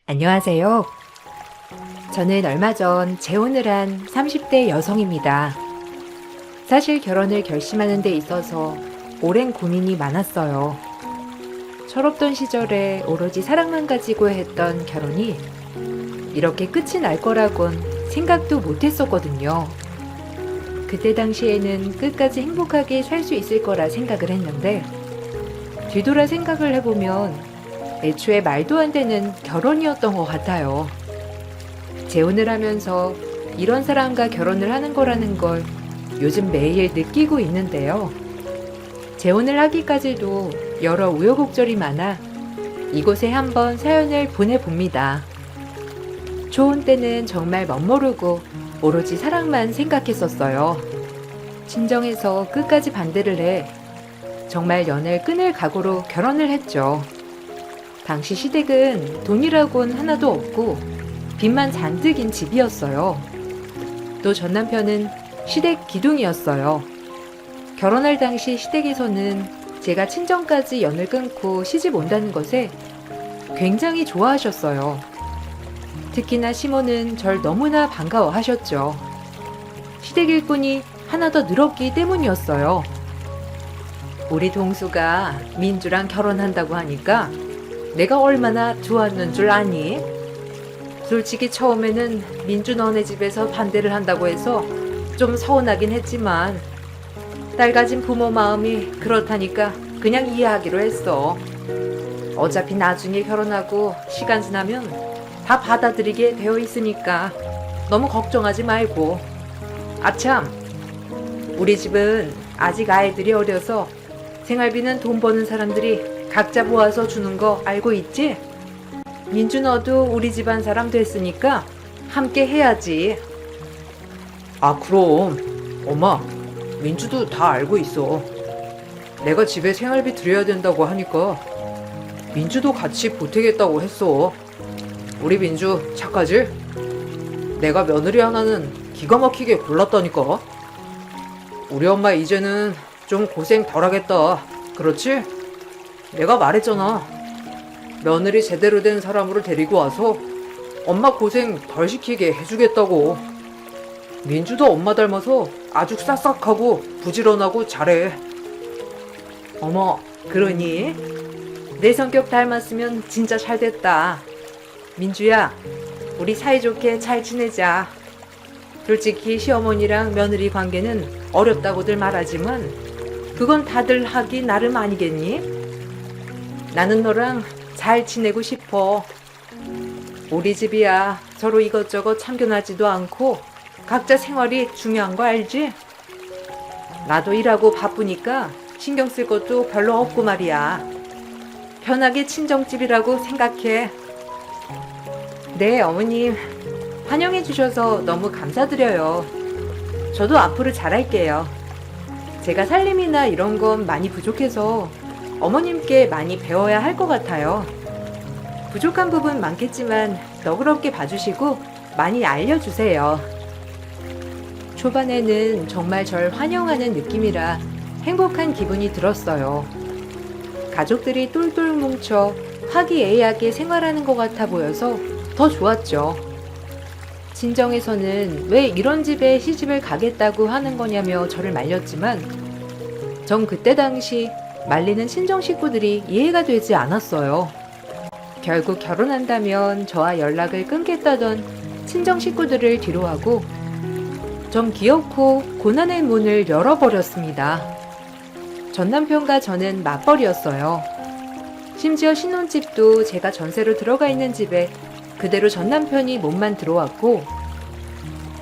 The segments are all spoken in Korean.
안녕하세요. 저는 얼마 전 재혼을 한 30대 여성입니다. 사실 결혼을 결심하는 데 있어서 오랜 고민이 많았어요. 철없던 시절에 오로지 사랑만 가지고 했던 결혼이 이렇게 끝이 날 거라곤 생각도 못 했었거든요. 그때 당시에는 끝까지 행복하게 살 수 있을 거라 생각을 했는데 뒤돌아 생각을 해보면 애초에 말도 안 되는 결혼이었던 것 같아요. 재혼을 하면서 이런 사람과 결혼을 하는 거라는 걸 요즘 매일 느끼고 있는데요. 재혼을 하기까지도 여러 우여곡절이 많아 이곳에 한번 사연을 보내봅니다. 좋은 때는 정말 멋모르고 오로지 사랑만 생각했었어요. 친정에서 끝까지 반대를 해 정말 연을 끊을 각오로 결혼을 했죠. 당시 시댁은 돈이라곤 하나도 없고 빚만 잔뜩인 집이었어요. 또 전 남편은 시댁 기둥이었어요. 결혼할 당시 시댁에서는 제가 친정까지 연을 끊고 시집 온다는 것에 굉장히 좋아하셨어요. 특히나 시모는 절 너무나 반가워하셨죠. 시댁 일꾼이 하나 더 늘었기 때문이었어요. 우리 동수가 민주랑 결혼한다고 하니까 내가 얼마나 좋았는 줄 아니? 솔직히 처음에는 민주 너네 집에서 반대를 한다고 해서 좀 서운하긴 했지만 딸 가진 부모 마음이 그렇다니까 그냥 이해하기로 했어. 어차피 나중에 결혼하고 시간 지나면 다 받아들이게 되어 있으니까 너무 걱정하지 말고. 아참, 우리 집은 아직 아이들이 어려서 생활비는 돈 버는 사람들이 각자 모아서 주는 거 알고 있지? 민주 너도 우리 집안 사람 됐으니까 함께 해야지. 아, 그럼. 엄마, 민주도 다 알고 있어. 내가 집에 생활비 드려야 된다고 하니까 민주도 같이 보태겠다고 했어. 우리 민주 착하지? 내가 며느리 하나는 기가 막히게 골랐다니까. 우리 엄마 이제는 좀 고생 덜 하겠다. 그렇지? 내가 말했잖아. 며느리 제대로 된 사람으로 데리고 와서 엄마 고생 덜 시키게 해주겠다고. 민주도 엄마 닮아서 아주 싹싹하고 부지런하고 잘해. 어머, 그러니? 내 성격 닮았으면 진짜 잘 됐다. 민주야, 우리 사이좋게 잘 지내자. 솔직히 시어머니랑 며느리 관계는 어렵다고들 말하지만 그건 다들 하기 나름 아니겠니? 나는 너랑 잘 지내고 싶어. 우리 집이야 서로 이것저것 참견하지도 않고 각자 생활이 중요한 거 알지? 나도 일하고 바쁘니까 신경 쓸 것도 별로 없고 말이야. 편하게 친정집이라고 생각해. 네, 어머님. 환영해 주셔서 너무 감사드려요. 저도 앞으로 잘할게요. 제가 살림이나 이런 건 많이 부족해서 어머님께 많이 배워야 할 것 같아요. 부족한 부분 많겠지만 너그럽게 봐주시고 많이 알려주세요. 초반에는 정말 절 환영하는 느낌이라 행복한 기분이 들었어요. 가족들이 똘똘 뭉쳐 화기애애하게 생활하는 것 같아 보여서 더 좋았죠. 친정에서는 왜 이런 집에 시집을 가겠다고 하는 거냐며 저를 말렸지만 전 그때 당시 말리는 친정 식구들이 이해가 되지 않았어요. 결국 결혼한다면 저와 연락을 끊겠다던 친정 식구들을 뒤로하고 전 기어코 고난의 문을 열어버렸습니다. 전 남편과 저는 맞벌이였어요. 심지어 신혼집도 제가 전세로 들어가 있는 집에 그대로 전 남편이 몸만 들어왔고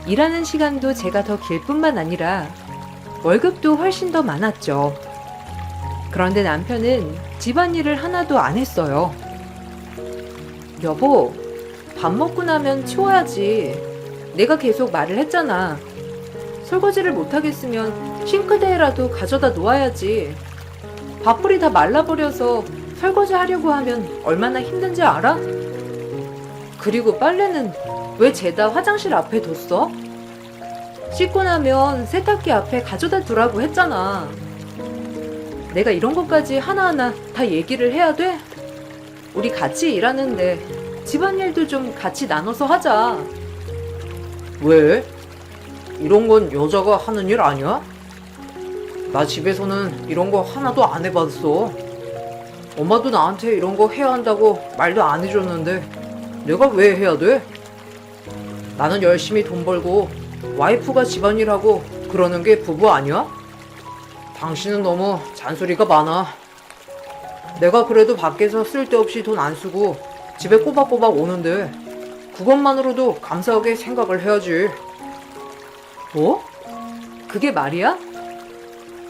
일하는 시간도 제가 더 길 뿐만 아니라 월급도 훨씬 더 많았죠. 그런데 남편은 집안일을 하나도 안 했어요. 여보, 밥 먹고 나면 치워야지. 내가 계속 말을 했잖아. 설거지를 못하겠으면 싱크대에라도 가져다 놓아야지. 밥풀이 다 말라버려서 설거지 하려고 하면 얼마나 힘든지 알아? 그리고 빨래는 왜 죄다 화장실 앞에 뒀어? 씻고 나면 세탁기 앞에 가져다 두라고 했잖아. 내가 이런 것까지 하나하나 다 얘기를 해야 돼? 우리 같이 일하는데 집안일도 좀 같이 나눠서 하자. 왜? 이런 건 여자가 하는 일 아니야? 나 집에서는 이런 거 하나도 안 해봤어. 엄마도 나한테 이런 거 해야 한다고 말도 안 해줬는데 내가 왜 해야 돼? 나는 열심히 돈 벌고 와이프가 집안일하고 그러는 게 부부 아니야? 당신은 너무 잔소리가 많아. 내가 그래도 밖에서 쓸데없이 돈 안 쓰고 집에 꼬박꼬박 오는데 그것만으로도 감사하게 생각을 해야지. 뭐? 그게 말이야?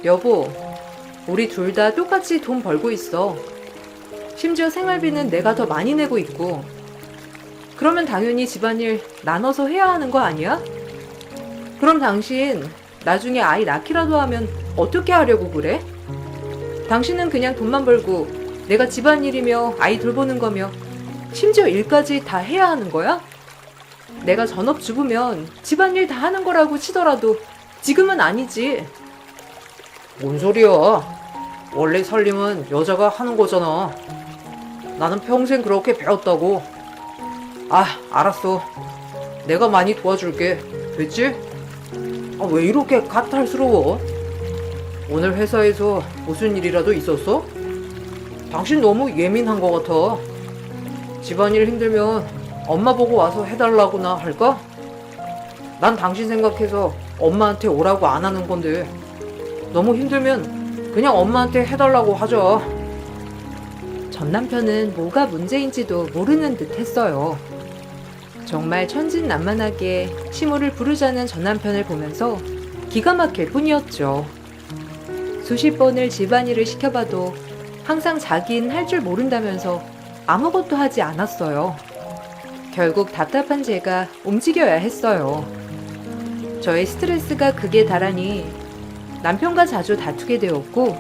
여보, 우리 둘 다 똑같이 돈 벌고 있어. 심지어 생활비는 내가 더 많이 내고 있고. 그러면 당연히 집안일 나눠서 해야 하는 거 아니야? 그럼 당신 나중에 아이 낳기라도 하면 어떻게 하려고 그래? 당신은 그냥 돈만 벌고 내가 집안일이며 아이 돌보는 거며 심지어 일까지 다 해야 하는 거야? 내가 전업주부면 집안일 다 하는 거라고 치더라도 지금은 아니지. 뭔 소리야? 원래 살림은 여자가 하는 거잖아. 나는 평생 그렇게 배웠다고. 아, 알았어. 내가 많이 도와줄게. 됐지? 아, 왜 이렇게 까탈스러워? 오늘 회사에서 무슨 일이라도 있었어? 당신 너무 예민한 것 같아. 집안일 힘들면 엄마 보고 와서 해달라고나 할까? 난 당신 생각해서 엄마한테 오라고 안 하는 건데 너무 힘들면 그냥 엄마한테 해달라고 하자. 전 남편은 뭐가 문제인지도 모르는 듯 했어요. 정말 천진난만하게 시무를 부르자는 전 남편을 보면서 기가 막힐 뿐이었죠. 수십 번을 집안일을 시켜봐도 항상 자긴 할 줄 모른다면서 아무것도 하지 않았어요. 결국 답답한 제가 움직여야 했어요. 저의 스트레스가 극에 달하니 남편과 자주 다투게 되었고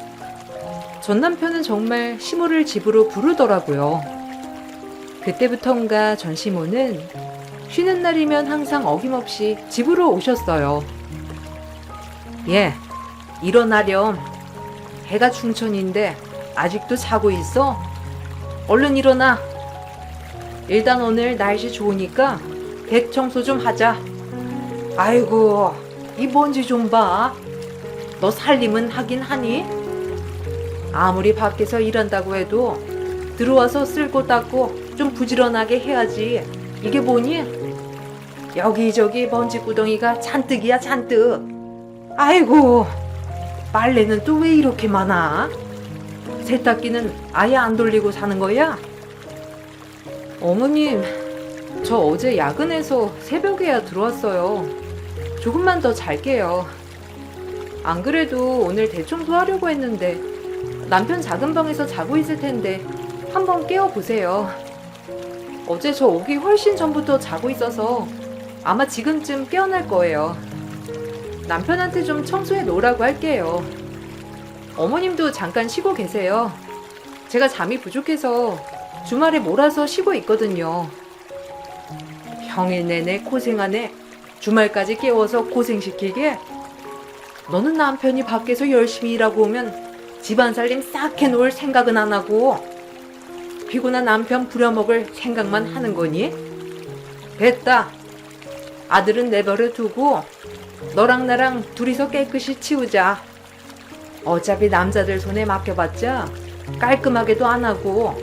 전 남편은 정말 시모를 집으로 부르더라고요. 그때부터인가 전 시모는 쉬는 날이면 항상 어김없이 집으로 오셨어요. 예, 일어나렴. 해가 충천인데 아직도 자고 있어? 얼른 일어나. 일단 오늘 날씨 좋으니까 댁 청소 좀 하자. 아이고, 이 먼지 좀 봐. 너 살림은 하긴 하니? 아무리 밖에서 일한다고 해도 들어와서 쓸고 닦고 좀 부지런하게 해야지. 이게 뭐니? 여기저기 먼지 구덩이가 잔뜩이야, 잔뜩. 아이고, 빨래는 또 왜 이렇게 많아? 세탁기는 아예 안 돌리고 사는 거야? 어머님, 저 어제 야근해서 새벽에야 들어왔어요. 조금만 더 잘게요. 안 그래도 오늘 대청소 하려고 했는데 남편 작은 방에서 자고 있을 텐데 한번 깨워보세요. 어제 저 오기 훨씬 전부터 자고 있어서 아마 지금쯤 깨어날 거예요. 남편한테 좀 청소해 놓으라고 할게요. 어머님도 잠깐 쉬고 계세요. 제가 잠이 부족해서 주말에 몰아서 쉬고 있거든요. 평일 내내 고생하네. 주말까지 깨워서 고생시키게? 너는 남편이 밖에서 열심히 일하고 오면 집안 살림 싹 해놓을 생각은 안 하고 피곤한 남편 부려먹을 생각만 하는 거니? 됐다. 아들은 내버려 두고 너랑 나랑 둘이서 깨끗이 치우자. 어차피 남자들 손에 맡겨봤자 깔끔하게도 안 하고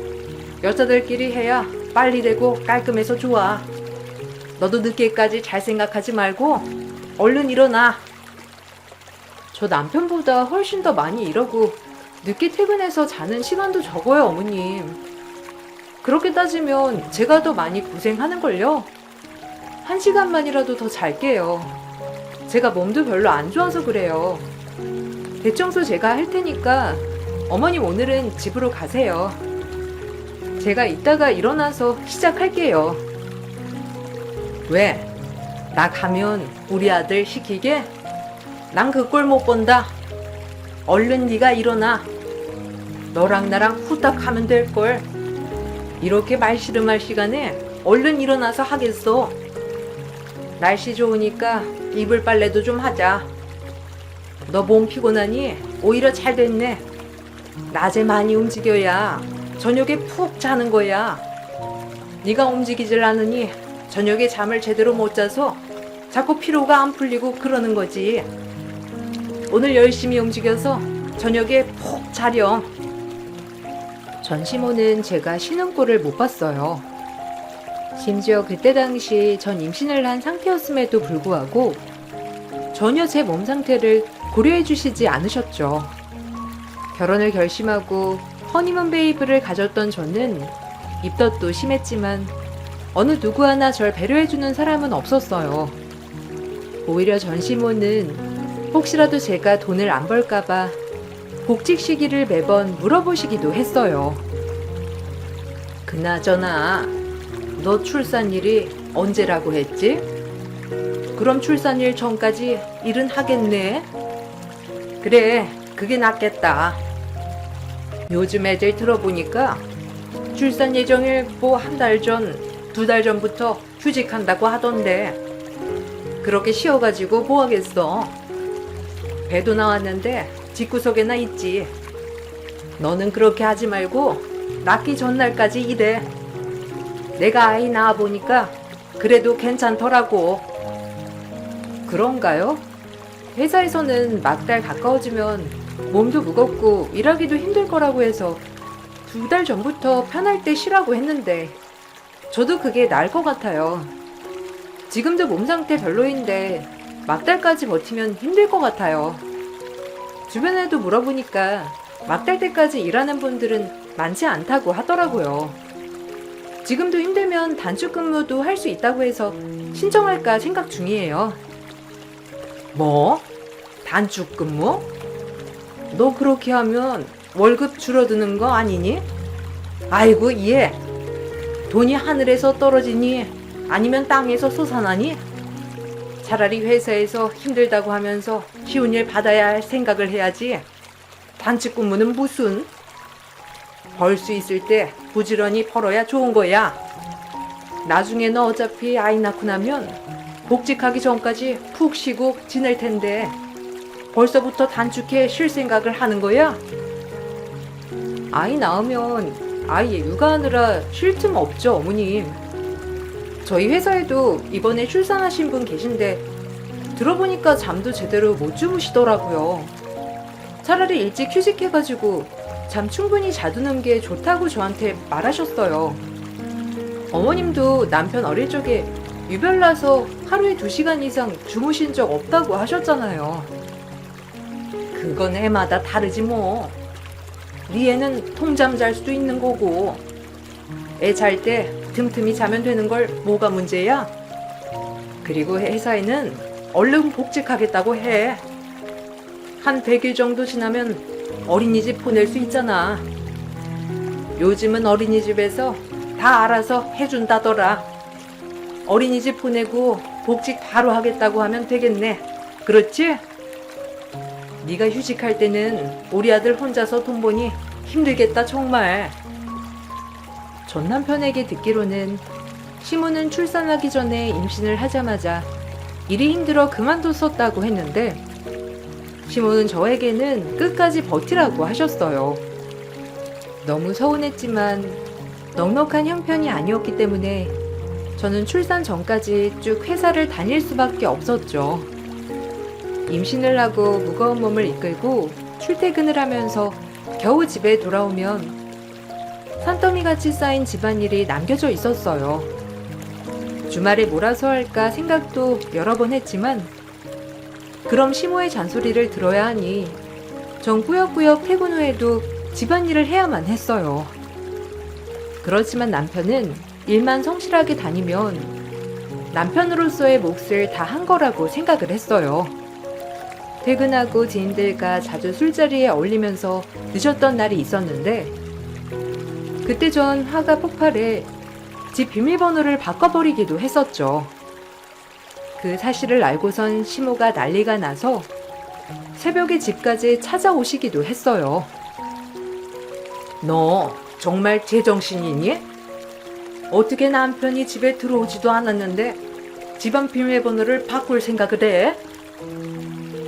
여자들끼리 해야 빨리 되고 깔끔해서 좋아. 너도 늦게까지 잘 생각하지 말고 얼른 일어나. 저 남편보다 훨씬 더 많이 일하고 늦게 퇴근해서 자는 시간도 적어요, 어머님. 그렇게 따지면 제가 더 많이 고생하는걸요. 1시간만이라도 더 잘게요. 제가 몸도 별로 안 좋아서 그래요. 대청소 제가 할 테니까 어머님 오늘은 집으로 가세요. 제가 이따가 일어나서 시작할게요. 왜? 나 가면 우리 아들 시키게? 난 그 꼴 못 본다. 얼른 네가 일어나. 너랑 나랑 후딱 하면 될걸. 이렇게 말씨름할 시간에 얼른 일어나서 하겠어. 날씨 좋으니까 이불 빨래도 좀 하자. 너 몸 피곤하니 오히려 잘 됐네. 낮에 많이 움직여야 저녁에 푹 자는 거야. 네가 움직이질 않으니 저녁에 잠을 제대로 못 자서 자꾸 피로가 안 풀리고 그러는 거지. 오늘 열심히 움직여서 저녁에 푹 자렴. 전시모는 제가 쉬는 꼴을 못 봤어요. 심지어 그때 당시 전 임신을 한 상태였음에도 불구하고 전혀 제 몸 상태를 고려해 주시지 않으셨죠. 결혼을 결심하고 허니문 베이브를 가졌던 저는 입덧도 심했지만 어느 누구 하나 절 배려해주는 사람은 없었어요. 오히려 전시모는 혹시라도 제가 돈을 안 벌까봐 복직 시기를 매번 물어보시기도 했어요. 그나저나 너 출산일이 언제라고 했지? 그럼 출산일 전까지 일은 하겠네? 그래, 그게 낫겠다. 요즘 애들 들어보니까 출산 예정일 뭐 한 달 전, 2달 전부터 휴직한다고 하던데 그렇게 쉬어가지고 뭐 하겠어? 배도 나왔는데 집구석에나 있지. 너는 그렇게 하지 말고 낳기 전날까지 일해. 내가 아이 낳아보니까 그래도 괜찮더라고. 그런가요? 회사에서는 막달 가까워지면 몸도 무겁고 일하기도 힘들 거라고 해서 2달 전부터 편할 때 쉬라고 했는데 저도 그게 나을 것 같아요. 지금도 몸 상태 별로인데 막달까지 버티면 힘들 것 같아요. 주변에도 물어보니까 막달 때까지 일하는 분들은 많지 않다고 하더라고요. 지금도 힘들면 단축 근무도 할 수 있다고 해서 신청할까 생각 중이에요. 뭐? 단축 근무? 너 그렇게 하면 월급 줄어드는 거 아니니? 아이고 얘, 돈이 하늘에서 떨어지니 아니면 땅에서 솟아나니? 차라리 회사에서 힘들다고 하면서 쉬운 일 받아야 할 생각을 해야지. 단축 근무는 무슨? 벌 수 있을 때 부지런히 벌어야 좋은 거야. 나중에 너 어차피 아이 낳고 나면 복직하기 전까지 푹 쉬고 지낼 텐데 벌써부터 단축해 쉴 생각을 하는 거야? 아이 낳으면 아이 육아하느라 쉴 틈 없죠, 어머님. 저희 회사에도 이번에 출산하신 분 계신데 들어보니까 잠도 제대로 못 주무시더라고요. 차라리 일찍 휴직해가지고 잠 충분히 자두는 게 좋다고 저한테 말하셨어요. 어머님도 남편 어릴 적에 유별나서 하루에 2시간 이상 주무신 적 없다고 하셨잖아요. 그건 애마다 다르지 뭐. 네 애는 통잠 잘 수도 있는 거고 애 잘 때 틈틈이 자면 되는 걸 뭐가 문제야? 그리고 회사에는 얼른 복직하겠다고 해. 한 100일 정도 지나면 어린이집 보낼 수 있잖아. 요즘은 어린이집에서 다 알아서 해준다더라. 어린이집 보내고 복직 바로 하겠다고 하면 되겠네. 그렇지? 네가 휴직할 때는 우리 아들 혼자서 돈 버니 힘들겠다 정말. 전 남편에게 듣기로는 시모는 출산하기 전에 임신을 하자마자 일이 힘들어 그만뒀었다고 했는데 시모는 저에게는 끝까지 버티라고 하셨어요. 너무 서운했지만 넉넉한 형편이 아니었기 때문에 저는 출산 전까지 쭉 회사를 다닐 수밖에 없었죠. 임신을 하고 무거운 몸을 이끌고 출퇴근을 하면서 겨우 집에 돌아오면 산더미같이 쌓인 집안일이 남겨져 있었어요. 주말에 몰아서 할까 생각도 여러 번 했지만 그럼 시모의 잔소리를 들어야 하니 전 꾸역꾸역 퇴근 후에도 집안일을 해야만 했어요. 그렇지만 남편은 일만 성실하게 다니면 남편으로서의 몫을 다 한 거라고 생각을 했어요. 퇴근하고 지인들과 자주 술자리에 어울리면서 늦었던 날이 있었는데 그때 전 화가 폭발해 집 비밀번호를 바꿔버리기도 했었죠. 그 사실을 알고선 시모가 난리가 나서 새벽에 집까지 찾아오시기도 했어요. 너 정말 제정신이니? 어떻게 남편이 집에 들어오지도 않았는데 집안 비밀번호를 바꿀 생각을 해?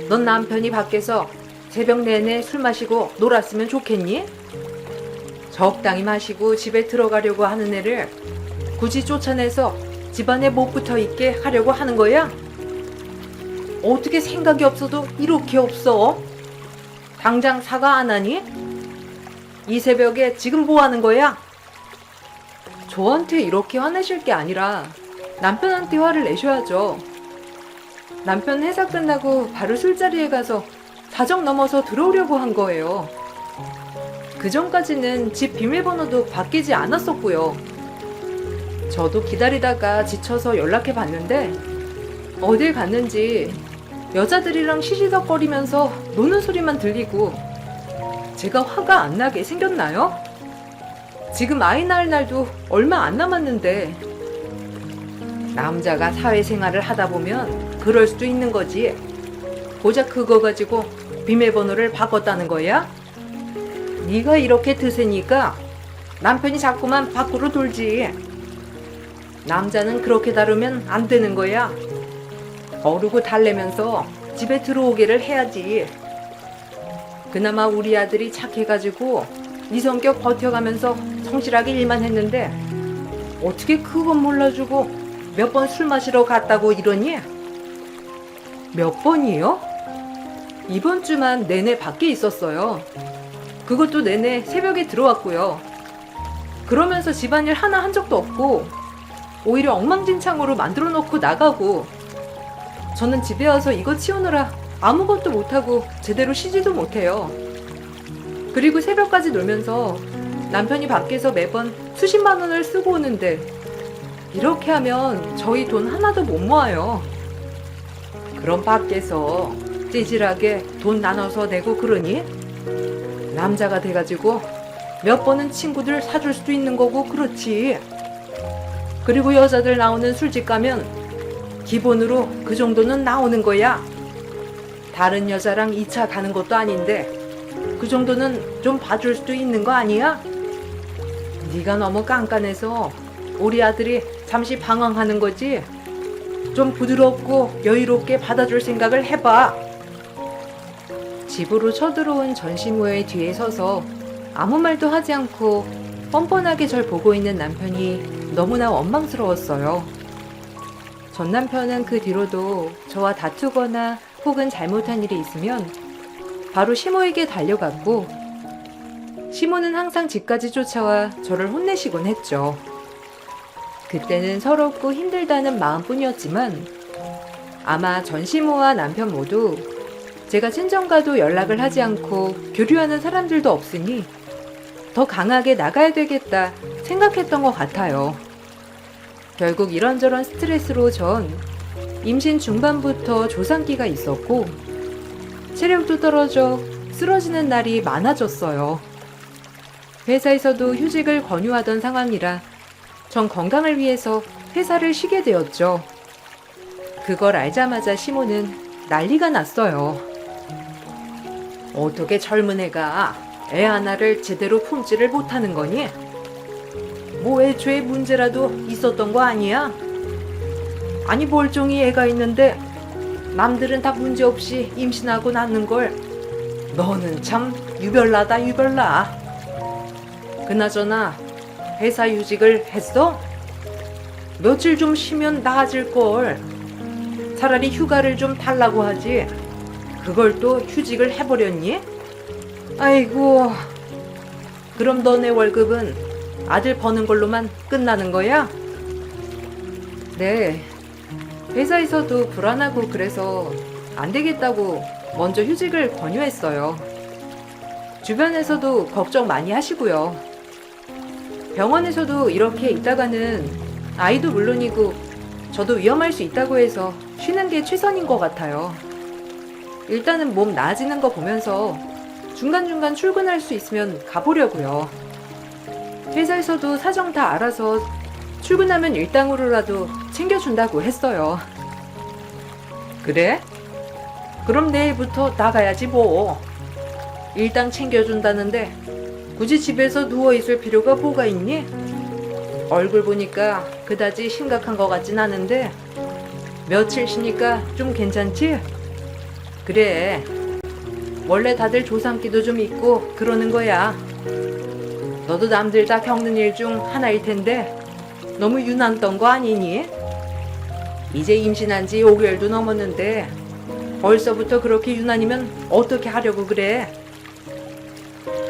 넌 남편이 밖에서 새벽 내내 술 마시고 놀았으면 좋겠니? 적당히 마시고 집에 들어가려고 하는 애를 굳이 쫓아내서 집안에 못 붙어 있게 하려고 하는 거야? 어떻게 생각이 없어도 이렇게 없어? 당장 사과 안 하니? 이 새벽에 지금 뭐 하는 거야? 저한테 이렇게 화내실 게 아니라 남편한테 화를 내셔야죠. 남편 회사 끝나고 바로 술자리에 가서 자정 넘어서 들어오려고 한 거예요. 그 전까지는 집 비밀번호도 바뀌지 않았었고요. 저도 기다리다가 지쳐서 연락해 봤는데 어딜 갔는지 여자들이랑 시시덕거리면서 노는 소리만 들리고 제가 화가 안 나게 생겼나요? 지금 아이 낳을 날도 얼마 안 남았는데 남자가 사회생활을 하다 보면 그럴 수도 있는 거지. 고작 그거 가지고 비밀번호를 바꿨다는 거야? 네가 이렇게 드세니까 남편이 자꾸만 밖으로 돌지. 남자는 그렇게 다루면 안 되는 거야. 어르고 달래면서 집에 들어오기를 해야지. 그나마 우리 아들이 착해가지고 네 성격 버텨가면서 성실하게 일만 했는데 어떻게 그건 몰라주고 몇 번 술 마시러 갔다고 이러니? 몇 번이요? 이번 주만 내내 밖에 있었어요. 그것도 내내 새벽에 들어왔고요. 그러면서 집안일 하나 한 적도 없고 오히려 엉망진창으로 만들어 놓고 나가고 저는 집에 와서 이거 치우느라 아무것도 못하고 제대로 쉬지도 못해요. 그리고 새벽까지 놀면서 남편이 밖에서 매번 수십만 원을 쓰고 오는데 이렇게 하면 저희 돈 하나도 못 모아요. 그럼 밖에서 찌질하게 돈 나눠서 내고 그러니? 남자가 돼가지고 몇 번은 친구들 사줄 수도 있는 거고 그렇지. 그리고 여자들 나오는 술집 가면 기본으로 그 정도는 나오는 거야. 다른 여자랑 2차 가는 것도 아닌데 그 정도는 좀 봐줄 수도 있는 거 아니야? 네가 너무 깐깐해서 우리 아들이 잠시 방황하는 거지. 좀 부드럽고 여유롭게 받아줄 생각을 해봐. 집으로 쳐들어온 전시모의 뒤에 서서 아무 말도 하지 않고 뻔뻔하게 절 보고 있는 남편이 너무나 원망스러웠어요. 전 남편은 그 뒤로도 저와 다투거나 혹은 잘못한 일이 있으면 바로 시모에게 달려갔고 시모는 항상 집까지 쫓아와 저를 혼내시곤 했죠. 그때는 서럽고 힘들다는 마음뿐이었지만 아마 전시모와 남편 모두 제가 친정과도 연락을 하지 않고 교류하는 사람들도 없으니 더 강하게 나가야 되겠다 생각했던 것 같아요. 결국 이런저런 스트레스로 전 임신 중반부터 조산기가 있었고 체력도 떨어져 쓰러지는 날이 많아졌어요. 회사에서도 휴직을 권유하던 상황이라 전 건강을 위해서 회사를 쉬게 되었죠. 그걸 알자마자 시모는 난리가 났어요. 어떻게 젊은 애가 애 하나를 제대로 품지를 못하는 거니? 뭐 애초에 문제라도 있었던 거 아니야? 아니 멀쩡히 애가 있는데 남들은 다 문제없이 임신하고 낳는 걸 너는 참 유별나다 유별나. 그나저나 회사 휴직을 했어? 며칠 좀 쉬면 나아질걸. 차라리 휴가를 좀 달라고 하지. 그걸 또 휴직을 해버렸니? 아이고, 그럼 너네 월급은 아들 버는 걸로만 끝나는 거야? 네, 회사에서도 불안하고 그래서 안 되겠다고 먼저 휴직을 권유했어요. 주변에서도 걱정 많이 하시고요. 병원에서도 이렇게 있다가는 아이도 물론이고 저도 위험할 수 있다고 해서 쉬는 게 최선인 것 같아요. 일단은 몸 나아지는 거 보면서 중간중간 출근할 수 있으면 가보려고요. 회사에서도 사정 다 알아서 출근하면 일당으로라도 챙겨준다고 했어요. 그래? 그럼 내일부터 나가야지 뭐. 일당 챙겨준다는데 굳이 집에서 누워있을 필요가 뭐가 있니? 얼굴 보니까 그다지 심각한 것 같진 않은데 며칠 쉬니까 좀 괜찮지? 그래, 원래 다들 조상기도 좀 있고 그러는 거야. 너도 남들 다 겪는 일 중 하나일 텐데 너무 유난 떤 거 아니니? 이제 임신한 지 5개월도 넘었는데 벌써부터 그렇게 유난이면 어떻게 하려고 그래?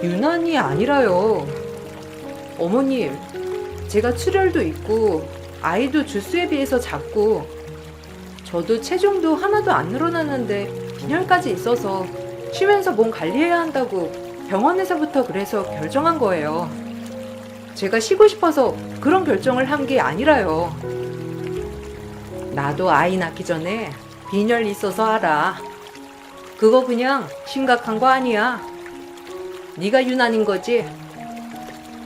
유난이 아니라요. 어머님, 제가 출혈도 있고 아이도 주수에 비해서 작고 저도 체중도 하나도 안 늘어났는데 빈혈까지 있어서 쉬면서 몸 관리해야 한다고 병원에서부터 그래서 결정한 거예요. 제가 쉬고 싶어서 그런 결정을 한 게 아니라요. 나도 아이 낳기 전에 빈혈 있어서 알아. 그거 그냥 심각한 거 아니야. 네가 유난인 거지.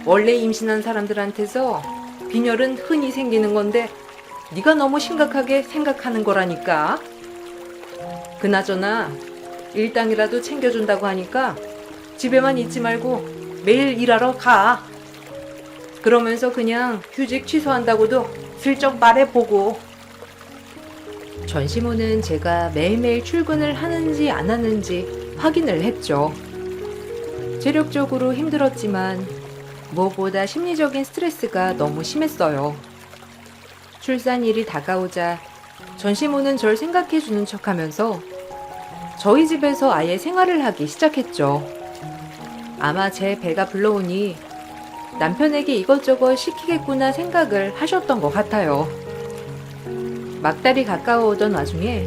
원래 임신한 사람들한테서 빈혈은 흔히 생기는 건데 네가 너무 심각하게 생각하는 거라니까. 그나저나 일당이라도 챙겨준다고 하니까 집에만 있지 말고 매일 일하러 가. 그러면서 그냥 휴직 취소한다고도 슬쩍 말해보고. 전시모는 제가 매일매일 출근을 하는지 안 하는지 확인을 했죠. 체력적으로 힘들었지만 무엇보다 심리적인 스트레스가 너무 심했어요. 출산일이 다가오자 전시모는 절 생각해주는 척하면서 저희 집에서 아예 생활을 하기 시작했죠. 아마 제 배가 불러오니 남편에게 이것저것 시키겠구나 생각을 하셨던 것 같아요. 막달이 가까워오던 와중에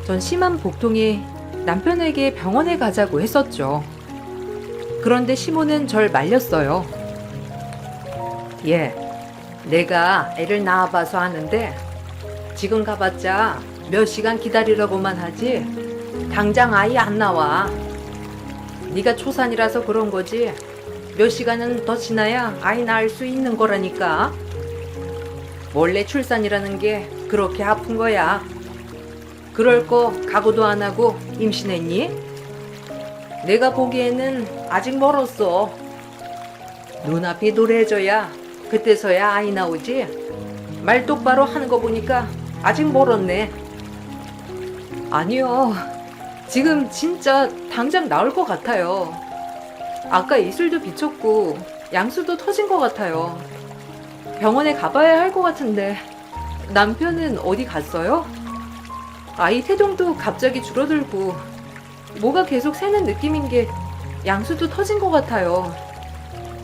전 심한 복통에 남편에게 병원에 가자고 했었죠. 그런데 시모는 절 말렸어요. 예, 내가 애를 낳아봐서 하는데 지금 가봤자 몇 시간 기다리라고만 하지 당장 아이 안 나와. 네가 초산이라서 그런 거지 몇 시간은 더 지나야 아이 낳을 수 있는 거라니까. 원래 출산이라는 게 그렇게 아픈 거야. 그럴 거 각오도 안 하고 임신했니? 내가 보기에는 아직 멀었어. 눈앞이 노래져야 그때서야 아이 나오지. 말 똑바로 하는 거 보니까 아직 멀었네. 아니요. 지금 진짜 당장 나올 것 같아요. 아까 이슬도 비쳤고 양수도 터진 것 같아요. 병원에 가봐야 할 것 같은데 남편은 어디 갔어요? 아이 태동도 갑자기 줄어들고 뭐가 계속 새는 느낌인 게 양수도 터진 것 같아요.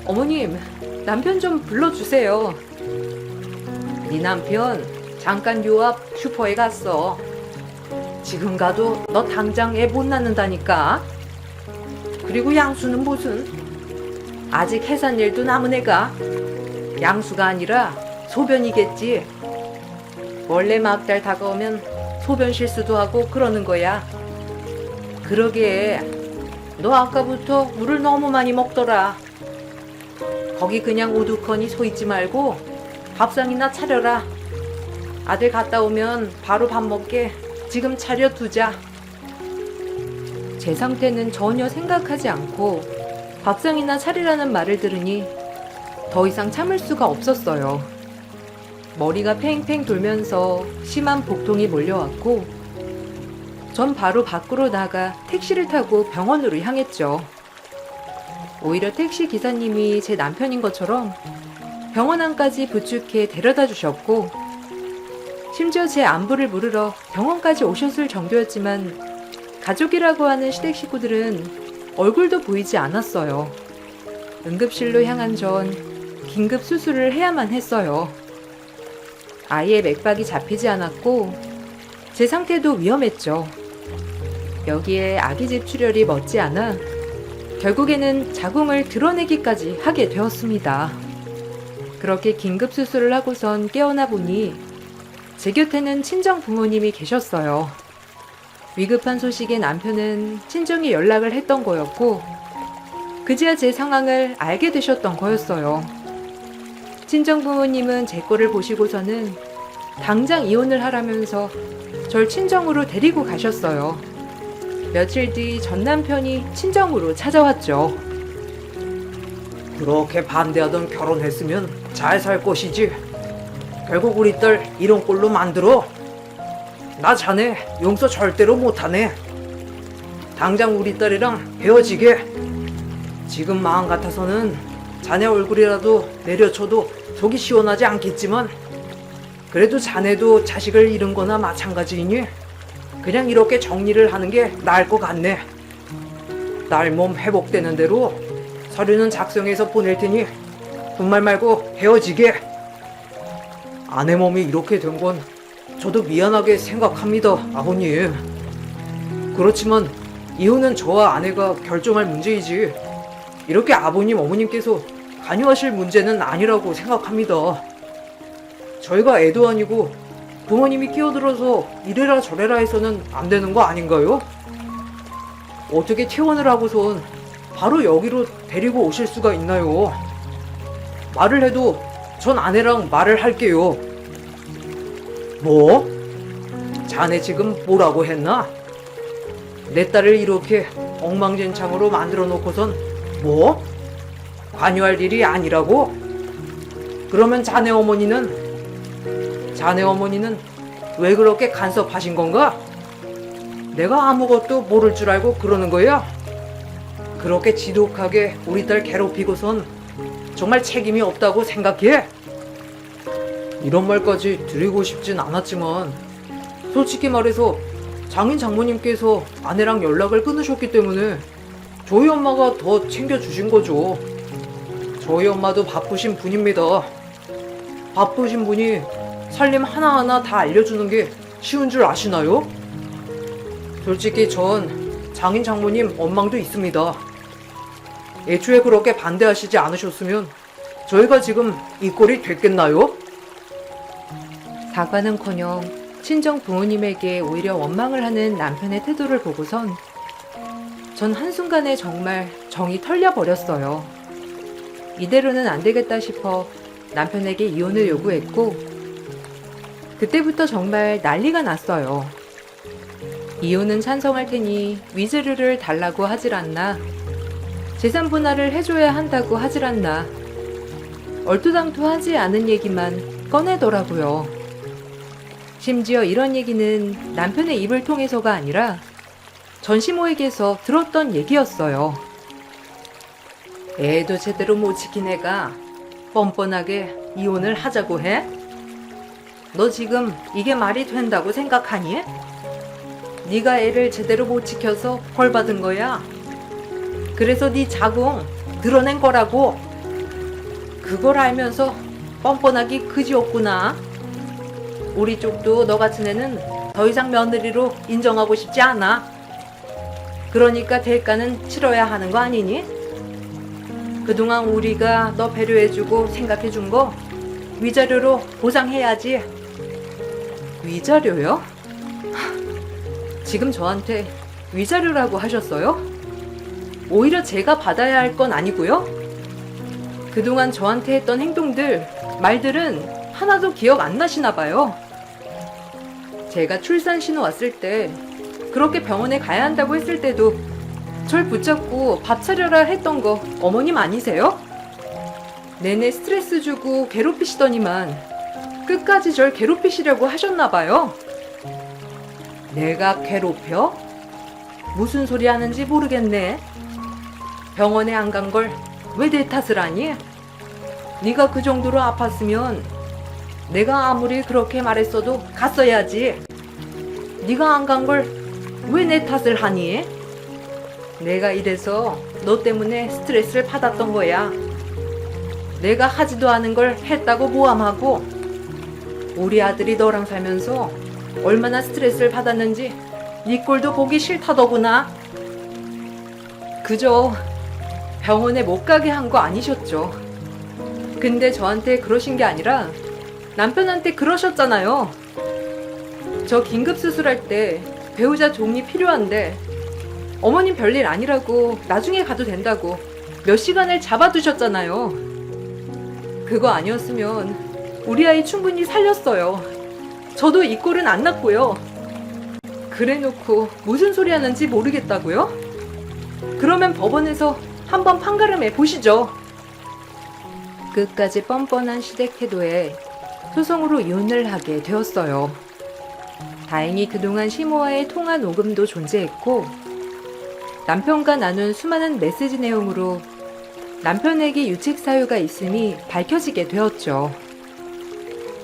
어머님, 남편 좀 불러주세요. 네 남편 잠깐 요 앞 슈퍼에 갔어. 지금 가도 너 당장 애 못 낳는다니까. 그리고 양수는 무슨? 아직 해산일도 남은 애가. 양수가 아니라 소변이겠지. 원래 막달 다가오면 소변 실수도 하고 그러는 거야. 그러게 너 아까부터 물을 너무 많이 먹더라. 거기 그냥 우두커니 서 있지 말고 밥상이나 차려라. 아들 갔다 오면 바로 밥 먹게 지금 차려두자. 제 상태는 전혀 생각하지 않고 밥상이나 차리라는 말을 들으니 더 이상 참을 수가 없었어요. 머리가 팽팽 돌면서 심한 복통이 몰려왔고 전 바로 밖으로 나가 택시를 타고 병원으로 향했죠. 오히려 택시 기사님이 제 남편인 것처럼 병원 안까지 부축해 데려다 주셨고 심지어 제 안부를 물으러 병원까지 오셨을 정도였지만 가족이라고 하는 시댁 식구들은 얼굴도 보이지 않았어요. 응급실로 향한 전 긴급 수술을 해야만 했어요. 아이의 맥박이 잡히지 않았고 제 상태도 위험했죠. 여기에 아기 집출혈이 머지않아 결국에는 자궁을 드러내기까지 하게 되었습니다. 그렇게 긴급 수술을 하고선 깨어나 보니 제 곁에는 친정 부모님이 계셨어요. 위급한 소식에 남편은 친정에 연락을 했던 거였고 그제야 제 상황을 알게 되셨던 거였어요. 친정 부모님은 제 꼴을 보시고서는 당장 이혼을 하라면서 절 친정으로 데리고 가셨어요. 며칠 뒤 전 남편이 친정으로 찾아왔죠. 그렇게 반대하던 결혼했으면 잘 살 것이지. 결국 우리 딸 이런 꼴로 만들어. 나 자네 용서 절대로 못하네. 당장 우리 딸이랑 헤어지게. 지금 마음 같아서는 자네 얼굴이라도 내려쳐도 속이 시원하지 않겠지만 그래도 자네도 자식을 잃은 거나 마찬가지이니 그냥 이렇게 정리를 하는 게 나을 것 같네. 딸 몸 회복되는 대로 서류는 작성해서 보낼 테니 분말 말고 헤어지게. 아내 몸이 이렇게 된 건 저도 미안하게 생각합니다, 아버님. 그렇지만 이혼은 저와 아내가 결정할 문제이지 이렇게 아버님, 어머님께서 관여하실 문제는 아니라고 생각합니다. 저희가 애도 아니고 부모님이 끼어들어서 이래라 저래라 해서는 안 되는 거 아닌가요? 어떻게 퇴원을 하고선 바로 여기로 데리고 오실 수가 있나요? 말을 해도 전 아내랑 말을 할게요. 뭐? 자네 지금 뭐라고 했나? 내 딸을 이렇게 엉망진창으로 만들어 놓고선 뭐? 관여할 일이 아니라고? 그러면 자네 어머니는 왜 그렇게 간섭하신 건가? 내가 아무것도 모를 줄 알고 그러는 거야? 그렇게 지독하게 우리 딸 괴롭히고선 정말 책임이 없다고 생각해? 이런 말까지 드리고 싶진 않았지만 솔직히 말해서 장인 장모님께서 아내랑 연락을 끊으셨기 때문에 저희 엄마가 더 챙겨주신 거죠. 저희 엄마도 바쁘신 분입니다. 바쁘신 분이 살림 하나하나 다 알려주는 게 쉬운 줄 아시나요? 솔직히 전 장인 장모님 원망도 있습니다. 애초에 그렇게 반대하시지 않으셨으면 저희가 지금 이 꼴이 됐겠나요? 사과는커녕 친정 부모님에게 오히려 원망을 하는 남편의 태도를 보고선 전 한순간에 정말 정이 털려버렸어요. 이대로는 안 되겠다 싶어 남편에게 이혼을 요구했고 그때부터 정말 난리가 났어요. 이혼은 찬성할 테니 위자료를 달라고 하질 않나, 재산 분할을 해줘야 한다고 하질 않나, 얼토당토하지 않은 얘기만 꺼내더라고요. 심지어 이런 얘기는 남편의 입을 통해서가 아니라 전시모에게서 들었던 얘기였어요. 애도 제대로 못 지킨 애가 뻔뻔하게 이혼을 하자고 해? 너 지금 이게 말이 된다고 생각하니? 네가 애를 제대로 못 지켜서 벌 받은 거야. 그래서 네 자궁 드러낸 거라고. 그걸 알면서 뻔뻔하기 그지없구나. 우리 쪽도 너 같은 애는 더 이상 며느리로 인정하고 싶지 않아. 그러니까 대가는 치러야 하는 거 아니니? 그동안 우리가 너 배려해주고 생각해준 거 위자료로 보상해야지. 위자료요? 지금 저한테 위자료라고 하셨어요? 오히려 제가 받아야 할 건 아니고요? 그동안 저한테 했던 행동들, 말들은 하나도 기억 안 나시나 봐요. 제가 출산 신호 왔을 때 그렇게 병원에 가야 한다고 했을 때도 절 붙잡고 밥 차려라 했던 거 어머님 아니세요? 내내 스트레스 주고 괴롭히시더니만 끝까지 절 괴롭히시려고 하셨나 봐요. 내가 괴롭혀? 무슨 소리 하는지 모르겠네. 병원에 안 간 걸 왜 내 탓을 하니? 네가 그 정도로 아팠으면 내가 아무리 그렇게 말했어도 갔어야지. 네가 안 간 걸 왜 내 탓을 하니? 내가 이래서 너 때문에 스트레스를 받았던 거야. 내가 하지도 않은 걸 했다고 모함하고 우리 아들이 너랑 살면서 얼마나 스트레스를 받았는지 네 꼴도 보기 싫다더구나. 그저 병원에 못 가게 한 거 아니셨죠. 근데 저한테 그러신 게 아니라 남편한테 그러셨잖아요. 저 긴급 수술할 때 배우자 동의 필요한데 어머님 별일 아니라고 나중에 가도 된다고 몇 시간을 잡아두셨잖아요. 그거 아니었으면 우리 아이 충분히 살렸어요. 저도 이 꼴은 안 났고요. 그래놓고 무슨 소리 하는지 모르겠다고요? 그러면 법원에서 한번 판가름해 보시죠. 끝까지 뻔뻔한 시댁 태도에 소송으로 이혼을 하게 되었어요. 다행히 그동안 시모와의 통화 녹음도 존재했고 남편과 나눈 수많은 메시지 내용으로 남편에게 유책 사유가 있음이 밝혀지게 되었죠.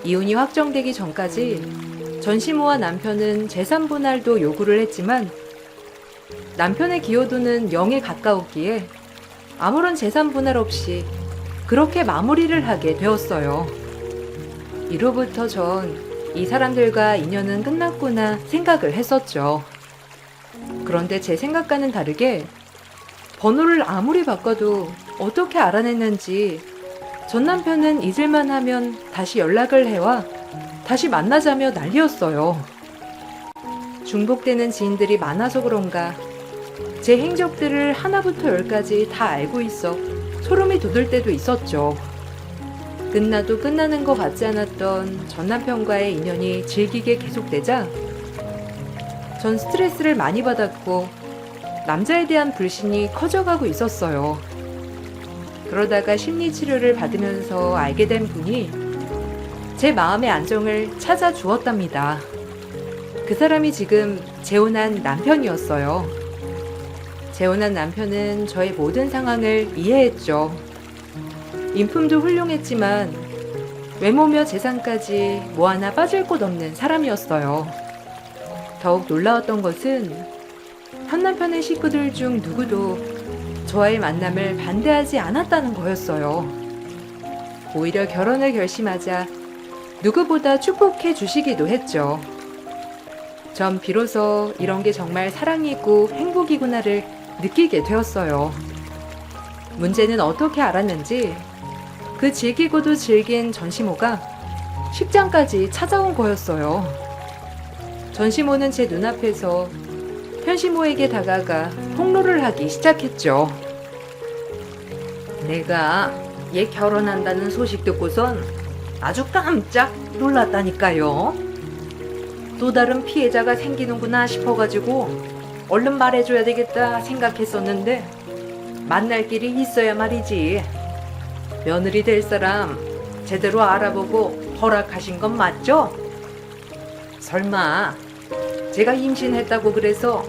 이혼이 확정되기 전까지 전시모와 남편은 재산 분할도 요구를 했지만 남편의 기여도는 0에 가까웠기에 아무런 재산 분할 없이 그렇게 마무리를 하게 되었어요. 이로부터 전 이 사람들과 인연은 끝났구나 생각을 했었죠. 그런데 제 생각과는 다르게 번호를 아무리 바꿔도 어떻게 알아냈는지 전 남편은 잊을만 하면 다시 연락을 해와 다시 만나자며 난리였어요. 중복되는 지인들이 많아서 그런가 제 행적들을 하나부터 열까지 다 알고 있어 소름이 돋을 때도 있었죠. 끝나도 끝나는 것 같지 않았던 전 남편과의 인연이 질기게 계속되자 전 스트레스를 많이 받았고 남자에 대한 불신이 커져가고 있었어요. 그러다가 심리치료를 받으면서 알게 된 분이 제 마음의 안정을 찾아주었답니다. 그 사람이 지금 재혼한 남편이었어요. 재혼한 남편은 저의 모든 상황을 이해했죠. 인품도 훌륭했지만 외모며 재산까지 뭐 하나 빠질 곳 없는 사람이었어요. 더욱 놀라웠던 것은 현 남편의 식구들 중 누구도 저와의 만남을 반대하지 않았다는 거였어요. 오히려 결혼을 결심하자 누구보다 축복해 주시기도 했죠. 전 비로소 이런 게 정말 사랑이고 행복이구나를 느끼게 되었어요. 문제는 어떻게 알았는지 그 질기고도 질긴 전시모가 식장까지 찾아온 거였어요. 전시모는 제 눈앞에서 현시모에게 다가가 폭로를 하기 시작했죠. 내가 얘 결혼한다는 소식 듣고선 아주 깜짝 놀랐다니까요. 또 다른 피해자가 생기는구나 싶어가지고 얼른 말해줘야 되겠다 생각했었는데 만날 길이 있어야 말이지. 며느리 될 사람 제대로 알아보고 허락하신 건 맞죠? 설마 제가 임신했다고 그래서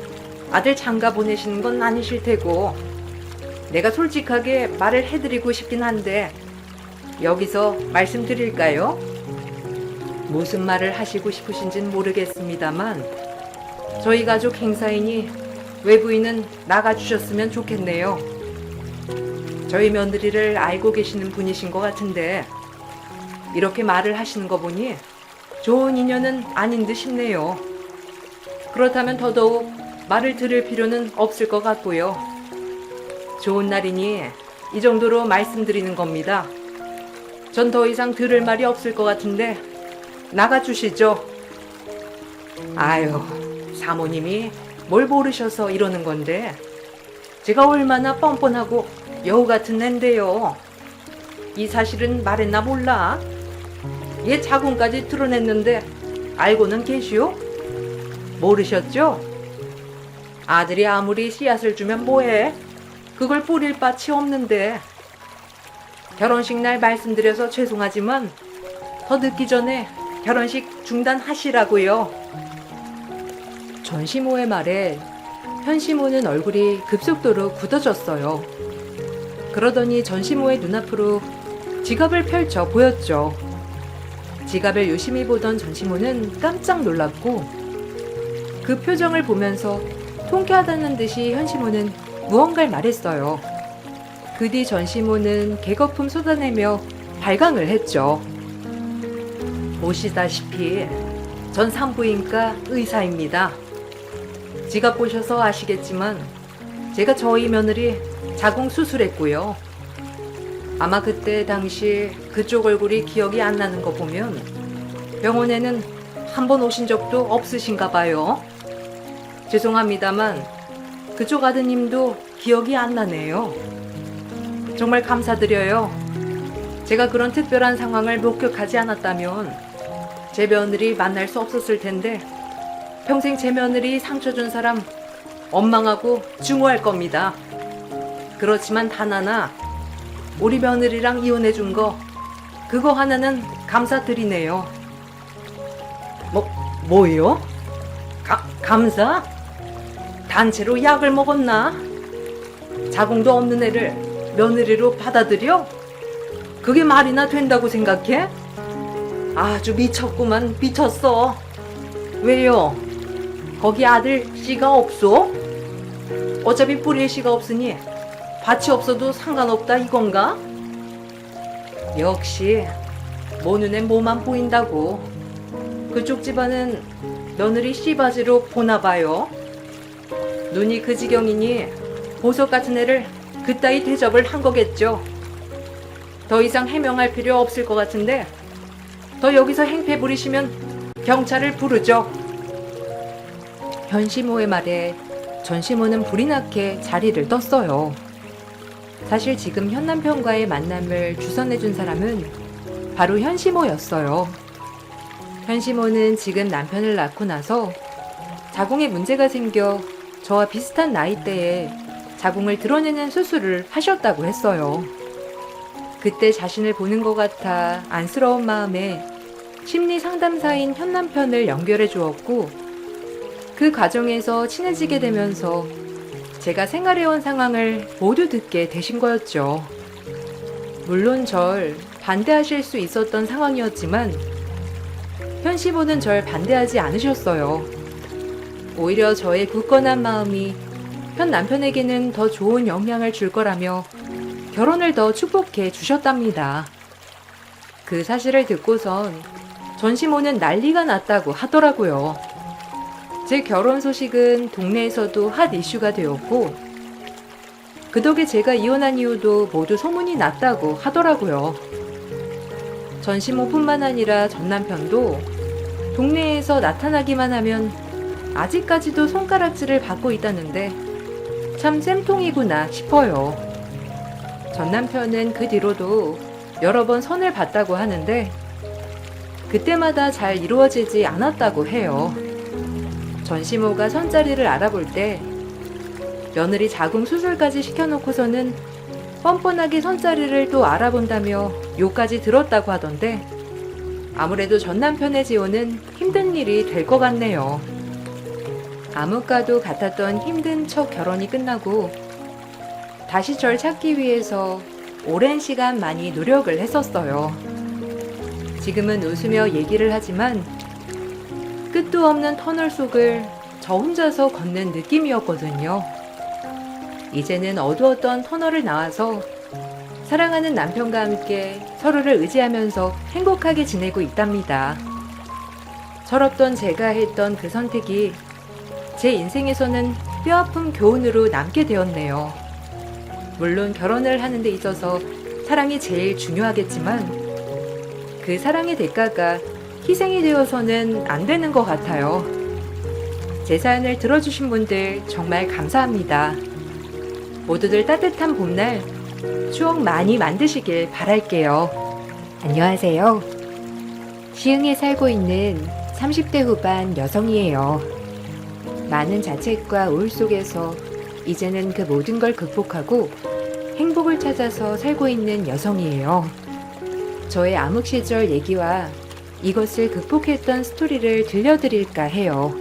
아들 장가 보내시는 건 아니실 테고 내가 솔직하게 말을 해드리고 싶긴 한데 여기서 말씀드릴까요? 무슨 말을 하시고 싶으신진 모르겠습니다만 저희 가족 행사이니 외부인은 나가주셨으면 좋겠네요. 저희 며느리를 알고 계시는 분이신 것 같은데 이렇게 말을 하시는 거 보니 좋은 인연은 아닌 듯 싶네요. 그렇다면 더더욱 말을 들을 필요는 없을 것 같고요. 좋은 날이니 이 정도로 말씀드리는 겁니다. 전 더 이상 들을 말이 없을 것 같은데 나가주시죠. 아유, 사모님이 뭘 모르셔서 이러는 건데 제가 얼마나 뻔뻔하고 여우 같은 앤데요. 이 사실은 말했나 몰라. 얘 자궁까지 드러냈는데 알고는 계시오? 모르셨죠? 아들이 아무리 씨앗을 주면 뭐해? 그걸 뿌릴 밭이 없는데. 결혼식 날 말씀드려서 죄송하지만 더 늦기 전에 결혼식 중단하시라고요. 전시모의 말에 현시모는 얼굴이 급속도로 굳어졌어요. 그러더니 전시모의 눈앞으로 지갑을 펼쳐 보였죠. 지갑을 유심히 보던 전시모는 깜짝 놀랐고 그 표정을 보면서 통쾌하다는 듯이 현시모는 무언가를 말했어요. 그 뒤 전시모는 개거품 쏟아내며 발광을 했죠. 보시다시피 전 산부인과 의사입니다. 지갑 보셔서 아시겠지만 제가 저희 며느리 자궁 수술했고요. 아마 그때 당시 그쪽 얼굴이 기억이 안 나는 거 보면 병원에는 한 번 오신 적도 없으신가 봐요. 죄송합니다만 그쪽 아드님도 기억이 안 나네요. 정말 감사드려요. 제가 그런 특별한 상황을 목격하지 않았다면 제 며느리 만날 수 없었을 텐데 평생 제 며느리 상처 준 사람 원망하고 증오할 겁니다. 그렇지만 단 하나, 우리 며느리랑 이혼해 준 거, 그거 하나는 감사드리네요. 뭐요? 감사? 단체로 약을 먹었나? 자궁도 없는 애를 며느리로 받아들여? 그게 말이나 된다고 생각해? 아주 미쳤구만, 미쳤어. 왜요? 거기 아들 씨가 없어? 어차피 뿌릴 씨가 없으니 밭이 없어도 상관없다 이건가? 역시 모 눈엔 뭐만 보인다고. 그쪽 집안은 며느리 씨바지로 보나 봐요. 눈이 그 지경이니 보석 같은 애를 그따위 대접을 한 거겠죠. 더 이상 해명할 필요 없을 것 같은데 더 여기서 행패 부리시면 경찰을 부르죠. 현시모의 말에 전시모는 불이 나게 자리를 떴어요. 사실 지금 현 남편과의 만남을 주선해준 사람은 바로 현시모였어요. 현시모는 지금 남편을 낳고 나서 자궁에 문제가 생겨 저와 비슷한 나이대에 자궁을 드러내는 수술을 하셨다고 했어요. 그때 자신을 보는 것 같아 안쓰러운 마음에 심리 상담사인 현 남편을 연결해 주었고, 그 과정에서 친해지게 되면서 제가 생활해온 상황을 모두 듣게 되신 거였죠. 물론 절 반대하실 수 있었던 상황이었지만 현시모는 절 반대하지 않으셨어요. 오히려 저의 굳건한 마음이 현 남편에게는 더 좋은 영향을 줄 거라며 결혼을 더 축복해 주셨답니다. 그 사실을 듣고선 전시모는 난리가 났다고 하더라고요. 제 결혼 소식은 동네에서도 핫 이슈가 되었고, 그 덕에 제가 이혼한 이유도 모두 소문이 났다고 하더라고요. 전시모뿐만 아니라 전 남편도 동네에서 나타나기만 하면 아직까지도 손가락질을 받고 있다는데 참 쌤통이구나 싶어요. 전 남편은 그 뒤로도 여러 번 선을 봤다고 하는데 그때마다 잘 이루어지지 않았다고 해요. 전시모가 선자리를 알아볼 때 며느리 자궁 수술까지 시켜놓고서는 뻔뻔하게 선자리를 또 알아본다며 욕까지 들었다고 하던데, 아무래도 전 남편의 지원은 힘든 일이 될 것 같네요. 암흑과도 같았던 힘든 첫 결혼이 끝나고 다시 절 찾기 위해서 오랜 시간 많이 노력을 했었어요. 지금은 웃으며 얘기를 하지만 끝도 없는 터널 속을 저 혼자서 걷는 느낌이었거든요. 이제는 어두웠던 터널을 나와서 사랑하는 남편과 함께 서로를 의지하면서 행복하게 지내고 있답니다. 철없던 제가 했던 그 선택이 제 인생에서는 뼈아픈 교훈으로 남게 되었네요. 물론 결혼을 하는 데 있어서 사랑이 제일 중요하겠지만 그 사랑의 대가가 희생이 되어서는 안 되는 것 같아요. 제 사연을 들어주신 분들 정말 감사합니다. 모두들 따뜻한 봄날 추억 많이 만드시길 바랄게요. 안녕하세요. 시흥에 살고 있는 30대 후반 여성이에요. 많은 자책과 우울 속에서 이제는 그 모든 걸 극복하고 행복을 찾아서 살고 있는 여성이에요. 저의 암흑 시절 얘기와 이것을 극복했던 스토리를 들려드릴까 해요.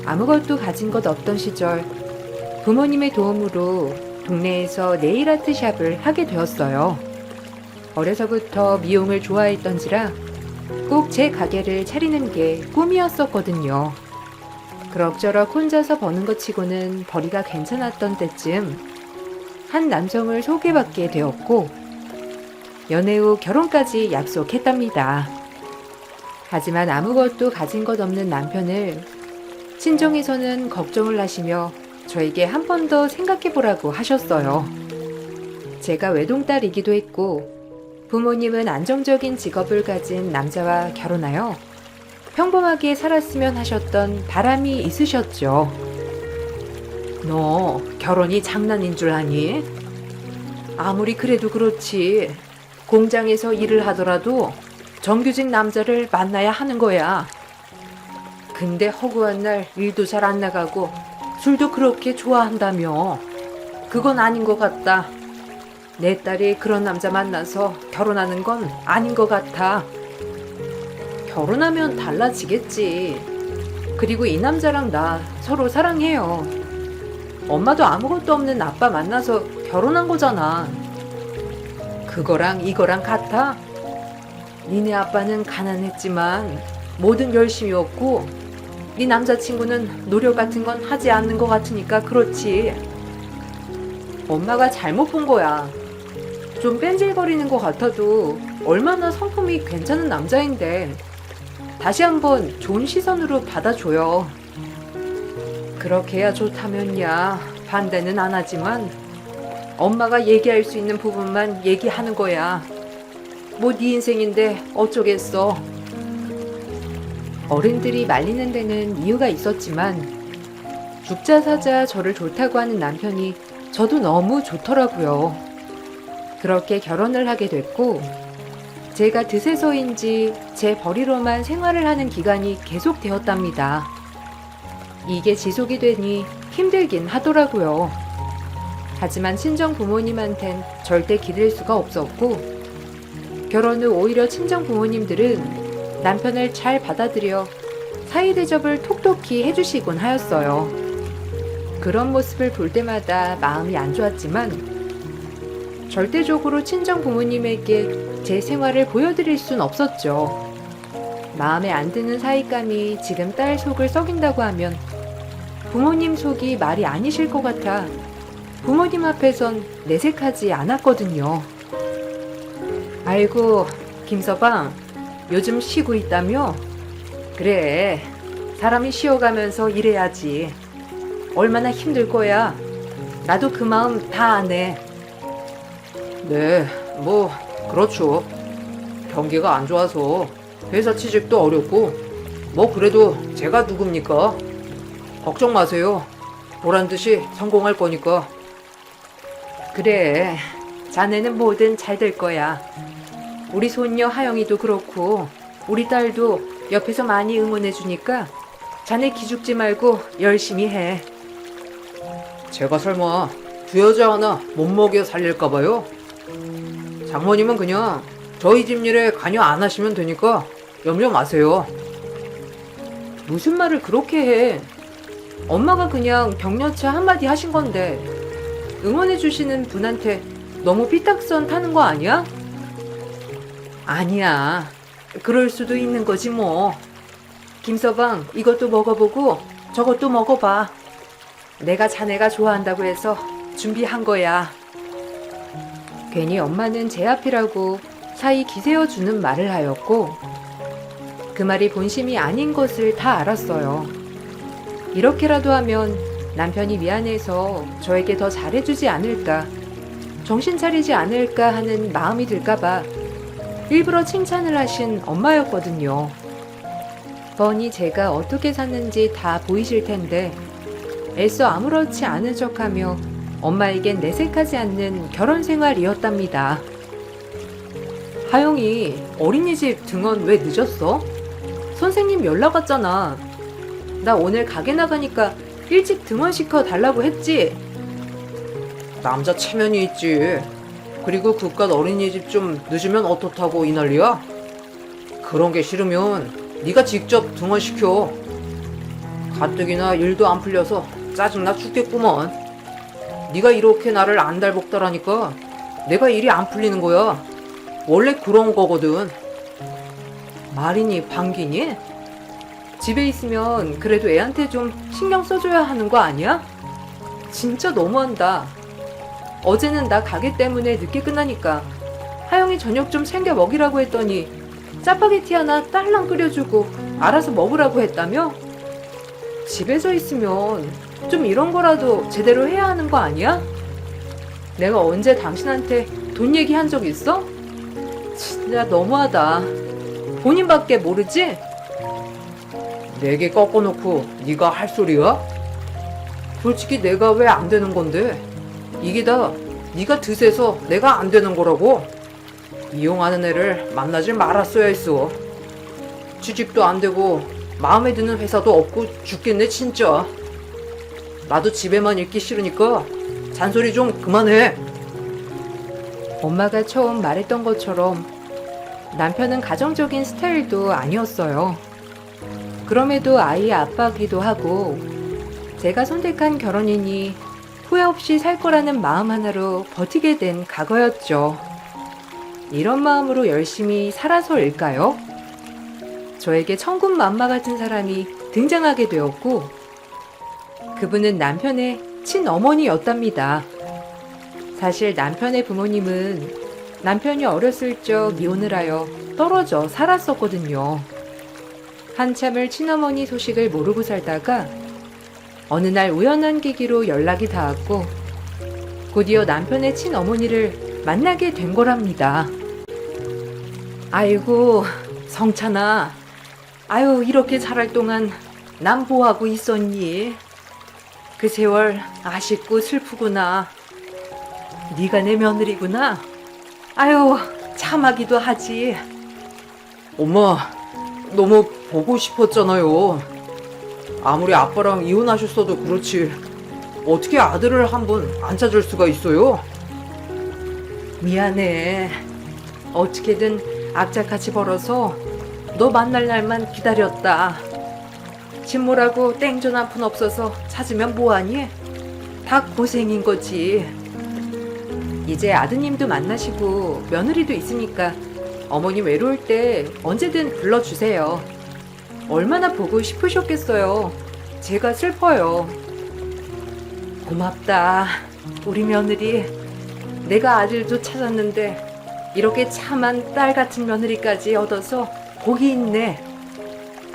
아무것도 가진 것 없던 시절 부모님의 도움으로 동네에서 네일 아트 샵을 하게 되었어요. 어려서부터 미용을 좋아했던지라 꼭 제 가게를 차리는 게 꿈이었었거든요. 그럭저럭 혼자서 버는 것 치고는 벌이가 괜찮았던 때쯤 한 남성을 소개받게 되었고 연애 후 결혼까지 약속했답니다. 하지만 아무것도 가진 것 없는 남편을 친정에서는 걱정을 하시며 저에게 한 번 더 생각해보라고 하셨어요. 제가 외동딸이기도 했고 부모님은 안정적인 직업을 가진 남자와 결혼하여 평범하게 살았으면 하셨던 바람이 있으셨죠. 너 결혼이 장난인 줄 아니? 아무리 그래도 그렇지. 공장에서 일을 하더라도 정규직 남자를 만나야 하는 거야. 근데 허구한 날 일도 잘 안 나가고 술도 그렇게 좋아한다며. 그건 아닌 것 같다. 내 딸이 그런 남자 만나서 결혼하는 건 아닌 것 같아. 결혼하면 달라지겠지. 그리고 이 남자랑 나 서로 사랑해요. 엄마도 아무것도 없는 아빠 만나서 결혼한 거잖아. 그거랑 이거랑 같아? 니네 아빠는 가난했지만 뭐든 열심히였고 네 남자친구는 노력 같은 건 하지 않는 것 같으니까 그렇지. 엄마가 잘못 본 거야. 좀 뺀질거리는 것 같아도 얼마나 성품이 괜찮은 남자인데 다시 한번 좋은 시선으로 받아줘요. 그렇게 해야 좋다면야 반대는 안 하지만 엄마가 얘기할 수 있는 부분만 얘기하는 거야. 뭐 네 인생인데 어쩌겠어. 어른들이 말리는 데는 이유가 있었지만 죽자 사자 저를 좋다고 하는 남편이 저도 너무 좋더라고요. 그렇게 결혼을 하게 됐고 제가 드세서인지 제 벌이로만 생활을 하는 기간이 계속되었답니다. 이게 지속이 되니 힘들긴 하더라고요. 하지만 친정 부모님한텐 절대 기댈 수가 없었고 결혼 후 오히려 친정 부모님들은 남편을 잘 받아들여 사이 대접을 톡톡히 해주시곤 하였어요. 그런 모습을 볼 때마다 마음이 안 좋았지만 절대적으로 친정 부모님에게 제 생활을 보여드릴 순 없었죠. 마음에 안 드는 사익감이 지금 딸 속을 썩인다고 하면 부모님 속이 말이 아니실 것 같아 부모님 앞에선 내색하지 않았거든요. 아이고, 김서방, 요즘 쉬고 있다며? 그래, 사람이 쉬어가면서 일해야지. 얼마나 힘들 거야. 나도 그 마음 다 아네. 네, 뭐 그렇죠. 경기가 안 좋아서 회사 취직도 어렵고 뭐 그래도 제가 누굽니까? 걱정 마세요. 보란 듯이 성공할 거니까. 그래, 자네는 뭐든 잘 될 거야. 우리 손녀 하영이도 그렇고 우리 딸도 옆에서 많이 응원해주니까 자네 기죽지 말고 열심히 해. 제가 설마 두 여자 하나 못 먹여 살릴까봐요? 장모님은 그냥 저희 집 일에 관여 안 하시면 되니까 염려 마세요. 무슨 말을 그렇게 해. 엄마가 그냥 격려차 한마디 하신 건데 응원해주시는 분한테 너무 삐딱선 타는 거 아니야? 아니야. 그럴 수도 있는 거지 뭐. 김서방, 이것도 먹어보고 저것도 먹어봐. 내가 자네가 좋아한다고 해서 준비한 거야. 괜히 엄마는 제 앞이라고 사이 기세어주는 말을 하였고 그 말이 본심이 아닌 것을 다 알았어요. 이렇게라도 하면 남편이 미안해서 저에게 더 잘해주지 않을까, 정신 차리지 않을까 하는 마음이 들까봐 일부러 칭찬을 하신 엄마였거든요. 뻔히 제가 어떻게 사는지 다 보이실 텐데 애써 아무렇지 않은 척하며 엄마에겐 내색하지 않는 결혼 생활이었답니다. 하영이 어린이집 등원 왜 늦었어? 선생님 연락 왔잖아. 나 오늘 가게 나가니까 일찍 등원시켜 달라고 했지? 남자 체면이 있지. 그리고 그깟 어린이집 좀 늦으면 어떻다고 이 난리야? 그런 게 싫으면 네가 직접 등원시켜. 가뜩이나 일도 안 풀려서 짜증나 죽겠구먼. 네가 이렇게 나를 안달복달하니까 내가 일이 안 풀리는 거야. 원래 그런 거거든. 말이니 방귀니? 집에 있으면 그래도 애한테 좀 신경 써줘야 하는 거 아니야? 진짜 너무한다. 어제는 나 가게 때문에 늦게 끝나니까 하영이 저녁 좀 챙겨 먹이라고 했더니 짜파게티 하나 딸랑 끓여주고 알아서 먹으라고 했다며? 집에서 있으면 좀 이런 거라도 제대로 해야 하는 거 아니야? 내가 언제 당신한테 돈 얘기한 적 있어? 진짜 너무하다. 본인밖에 모르지? 내게 꺾어놓고 네가 할 소리야? 솔직히 내가 왜 안 되는 건데? 이게 다 네가 드세서 내가 안 되는 거라고. 이용하는 애를 만나질 말았어야 했어. 취직도 안 되고 마음에 드는 회사도 없고 죽겠네 진짜. 나도 집에만 있기 싫으니까 잔소리 좀 그만해. 엄마가 처음 말했던 것처럼 남편은 가정적인 스타일도 아니었어요. 그럼에도 아이의 아빠기도 하고 제가 선택한 결혼이니 후회 없이 살 거라는 마음 하나로 버티게 된 과거였죠. 이런 마음으로 열심히 살아서일까요? 저에게 천군만마 같은 사람이 등장하게 되었고, 그분은 남편의 친어머니였답니다. 사실 남편의 부모님은 남편이 어렸을 적 이혼을 하여 떨어져 살았었거든요. 한참을 친어머니 소식을 모르고 살다가 어느 날 우연한 계기로 연락이 닿았고, 곧이어 남편의 친어머니를 만나게 된 거랍니다. 아이고, 성찬아. 아유, 이렇게 자랄 동안 남 뭐하고 있었니? 그 세월 아쉽고 슬프구나. 네가 내 며느리구나. 아유, 참하기도 하지. 엄마, 너무 보고 싶었잖아요. 아무리 아빠랑 이혼하셨어도 그렇지. 어떻게 아들을 한 번 안 찾을 수가 있어요? 미안해. 어떻게든 악착같이 벌어서 너 만날 날만 기다렸다. 친모라고 땡전 한 푼 없어서 찾으면 뭐하니? 다 고생인 거지. 이제 아드님도 만나시고 며느리도 있으니까 어머니 외로울 때 언제든 불러주세요. 얼마나 보고 싶으셨겠어요. 제가 슬퍼요. 고맙다, 우리 며느리. 내가 아들도 찾았는데 이렇게 참한 딸 같은 며느리까지 얻어서 복이 있네.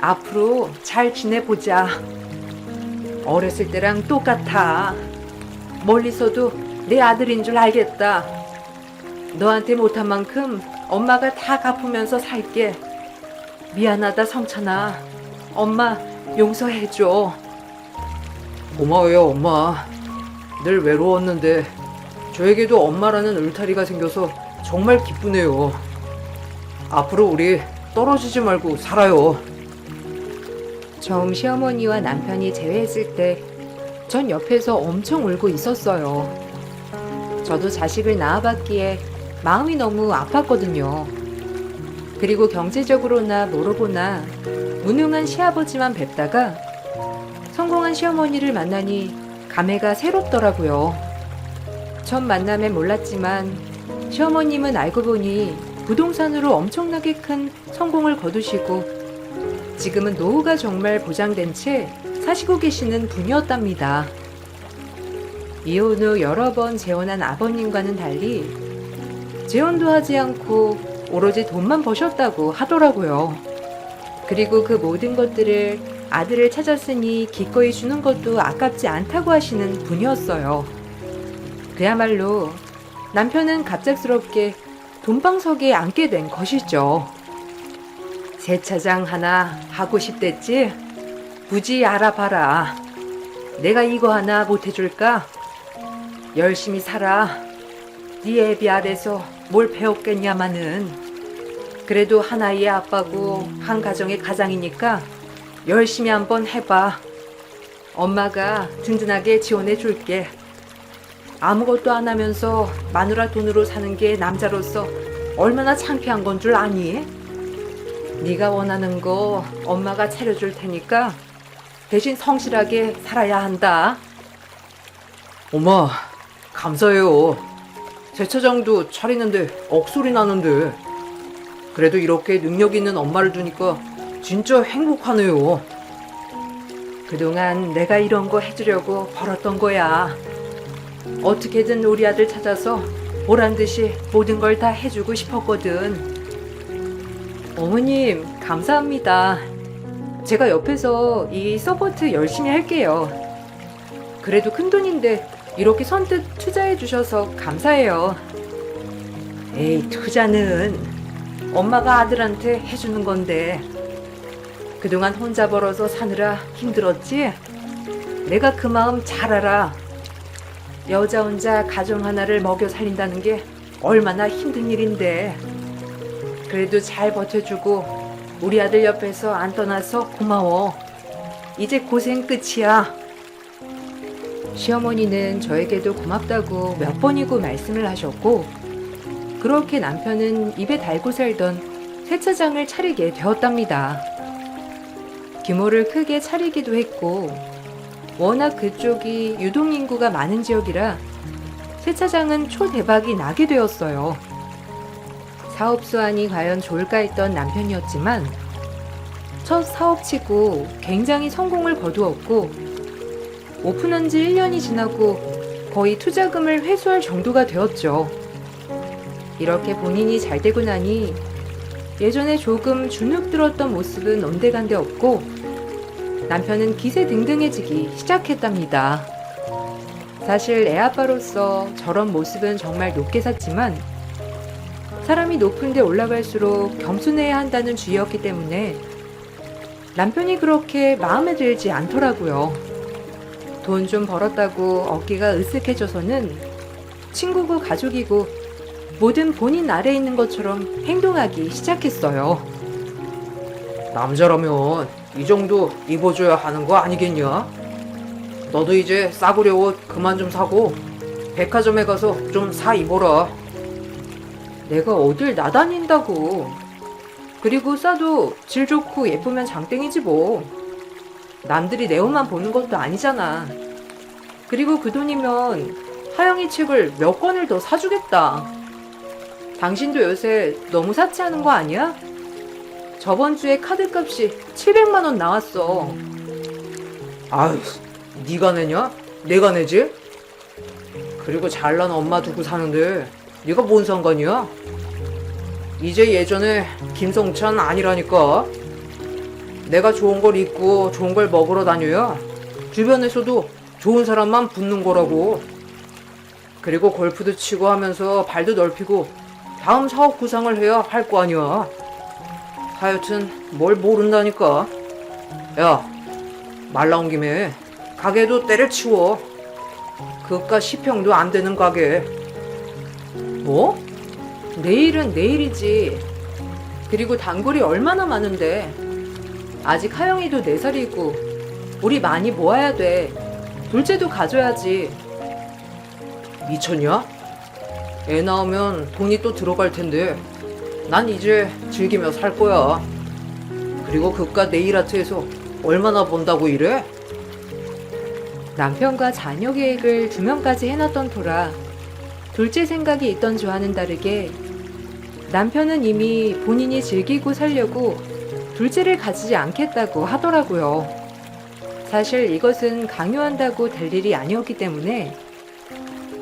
앞으로 잘 지내보자. 어렸을 때랑 똑같아. 멀리서도 내 아들인 줄 알겠다. 너한테 못한 만큼 엄마가 다 갚으면서 살게. 미안하다, 성찬아. 엄마 용서해줘. 고마워요, 엄마. 늘 외로웠는데 저에게도 엄마라는 울타리가 생겨서 정말 기쁘네요. 앞으로 우리 떨어지지 말고 살아요. 처음 시어머니와 남편이 재회했을 때 전 옆에서 엄청 울고 있었어요. 저도 자식을 낳아봤기에 마음이 너무 아팠거든요. 그리고 경제적으로나 뭐로보나 무능한 시아버지만 뵙다가 성공한 시어머니를 만나니 감회가 새롭더라고요. 첫 만남엔 몰랐지만 시어머님은 알고 보니 부동산으로 엄청나게 큰 성공을 거두시고 지금은 노후가 정말 보장된 채 사시고 계시는 분이었답니다. 이혼 후 여러 번 재혼한 아버님과는 달리 재혼도 하지 않고 오로지 돈만 버셨다고 하더라고요. 그리고 그 모든 것들을 아들을 찾았으니 기꺼이 주는 것도 아깝지 않다고 하시는 분이었어요. 그야말로 남편은 갑작스럽게 돈방석에 앉게 된 것이죠. 세차장 하나 하고 싶댔지? 굳이 알아봐라. 내가 이거 하나 못해줄까? 열심히 살아. 네 애비 아래서 뭘 배웠겠냐마는. 그래도 하나의 아빠고 한 가정의 가장이니까 열심히 한번 해봐. 엄마가 든든하게 지원해 줄게. 아무것도 안 하면서 마누라 돈으로 사는 게 남자로서 얼마나 창피한 건 줄 아니? 네가 원하는 거 엄마가 차려줄 테니까 대신 성실하게 살아야 한다. 엄마, 감사해요. 세차장도 차리는데 억소리 나는데 그래도 이렇게 능력 있는 엄마를 두니까 진짜 행복하네요. 그동안 내가 이런 거 해주려고 벌었던 거야. 어떻게든 우리 아들 찾아서 보란 듯이 모든 걸 다 해주고 싶었거든. 어머님, 감사합니다. 제가 옆에서 이 서포트 열심히 할게요. 그래도 큰돈인데 이렇게 선뜻 투자해 주셔서 감사해요. 에이, 투자는 엄마가 아들한테 해주는 건데 그동안 혼자 벌어서 사느라 힘들었지? 내가 그 마음 잘 알아. 여자 혼자 가정 하나를 먹여 살린다는 게 얼마나 힘든 일인데. 그래도 잘 버텨주고 우리 아들 옆에서 안 떠나서 고마워. 이제 고생 끝이야. 시어머니는 저에게도 고맙다고 몇 번이고 말씀을 하셨고, 그렇게 남편은 입에 달고 살던 세차장을 차리게 되었답니다. 규모를 크게 차리기도 했고, 워낙 그쪽이 유동인구가 많은 지역이라 세차장은 초대박이 나게 되었어요. 사업 수완이 과연 좋을까 했던 남편이었지만 첫 사업치고 굉장히 성공을 거두었고 오픈한 지 1년이 지나고 거의 투자금을 회수할 정도가 되었죠. 이렇게 본인이 잘 되고 나니 예전에 조금 주눅 들었던 모습은 온데간데 없고 남편은 기세등등해지기 시작했답니다. 사실 애아빠로서 저런 모습은 정말 높게 샀지만 사람이 높은 데 올라갈수록 겸손해야 한다는 주의였기 때문에 남편이 그렇게 마음에 들지 않더라고요. 돈 좀 벌었다고 어깨가 으쓱해져서는 친구고 가족이고 뭐든 본인 아래에 있는 것처럼 행동하기 시작했어요. 남자라면 이 정도 입어줘야 하는 거 아니겠냐? 너도 이제 싸구려 옷 그만 좀 사고 백화점에 가서 좀 사 입어라. 내가 어딜 나다닌다고. 그리고 싸도 질 좋고 예쁘면 장땡이지 뭐. 남들이 내 옷만 보는 것도 아니잖아. 그리고 그 돈이면 하영이 책을 몇 권을 더 사주겠다. 당신도 요새 너무 사치하는 거 아니야? 저번 주에 카드값이 700만 원 나왔어. 아휴, 네가 내냐? 내가 내지? 그리고 잘난 엄마 두고 사는데 네가 뭔 상관이야? 이제 예전에 김성찬 아니라니까. 내가 좋은 걸 입고 좋은 걸 먹으러 다녀야 주변에서도 좋은 사람만 붙는 거라고. 그리고 골프도 치고 하면서 발도 넓히고 다음 사업 구상을 해야 할 거 아니야. 하여튼 뭘 모른다니까. 야, 말 나온 김에 가게도 때려치워. 그깟 10평도 안 되는 가게. 뭐? 내일은 내일이지. 그리고 단골이 얼마나 많은데. 아직 하영이도 4살이고 우리 많이 모아야 돼. 둘째도 가져야지. 미쳤냐? 애 낳으면 돈이 또 들어갈 텐데 난 이제 즐기며 살 거야. 그리고 그깟 네일아트에서 얼마나 번다고 이래? 남편과 자녀 계획을 2명까지 해놨던 터라 둘째 생각이 있던 저와는 다르게 남편은 이미 본인이 즐기고 살려고 둘째를 가지지 않겠다고 하더라고요. 사실 이것은 강요한다고 될 일이 아니었기 때문에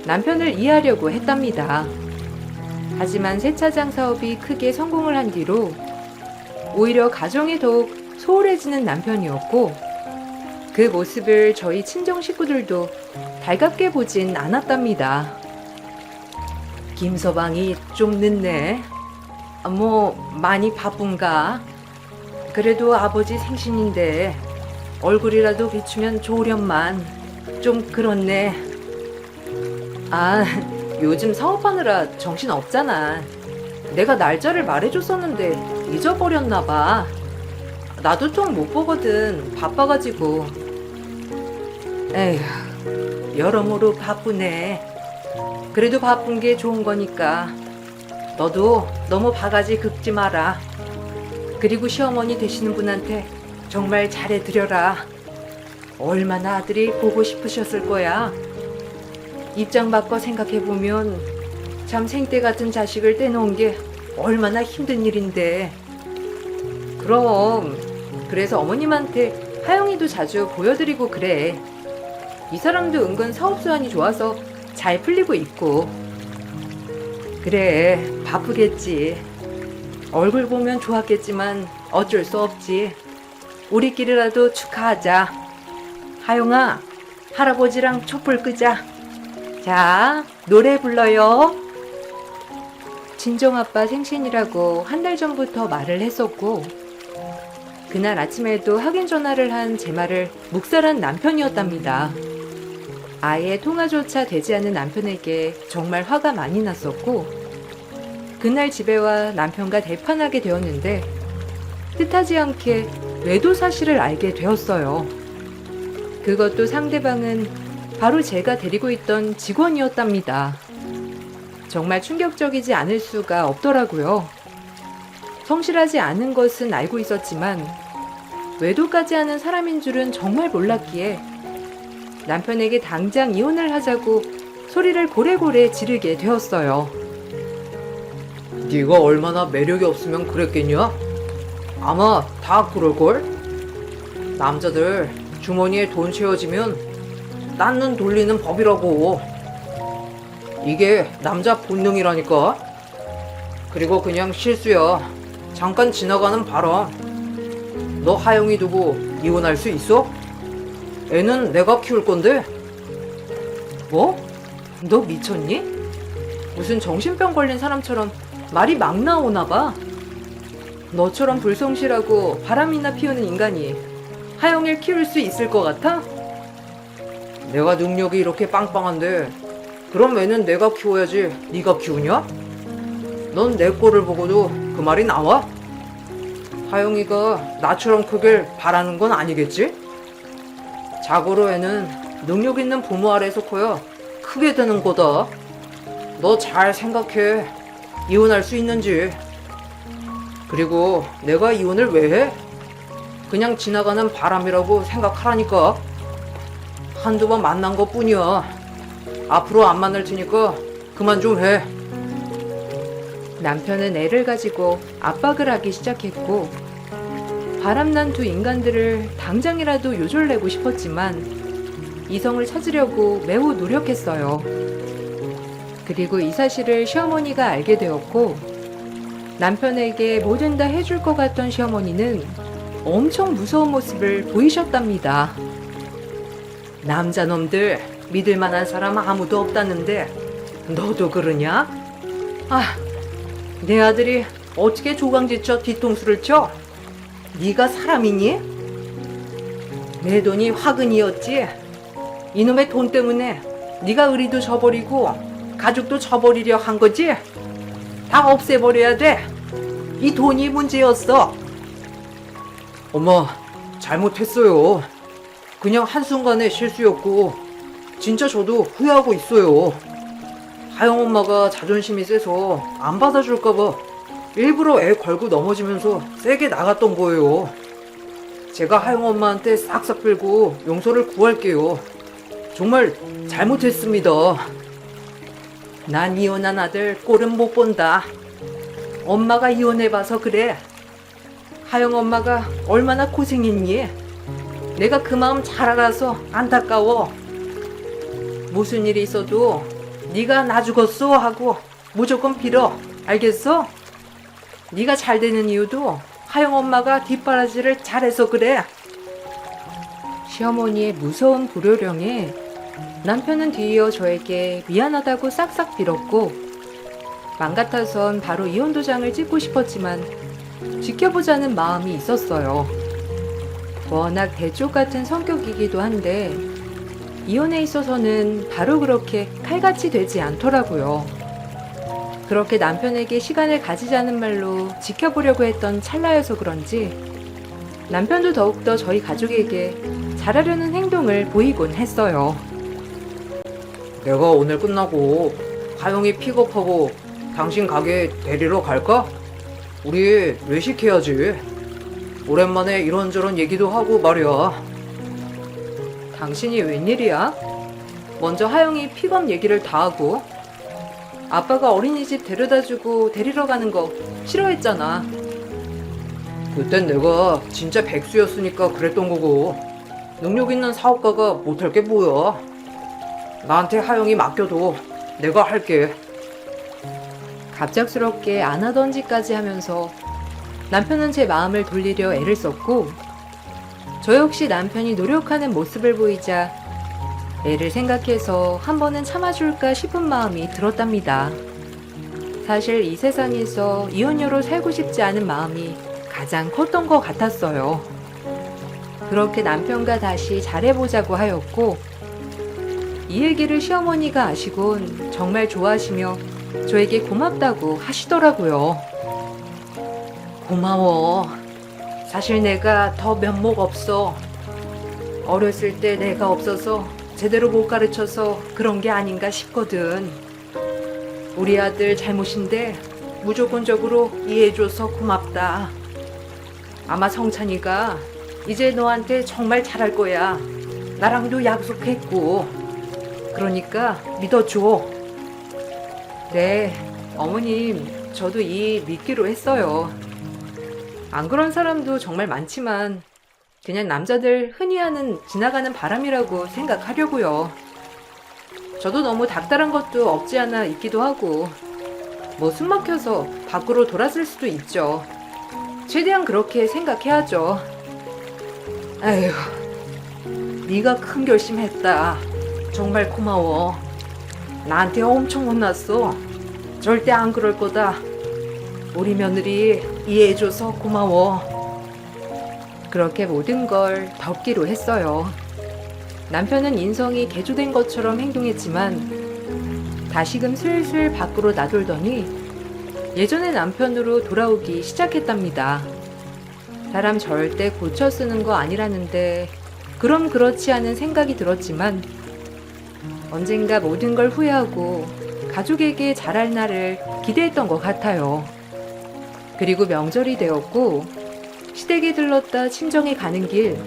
남편을 이해하려고 했답니다. 하지만 세차장 사업이 크게 성공을 한 뒤로 오히려 가정이 더욱 소홀해지는 남편이었고 그 모습을 저희 친정 식구들도 달갑게 보진 않았답니다. 김서방이 좀 늦네. 뭐 많이 바쁜가? 그래도 아버지 생신인데 얼굴이라도 비추면 좋으련만. 좀 그렇네. 아, 요즘 사업하느라 정신 없잖아. 내가 날짜를 말해줬었는데 잊어버렸나 봐. 나도 통 못 보거든. 바빠가지고. 에휴, 여러모로 바쁘네. 그래도 바쁜 게 좋은 거니까 너도 너무 바가지 긁지 마라. 그리고 시어머니 되시는 분한테 정말 잘해드려라. 얼마나 아들이 보고 싶으셨을 거야. 입장 바꿔 생각해보면 참 생떼 같은 자식을 떼놓은 게 얼마나 힘든 일인데. 그럼 그래서 어머님한테 하영이도 자주 보여드리고 그래. 이 사람도 은근 사업 수완이 좋아서 잘 풀리고 있고. 그래, 바쁘겠지. 얼굴 보면 좋았겠지만 어쩔 수 없지. 우리끼리라도 축하하자. 하영아, 할아버지랑 촛불 끄자. 자, 노래 불러요. 친정아빠 생신이라고 한 달 전부터 말을 했었고 그날 아침에도 확인 전화를 한 제 말을 묵살한 남편이었답니다. 아예 통화조차 되지 않는 남편에게 정말 화가 많이 났었고 그날 집에 와 남편과 대판하게 되었는데 뜻하지 않게 외도 사실을 알게 되었어요. 그것도 상대방은 바로 제가 데리고 있던 직원이었답니다. 정말 충격적이지 않을 수가 없더라고요. 성실하지 않은 것은 알고 있었지만 외도까지 하는 사람인 줄은 정말 몰랐기에 남편에게 당장 이혼을 하자고 소리를 고래고래 지르게 되었어요. 네가 얼마나 매력이 없으면 그랬겠냐? 아마 다 그럴걸? 남자들 주머니에 돈 채워지면 딴 눈 돌리는 법이라고. 이게 남자 본능이라니까. 그리고 그냥 실수야. 잠깐 지나가는 바람. 너 하영이 두고 이혼할 수 있어? 애는 내가 키울 건데. 뭐? 너 미쳤니? 무슨 정신병 걸린 사람처럼 말이 막 나오나 봐. 너처럼 불성실하고 바람이나 피우는 인간이 하영이를 키울 수 있을 것 같아? 내가 능력이 이렇게 빵빵한데 그럼 애는 내가 키워야지 네가 키우냐? 넌 내 꼴을 보고도 그 말이 나와? 하영이가 나처럼 크길 바라는 건 아니겠지? 자고로 애는 능력 있는 부모 아래에서 커야 크게 되는 거다. 너 잘 생각해. 이혼할 수 있는지. 그리고 내가 이혼을 왜 해? 그냥 지나가는 바람이라고 생각하라니까. 한두 번 만난 것 뿐이야. 앞으로 안 만날 테니까 그만 좀 해. 남편은 애를 가지고 압박을 하기 시작했고, 바람난 두 인간들을 당장이라도 요절내고 싶었지만 이성을 찾으려고 매우 노력했어요. 그리고 이 사실을 시어머니가 알게 되었고, 남편에게 뭐든 다 해줄 것 같던 시어머니는 엄청 무서운 모습을 보이셨답니다. 남자놈들 믿을 만한 사람 아무도 없다는데 너도 그러냐? 아, 내 아들이 어떻게 조강지쳐 뒤통수를 쳐? 네가 사람이니? 내 돈이 화근이었지. 이놈의 돈 때문에 네가 의리도 저버리고 가족도 저버리려 한 거지? 다 없애버려야 돼. 이 돈이 문제였어. 엄마, 잘못했어요. 그냥 한순간의 실수였고 진짜 저도 후회하고 있어요. 하영 엄마가 자존심이 세서 안 받아줄까봐 일부러 애 걸고 넘어지면서 세게 나갔던 거예요. 제가 하영 엄마한테 싹싹 빌고 용서를 구할게요. 정말 잘못했습니다. 난 이혼한 아들 꼴은 못 본다. 엄마가 이혼해봐서 그래. 하영 엄마가 얼마나 고생했니? 내가 그 마음 잘 알아서 안타까워. 무슨 일이 있어도 네가 나 죽었어 하고 무조건 빌어. 알겠어? 네가 잘 되는 이유도 하영 엄마가 뒷바라지를 잘해서 그래. 시어머니의 무서운 불효령에 남편은 뒤이어 저에게 미안하다고 싹싹 빌었고, 맘 같아선 바로 이혼 도장을 찍고 싶었지만 지켜보자는 마음이 있었어요. 워낙 대쪽 같은 성격이기도 한데 이혼에 있어서는 바로 그렇게 칼같이 되지 않더라고요. 그렇게 남편에게 시간을 가지자는 말로 지켜보려고 했던 찰나여서 그런지 남편도 더욱더 저희 가족에게 잘하려는 행동을 보이곤 했어요. 내가 오늘 끝나고 하영이 픽업하고 당신 가게 데리러 갈까? 우리 외식해야지. 오랜만에 이런저런 얘기도 하고 말이야. 당신이 웬일이야? 먼저 하영이 픽업 얘기를 다 하고, 아빠가 어린이집 데려다주고 데리러 가는 거 싫어했잖아. 그땐 내가 진짜 백수였으니까 그랬던 거고, 능력 있는 사업가가 못할 게 뭐야. 나한테 하영이 맡겨도 내가 할게. 갑작스럽게 안 하던 짓까지 하면서 남편은 제 마음을 돌리려 애를 썼고, 저 역시 남편이 노력하는 모습을 보이자 애를 생각해서 한 번은 참아줄까 싶은 마음이 들었답니다. 사실 이 세상에서 이혼녀로 살고 싶지 않은 마음이 가장 컸던 것 같았어요. 그렇게 남편과 다시 잘해보자고 하였고, 이 얘기를 시어머니가 아시곤 정말 좋아하시며 저에게 고맙다고 하시더라고요. 고마워. 사실 내가 더 면목 없어. 어렸을 때 내가 없어서 제대로 못 가르쳐서 그런 게 아닌가 싶거든. 우리 아들 잘못인데 무조건적으로 이해해줘서 고맙다. 아마 성찬이가 이제 너한테 정말 잘할 거야. 나랑도 약속했고. 그러니까 믿어줘. 네, 어머님, 저도 이 믿기로 했어요. 안 그런 사람도 정말 많지만, 그냥 남자들 흔히 하는 지나가는 바람이라고 생각하려고요. 저도 너무 닥달한 것도 없지 않아 있기도 하고, 뭐 숨 막혀서 밖으로 돌았을 수도 있죠. 최대한 그렇게 생각해야죠. 에휴, 네가 큰 결심했다. 정말 고마워. 나한테 엄청 혼났어. 절대 안 그럴 거다. 우리 며느리 이해해줘서 고마워. 그렇게 모든 걸 덮기로 했어요. 남편은 인성이 개조된 것처럼 행동했지만 다시금 슬슬 밖으로 나돌더니 예전의 남편으로 돌아오기 시작했답니다. 사람 절대 고쳐 쓰는 거 아니라는데 그럼 그렇지 않은 생각이 들었지만 언젠가 모든 걸 후회하고 가족에게 잘할 날을 기대했던 것 같아요. 그리고 명절이 되었고 시댁에 들렀다 친정에 가는 길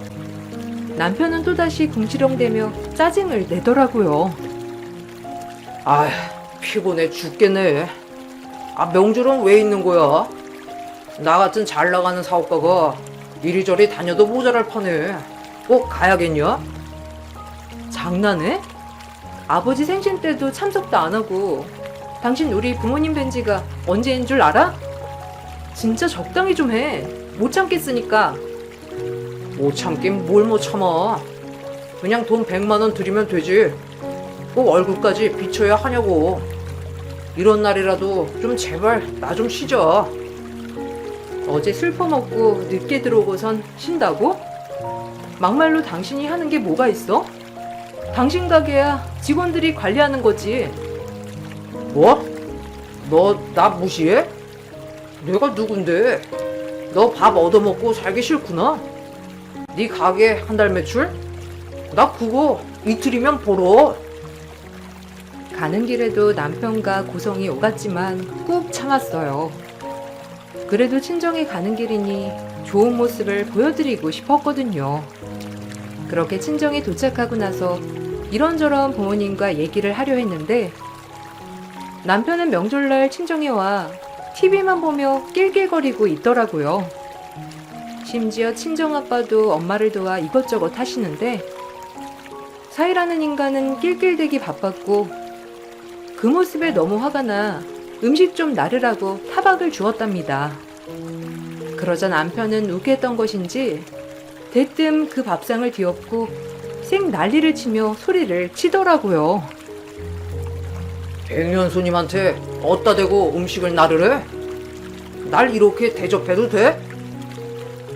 남편은 또다시 궁시렁대며 짜증을 내더라고요. 아휴, 피곤해 죽겠네. 아, 명절은 왜 있는 거야? 나 같은 잘 나가는 사업가가 이리저리 다녀도 모자랄 판에 꼭 가야겠냐? 장난해? 아버지 생신 때도 참석도 안 하고 당신 우리 부모님 뵌 지가 언제인 줄 알아? 진짜 적당히 좀 해. 못 참겠으니까. 못 참긴 뭘 못 참아. 그냥 돈 100만 원 드리면 되지. 꼭 얼굴까지 비춰야 하냐고. 이런 날이라도 좀 제발 나 좀 쉬자. 어제 술 퍼먹고 늦게 들어오고선 쉰다고? 막말로 당신이 하는 게 뭐가 있어? 당신 가게야 직원들이 관리하는 거지. 뭐? 너 나 무시해? 내가 누군데? 너 밥 얻어먹고 살기 싫구나? 네 가게 한 달 매출? 나 그거 이틀이면 벌어. 가는 길에도 남편과 고성이 오갔지만 꾹 참았어요. 그래도 친정에 가는 길이니 좋은 모습을 보여드리고 싶었거든요. 그렇게 친정에 도착하고 나서 이런저런 부모님과 얘기를 하려 했는데 남편은 명절날 친정에 와 TV만 보며 낄낄거리고 있더라고요. 심지어 친정아빠도 엄마를 도와 이것저것 하시는데 사이라는 인간은 낄낄대기 바빴고 그 모습에 너무 화가 나 음식 좀 나르라고 타박을 주었답니다. 그러자 남편은 욱했던 것인지 대뜸 그 밥상을 뒤엎고 생 난리를 치며 소리를 치더라고요. 백년 손님한테 어디다 대고 음식을 나르래? 날 이렇게 대접해도 돼?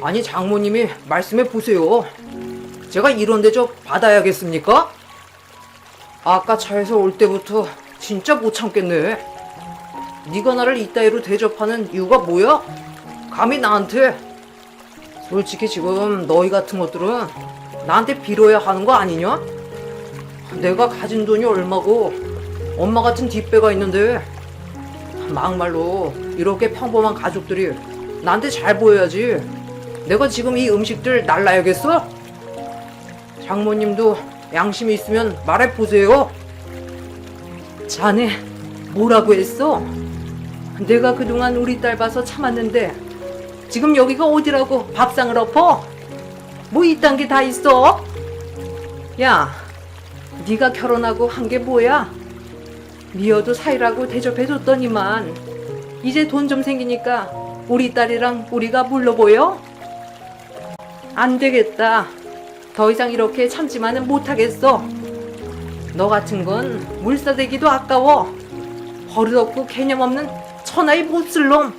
아니 장모님이 말씀해 보세요. 제가 이런 대접 받아야겠습니까? 아까 차에서 올 때부터 진짜 못 참겠네. 네가 나를 이따위로 대접하는 이유가 뭐야? 감히 나한테. 솔직히 지금 너희 같은 것들은 나한테 빌어야 하는 거 아니냐? 내가 가진 돈이 얼마고 엄마 같은 뒷배가 있는데 막말로 이렇게 평범한 가족들이 나한테 잘 보여야지. 내가 지금 이 음식들 날라야겠어? 장모님도 양심이 있으면 말해보세요. 자네 뭐라고 했어? 내가 그동안 우리 딸 봐서 참았는데 지금 여기가 어디라고 밥상을 엎어? 뭐 이딴 게 다 있어? 야, 네가 결혼하고 한 게 뭐야? 미워도 사이라고 대접해줬더니만 이제 돈 좀 생기니까 우리 딸이랑 우리가 물러 보여? 안 되겠다. 더 이상 이렇게 참지만은 못하겠어. 너 같은 건 물사대기도 아까워. 버릇없고 개념 없는 천하의 못쓸 놈.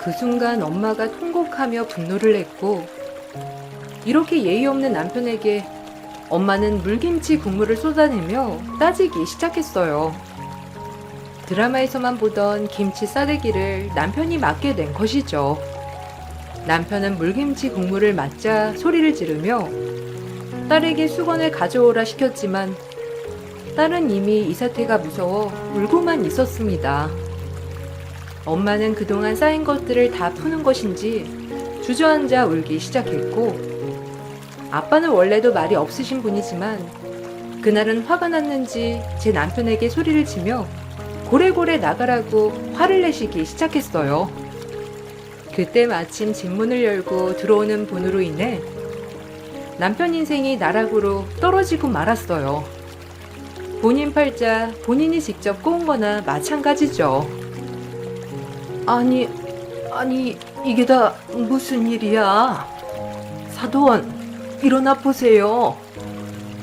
그 순간 엄마가 통곡하며 분노를 냈고 이렇게 예의 없는 남편에게 엄마는 물김치 국물을 쏟아내며 따지기 시작했어요. 드라마에서만 보던 김치 싸대기를 남편이 맡게 된 것이죠. 남편은 물김치 국물을 맞자 소리를 지르며 딸에게 수건을 가져오라 시켰지만 딸은 이미 이 사태가 무서워 울고만 있었습니다. 엄마는 그동안 쌓인 것들을 다 푸는 것인지 주저앉아 울기 시작했고 아빠는 원래도 말이 없으신 분이지만 그날은 화가 났는지 제 남편에게 소리를 치며 고래고래 나가라고 화를 내시기 시작했어요. 그때 마침 집문을 열고 들어오는 분으로 인해 남편 인생이 나락으로 떨어지고 말았어요. 본인 팔자 본인이 직접 꼬은 거나 마찬가지죠. 아니, 이게 다 무슨 일이야? 사돈, 일어나 보세요.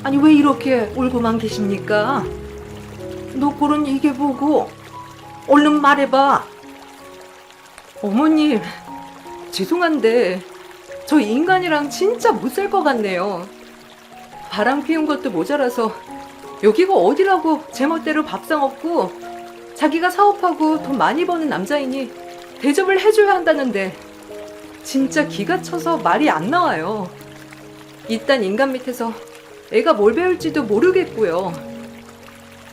아니, 왜 이렇게 울고만 계십니까? 너 꼴은 이게 뭐고? 얼른 말해봐. 어머님, 죄송한데 저 인간이랑 진짜 못 살 것 같네요. 바람 피운 것도 모자라서 여기가 어디라고 제멋대로 밥상 없고 자기가 사업하고 돈 많이 버는 남자이니 대접을 해줘야 한다는데 진짜 기가 차서 말이 안 나와요. 이딴 인간 밑에서 애가 뭘 배울지도 모르겠고요.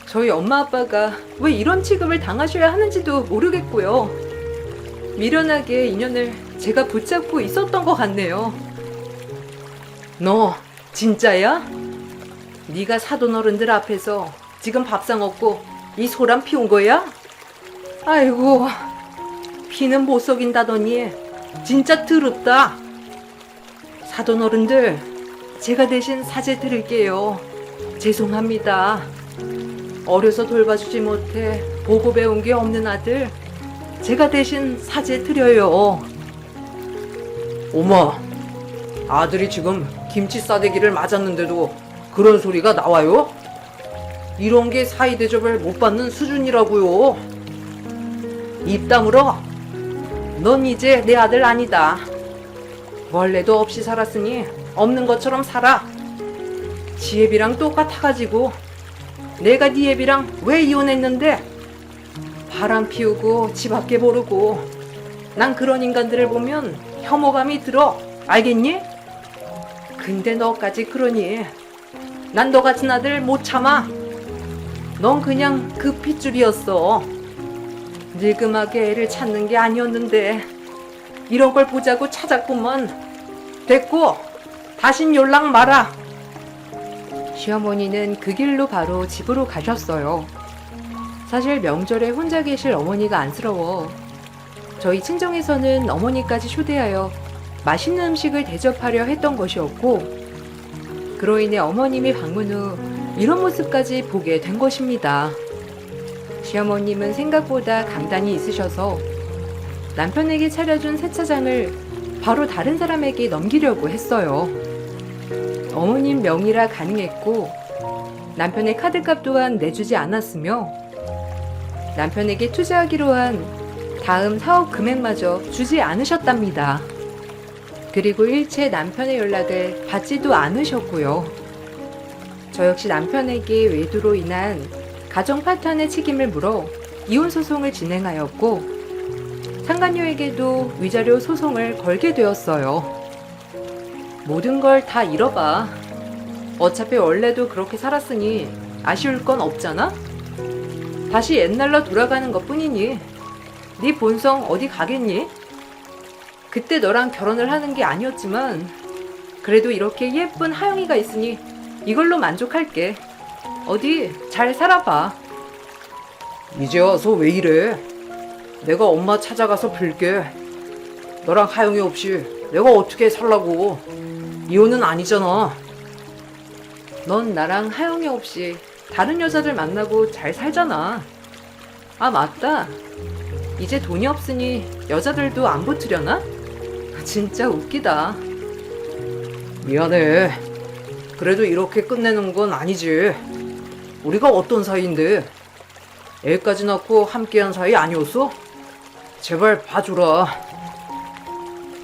저희 엄마 아빠가 왜 이런 취급을 당하셔야 하는지도 모르겠고요. 미련하게 인연을 제가 붙잡고 있었던 것 같네요. 너 진짜야? 네가 사돈 어른들 앞에서 지금 밥상 없고 이 소란 피운 거야? 아이고, 피는 못 속인다더니 진짜 더럽다. 사돈 어른들, 제가 대신 사죄 드릴게요. 죄송합니다. 어려서 돌봐주지 못해 보고 배운 게 없는 아들, 제가 대신 사죄 드려요. 엄마, 아들이 지금 김치 싸대기를 맞았는데도 그런 소리가 나와요? 이런 게 사이 대접을 못 받는 수준이라고요. 입 다물어. 넌 이제 내 아들 아니다. 원래도 없이 살았으니 없는 것처럼 살아. 지혜비랑 똑같아가지고 내가 네 애비랑 왜 이혼했는데? 바람 피우고 집 밖에 모르고. 난 그런 인간들을 보면 혐오감이 들어. 알겠니? 근데 너까지 그러니 난 너 같은 아들 못 참아. 넌 그냥 그 핏줄이었어. 늙음하게 애를 찾는 게 아니었는데 이런 걸 보자고 찾았구먼. 됐고, 다신 연락 마라. 시어머니는 그 길로 바로 집으로 가셨어요. 사실 명절에 혼자 계실 어머니가 안쓰러워 저희 친정에서는 어머니까지 초대하여 맛있는 음식을 대접하려 했던 것이었고, 그로 인해 어머님이 방문 후 이런 모습까지 보게 된 것입니다. 시어머님은 생각보다 강단이 있으셔서 남편에게 차려준 세차장을 바로 다른 사람에게 넘기려고 했어요. 어머님 명의라 가능했고 남편의 카드값 또한 내주지 않았으며 남편에게 투자하기로 한 다음 사업 금액마저 주지 않으셨답니다. 그리고 일체 남편의 연락을 받지도 않으셨고요. 저 역시 남편에게 외도로 인한 가정 파탄의 책임을 물어 이혼 소송을 진행하였고 상간녀에게도 위자료 소송을 걸게 되었어요. 모든 걸 다 잃어봐. 어차피 원래도 그렇게 살았으니 아쉬울 건 없잖아? 다시 옛날로 돌아가는 것 뿐이니 네 본성 어디 가겠니? 그때 너랑 결혼을 하는 게 아니었지만 그래도 이렇게 예쁜 하영이가 있으니 이걸로 만족할게. 어디 잘 살아봐. 이제 와서 왜 이래? 내가 엄마 찾아가서 빌게. 너랑 하영이 없이 내가 어떻게 살라고. 이혼은 아니잖아. 넌 나랑 하영이 없이 다른 여자들 만나고 잘 살잖아. 아, 맞다. 이제 돈이 없으니 여자들도 안 붙으려나? 진짜 웃기다. 미안해. 그래도 이렇게 끝내는 건 아니지. 우리가 어떤 사이인데? 애까지 낳고 함께한 사이 아니었어? 제발 봐주라.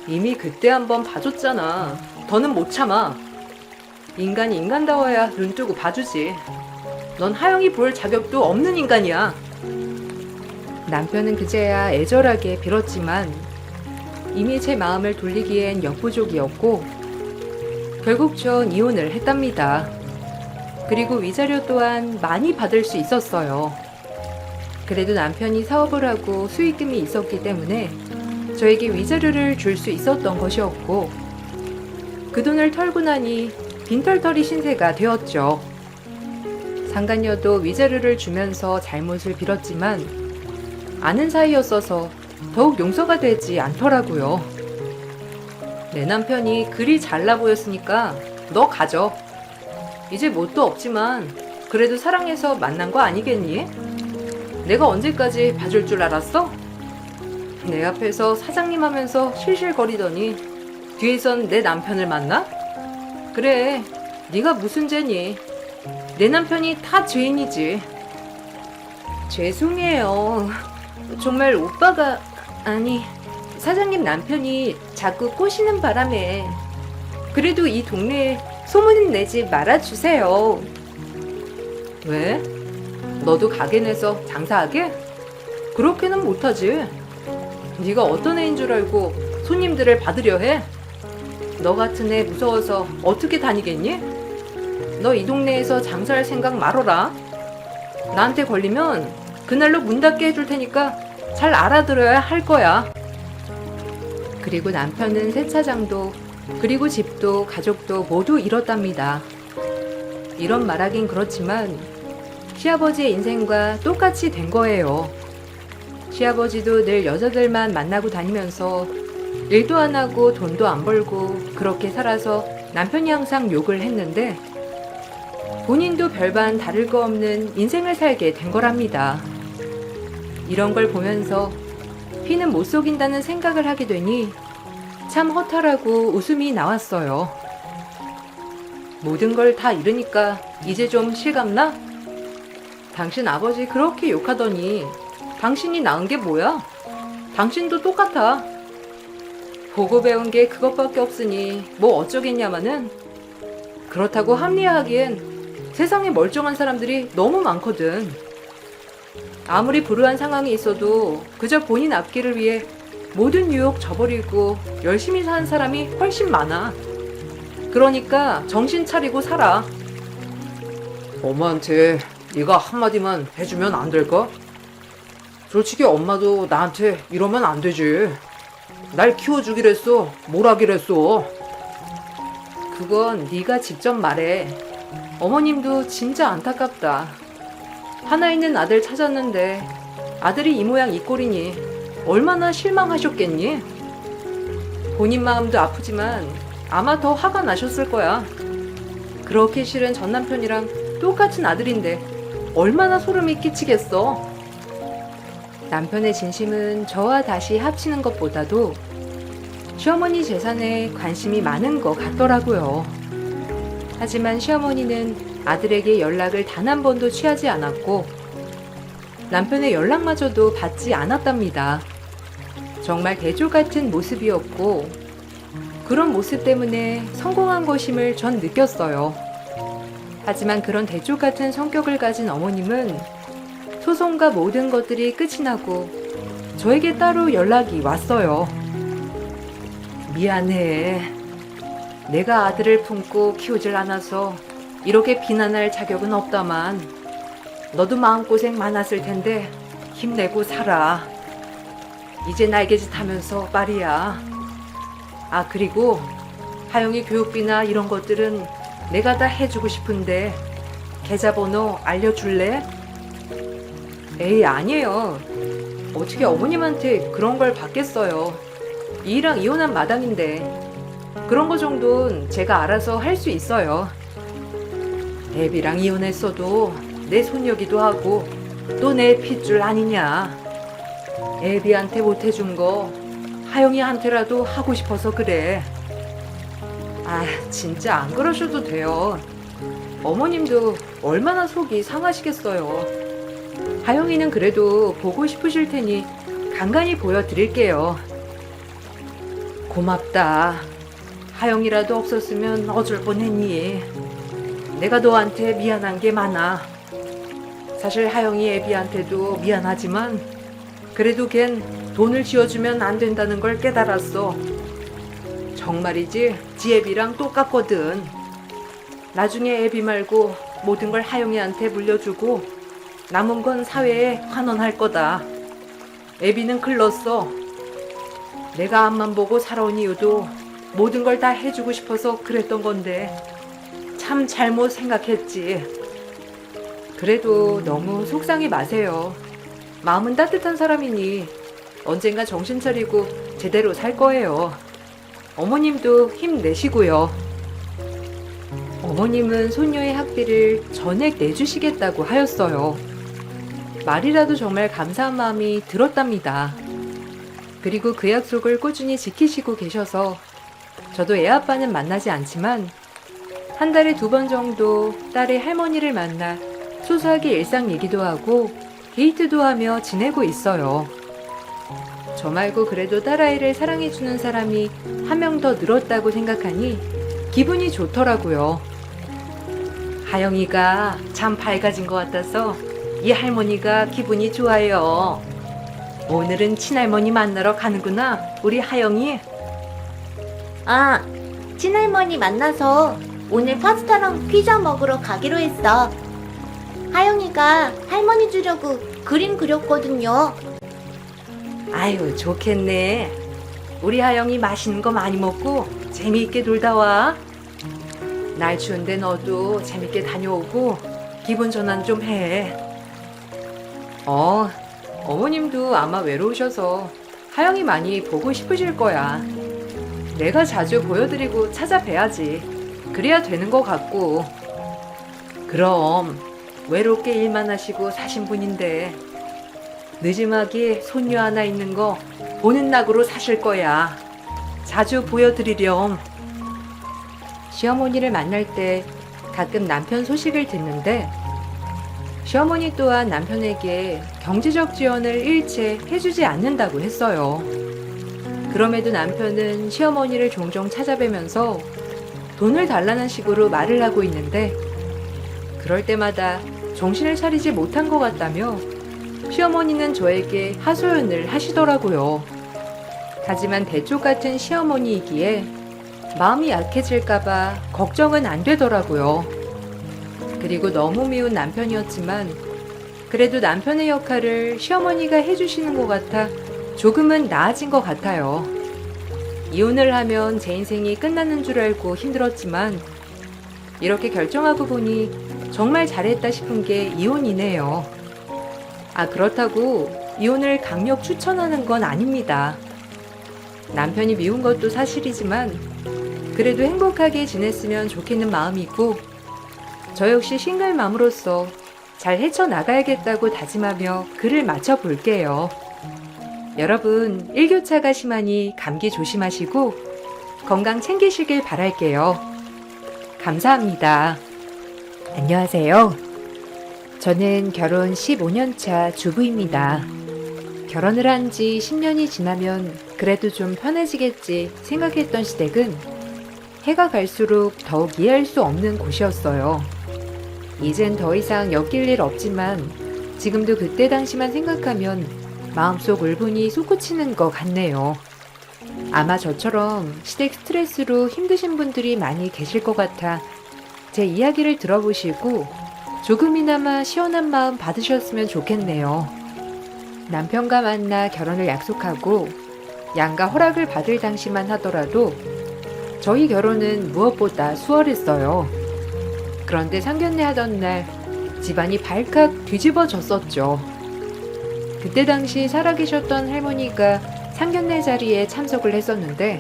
이미 그때 한번 봐줬잖아. 더는 못 참아. 인간이 인간다워야 눈 뜨고 봐주지. 넌 하영이 볼 자격도 없는 인간이야. 남편은 그제야 애절하게 빌었지만 이미 제 마음을 돌리기엔 역부족이었고 결국 전 이혼을 했답니다. 그리고 위자료 또한 많이 받을 수 있었어요. 그래도 남편이 사업을 하고 수익금이 있었기 때문에 저에게 위자료를 줄 수 있었던 것이었고 그 돈을 털고 나니 빈털터리 신세가 되었죠. 상간녀도 위자료를 주면서 잘못을 빌었지만 아는 사이였어서 더욱 용서가 되지 않더라고요. 내 남편이 그리 잘나 보였으니까 너 가져. 이제 뭣도 없지만 그래도 사랑해서 만난 거 아니겠니? 내가 언제까지 봐줄 줄 알았어? 내 앞에서 사장님 하면서 실실거리더니 뒤에선 내 남편을 만나? 그래, 네가 무슨 죄니? 내 남편이 다 죄인이지. 죄송해요. 정말 오빠가, 아니, 사장님 남편이 자꾸 꼬시는 바람에. 그래도 이 동네에 소문 내지 말아주세요. 왜? 너도 가게 내서 장사하게? 그렇게는 못하지. 네가 어떤 애인 줄 알고 손님들을 받으려 해? 너 같은 애 무서워서 어떻게 다니겠니? 너 이 동네에서 장사할 생각 말어라. 나한테 걸리면 그날로 문 닫게 해줄 테니까 잘 알아들어야 할 거야. 그리고 남편은 세차장도 그리고 집도 가족도 모두 잃었답니다. 이런 말하긴 그렇지만 시아버지의 인생과 똑같이 된 거예요. 시아버지도 늘 여자들만 만나고 다니면서 일도 안 하고 돈도 안 벌고 그렇게 살아서 남편이 항상 욕을 했는데 본인도 별반 다를 거 없는 인생을 살게 된 거랍니다. 이런 걸 보면서 피는 못 속인다는 생각을 하게 되니 참 허탈하고 웃음이 나왔어요. 모든 걸 다 잃으니까 이제 좀 실감나? 당신 아버지 그렇게 욕하더니 당신이 낳은 게 뭐야? 당신도 똑같아. 보고 배운 게 그것밖에 없으니 뭐 어쩌겠냐마는 그렇다고 합리화하기엔 세상에 멀쩡한 사람들이 너무 많거든. 아무리 불우한 상황이 있어도 그저 본인 앞길을 위해 모든 유혹 저버리고 열심히 사는 사람이 훨씬 많아. 그러니까 정신 차리고 살아. 엄마한테 네가 한마디만 해주면 안 될까? 솔직히 엄마도 나한테 이러면 안 되지. 날 키워주기랬어. 뭘 하기랬어. 그건 네가 직접 말해. 어머님도 진짜 안타깝다. 하나 있는 아들 찾았는데 아들이 이 모양 이 꼴이니 얼마나 실망하셨겠니? 본인 마음도 아프지만 아마 더 화가 나셨을 거야. 그렇게 싫은 전 남편이랑 똑같은 아들인데 얼마나 소름이 끼치겠어. 남편의 진심은 저와 다시 합치는 것보다도 시어머니 재산에 관심이 많은 것 같더라고요. 하지만 시어머니는 아들에게 연락을 단 한 번도 취하지 않았고 남편의 연락마저도 받지 않았답니다. 정말 대조 같은 모습이었고 그런 모습 때문에 성공한 것임을 전 느꼈어요. 하지만 그런 대조 같은 성격을 가진 어머님은 소송과 모든 것들이 끝이 나고 저에게 따로 연락이 왔어요. 미안해. 내가 아들을 품고 키우질 않아서 이렇게 비난할 자격은 없다만 너도 마음고생 많았을 텐데 힘내고 살아. 이제 날개짓 하면서 말이야. 아, 그리고 하영이 교육비나 이런 것들은 내가 다 해주고 싶은데 계좌번호 알려줄래? 에이, 아니에요. 어떻게 어머님한테 그런 걸 받겠어요. 이랑 이혼한 마당인데 그런 거 정도는 제가 알아서 할 수 있어요. 애비랑 이혼했어도 내 손녀기도 하고 또 내 핏줄 아니냐. 애비한테 못해준 거 하영이한테라도 하고 싶어서 그래. 아, 진짜 안 그러셔도 돼요. 어머님도 얼마나 속이 상하시겠어요. 하영이는 그래도 보고 싶으실 테니 간간히 보여드릴게요. 고맙다. 하영이라도 없었으면 어쩔 뻔했니. 내가 너한테 미안한 게 많아. 사실 하영이 애비한테도 미안하지만 그래도 걘 돈을 쥐어주면 안 된다는 걸 깨달았어. 정말이지 지 애비랑 똑같거든. 나중에 애비 말고 모든 걸 하영이한테 물려주고 남은 건 사회에 환원할 거다. 애비는 글렀어. 내가 앞만 보고 살아온 이유도 모든 걸 다 해주고 싶어서 그랬던 건데 참 잘못 생각했지. 그래도 너무 속상해 마세요. 마음은 따뜻한 사람이니 언젠가 정신 차리고 제대로 살 거예요. 어머님도 힘내시고요. 어머님은 손녀의 학비를 전액 내주시겠다고 하였어요. 말이라도 정말 감사한 마음이 들었답니다. 그리고 그 약속을 꾸준히 지키시고 계셔서 저도 애아빠는 만나지 않지만 한 달에 2번 정도 딸의 할머니를 만나 소소하게 일상 얘기도 하고 데이트도 하며 지내고 있어요. 저 말고 그래도 딸아이를 사랑해주는 사람이 한 명 더 늘었다고 생각하니 기분이 좋더라고요. 하영이가 참 밝아진 것 같아서 이 할머니가 기분이 좋아요. 오늘은 친할머니 만나러 가는구나, 우리 하영이. 아, 친할머니 만나서 오늘 파스타랑 피자 먹으러 가기로 했어. 하영이가 할머니 주려고 그림 그렸거든요. 아유, 좋겠네. 우리 하영이 맛있는 거 많이 먹고 재미있게 놀다 와. 날 추운데 너도 재밌게 다녀오고 기분 전환 좀 해. 어머님도 아마 외로우셔서 하영이 많이 보고 싶으실 거야. 내가 자주 보여드리고 찾아뵈야지. 그래야 되는 것 같고. 그럼 외롭게 일만 하시고 사신 분인데 늦지막이 손녀 하나 있는 거 보는 낙으로 사실 거야. 자주 보여드리렴. 시어머니를 만날 때 가끔 남편 소식을 듣는데 시어머니 또한 남편에게 경제적 지원을 일체 해주지 않는다고 했어요. 그럼에도 남편은 시어머니를 종종 찾아뵈면서 돈을 달라는 식으로 말을 하고 있는데 그럴 때마다 정신을 차리지 못한 것 같다며 시어머니는 저에게 하소연을 하시더라고요. 하지만 대쪽 같은 시어머니이기에 마음이 약해질까봐 걱정은 안 되더라고요. 그리고 너무 미운 남편이었지만 그래도 남편의 역할을 시어머니가 해주시는 것 같아 조금은 나아진 것 같아요. 이혼을 하면 제 인생이 끝나는 줄 알고 힘들었지만 이렇게 결정하고 보니 정말 잘했다 싶은 게 이혼이네요. 그렇다고 이혼을 강력 추천하는 건 아닙니다. 남편이 미운 것도 사실이지만 그래도 행복하게 지냈으면 좋겠는 마음이고 저 역시 싱글맘으로서 잘 헤쳐나가야겠다고 다짐하며 글을 마쳐볼게요. 여러분, 일교차가 심하니 감기 조심하시고 건강 챙기시길 바랄게요. 감사합니다. 안녕하세요. 저는 결혼 15년 차 주부입니다. 결혼을 한 지 10년이 지나면 그래도 좀 편해지겠지 생각했던 시댁은 해가 갈수록 더욱 이해할 수 없는 곳이었어요. 이젠 더 이상 엮일 일 없지만 지금도 그때 당시만 생각하면 마음속 울분이 솟구치는 것 같네요. 아마 저처럼 시댁 스트레스로 힘드신 분들이 많이 계실 것 같아 제 이야기를 들어보시고 조금이나마 시원한 마음 받으셨으면 좋겠네요. 남편과 만나 결혼을 약속하고 양가 허락을 받을 당시만 하더라도 저희 결혼은 무엇보다 수월했어요. 그런데 상견례 하던 날 집안이 발칵 뒤집어졌었죠. 그때 당시 살아계셨던 할머니가 상견례 자리에 참석을 했었는데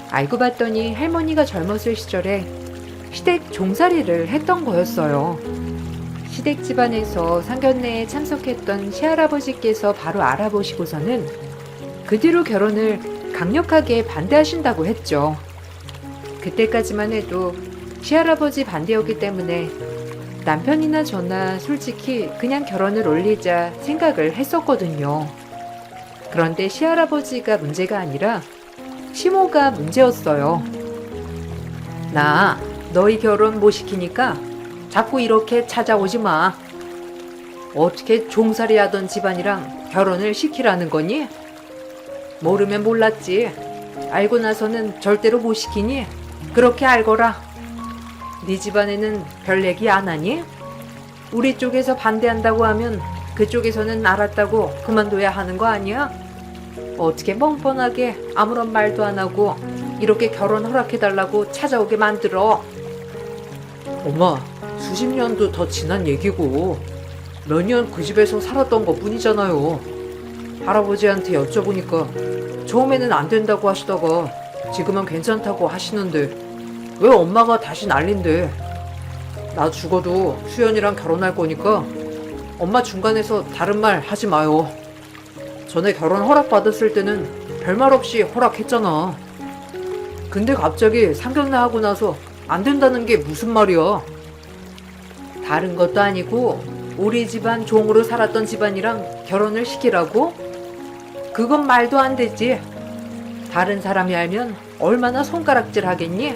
알고 봤더니 할머니가 젊었을 시절에 시댁 종살이를 했던 거였어요. 시댁 집안에서 상견례에 참석했던 시할아버지께서 바로 알아보시고서는 그 뒤로 결혼을 강력하게 반대하신다고 했죠. 그때까지만 해도 시할아버지 반대였기 때문에 남편이나 저나 솔직히 그냥 결혼을 올리자 생각을 했었거든요. 그런데 시할아버지가 문제가 아니라 시모가 문제였어요. 나 너희 결혼 못 시키니까 자꾸 이렇게 찾아오지 마. 어떻게 종살이 하던 집안이랑 결혼을 시키라는 거니? 모르면 몰랐지. 알고 나서는 절대로 못 시키니? 그렇게 알거라. 네 집안에는 별 얘기 안 하니? 우리 쪽에서 반대한다고 하면 그쪽에서는 알았다고 그만둬야 하는 거 아니야? 어떻게 뻔뻔하게 아무런 말도 안 하고 이렇게 결혼 허락해달라고 찾아오게 만들어. 엄마, 수십 년도 더 지난 얘기고 몇 년 그 집에서 살았던 것 뿐이잖아요. 할아버지한테 여쭤보니까 처음에는 안 된다고 하시다가 지금은 괜찮다고 하시는데 왜 엄마가 다시 난린데? 나 죽어도 수연이랑 결혼할 거니까 엄마 중간에서 다른 말 하지 마요. 전에 결혼 허락받았을 때는 별말 없이 허락했잖아. 근데 갑자기 상견례 하고 나서 안 된다는 게 무슨 말이야? 다른 것도 아니고 우리 집안 종으로 살았던 집안이랑 결혼을 시키라고? 그건 말도 안 되지. 다른 사람이 알면 얼마나 손가락질 하겠니?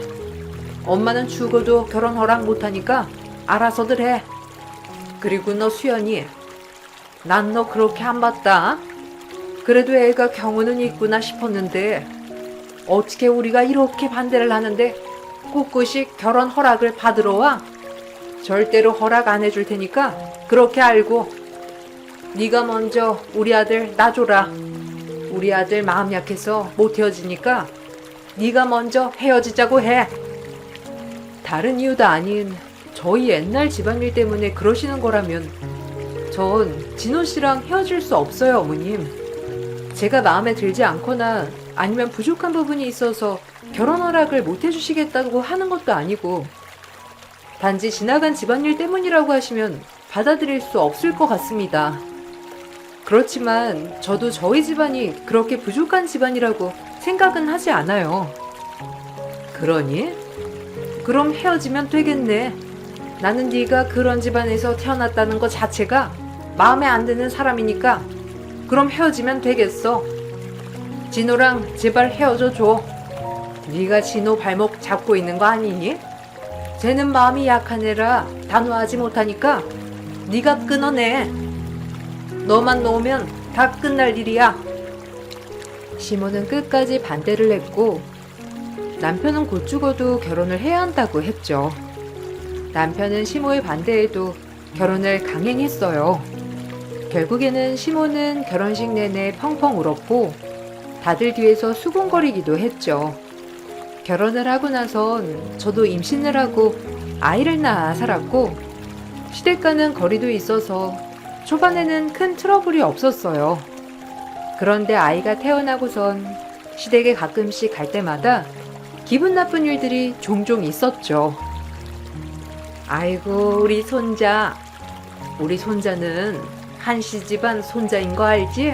엄마는 죽어도 결혼 허락 못하니까 알아서들 해. 그리고 너 수연이, 난 너 그렇게 안 봤다. 그래도 애가 경우는 있구나 싶었는데 어떻게 우리가 이렇게 반대를 하는데 꿋꿋이 결혼 허락을 받으러 와? 절대로 허락 안 해줄 테니까 그렇게 알고 네가 먼저 우리 아들 놔줘라. 우리 아들 마음 약해서 못 헤어지니까 네가 먼저 헤어지자고 해. 다른 이유도 아닌 저희 옛날 집안일 때문에 그러시는 거라면 전 진호 씨랑 헤어질 수 없어요, 어머님. 제가 마음에 들지 않거나 아니면 부족한 부분이 있어서 결혼 허락을 못 해주시겠다고 하는 것도 아니고 단지 지나간 집안일 때문이라고 하시면 받아들일 수 없을 것 같습니다. 그렇지만 저도 저희 집안이 그렇게 부족한 집안이라고 생각은 하지 않아요. 그러니? 그럼 헤어지면 되겠네. 나는 네가 그런 집안에서 태어났다는 것 자체가 마음에 안 드는 사람이니까 그럼 헤어지면 되겠어. 진호랑 제발 헤어져 줘. 네가 진호 발목 잡고 있는 거 아니니? 쟤는 마음이 약한 애라 단호하지 못하니까 네가 끊어내. 너만 놓으면 다 끝날 일이야. 시모는 끝까지 반대를 했고 남편은 곧 죽어도 결혼을 해야 한다고 했죠. 남편은 시모의 반대에도 결혼을 강행했어요. 결국에는 시모는 결혼식 내내 펑펑 울었고 다들 뒤에서 수군거리기도 했죠. 결혼을 하고 나선 저도 임신을 하고 아이를 낳아 살았고 시댁과는 거리도 있어서 초반에는 큰 트러블이 없었어요. 그런데 아이가 태어나고선 시댁에 가끔씩 갈 때마다 기분 나쁜 일들이 종종 있었죠. 아이고 우리 손자. 우리 손자는 한씨 집안 손자인 거 알지?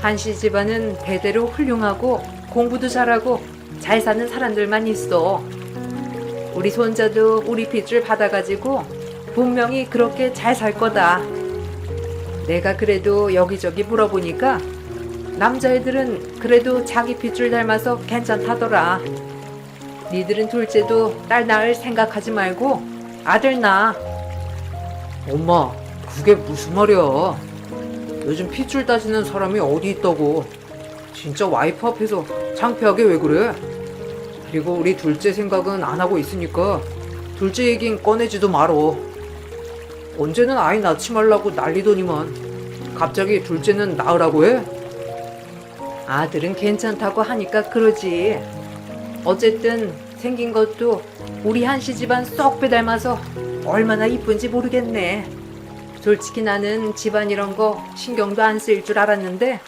한씨 집안은 대대로 훌륭하고 공부도 잘하고 잘 사는 사람들만 있어. 우리 손자도 우리 빚을 받아가지고 분명히 그렇게 잘 살 거다. 내가 그래도 여기저기 물어보니까 남자애들은 그래도 자기 빚줄 닮아서 괜찮다더라. 니들은 둘째도 딸 낳을 생각하지 말고 아들 낳아. 엄마, 그게 무슨 말이야? 요즘 핏줄 따지는 사람이 어디 있다고. 진짜 와이프 앞에서 창피하게 왜 그래? 그리고 우리 둘째 생각은 안 하고 있으니까 둘째 얘긴 꺼내지도 말어. 언제는 아이 낳지 말라고 난리더니만 갑자기 둘째는 낳으라고 해? 아들은 괜찮다고 하니까 그러지. 어쨌든 생긴 것도 우리 한씨 집안 쏙 빼닮아서 얼마나 이쁜지 모르겠네. 솔직히 나는 집안 이런 거 신경도 안 쓰일 줄 알았는데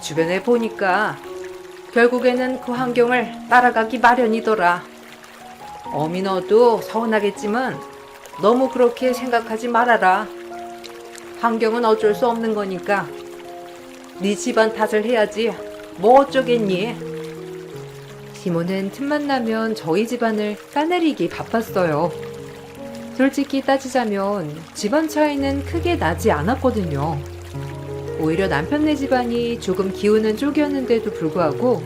주변에 보니까 결국에는 그 환경을 따라가기 마련이더라. 어미 너도 서운하겠지만 너무 그렇게 생각하지 말아라. 환경은 어쩔 수 없는 거니까 네 집안 탓을 해야지 뭐 어쩌겠니. 시모는 틈만 나면 저희 집안을 까내리기 바빴어요. 솔직히 따지자면 집안 차이는 크게 나지 않았거든요. 오히려 남편네 집안이 조금 기우는 쪽이었는데도 불구하고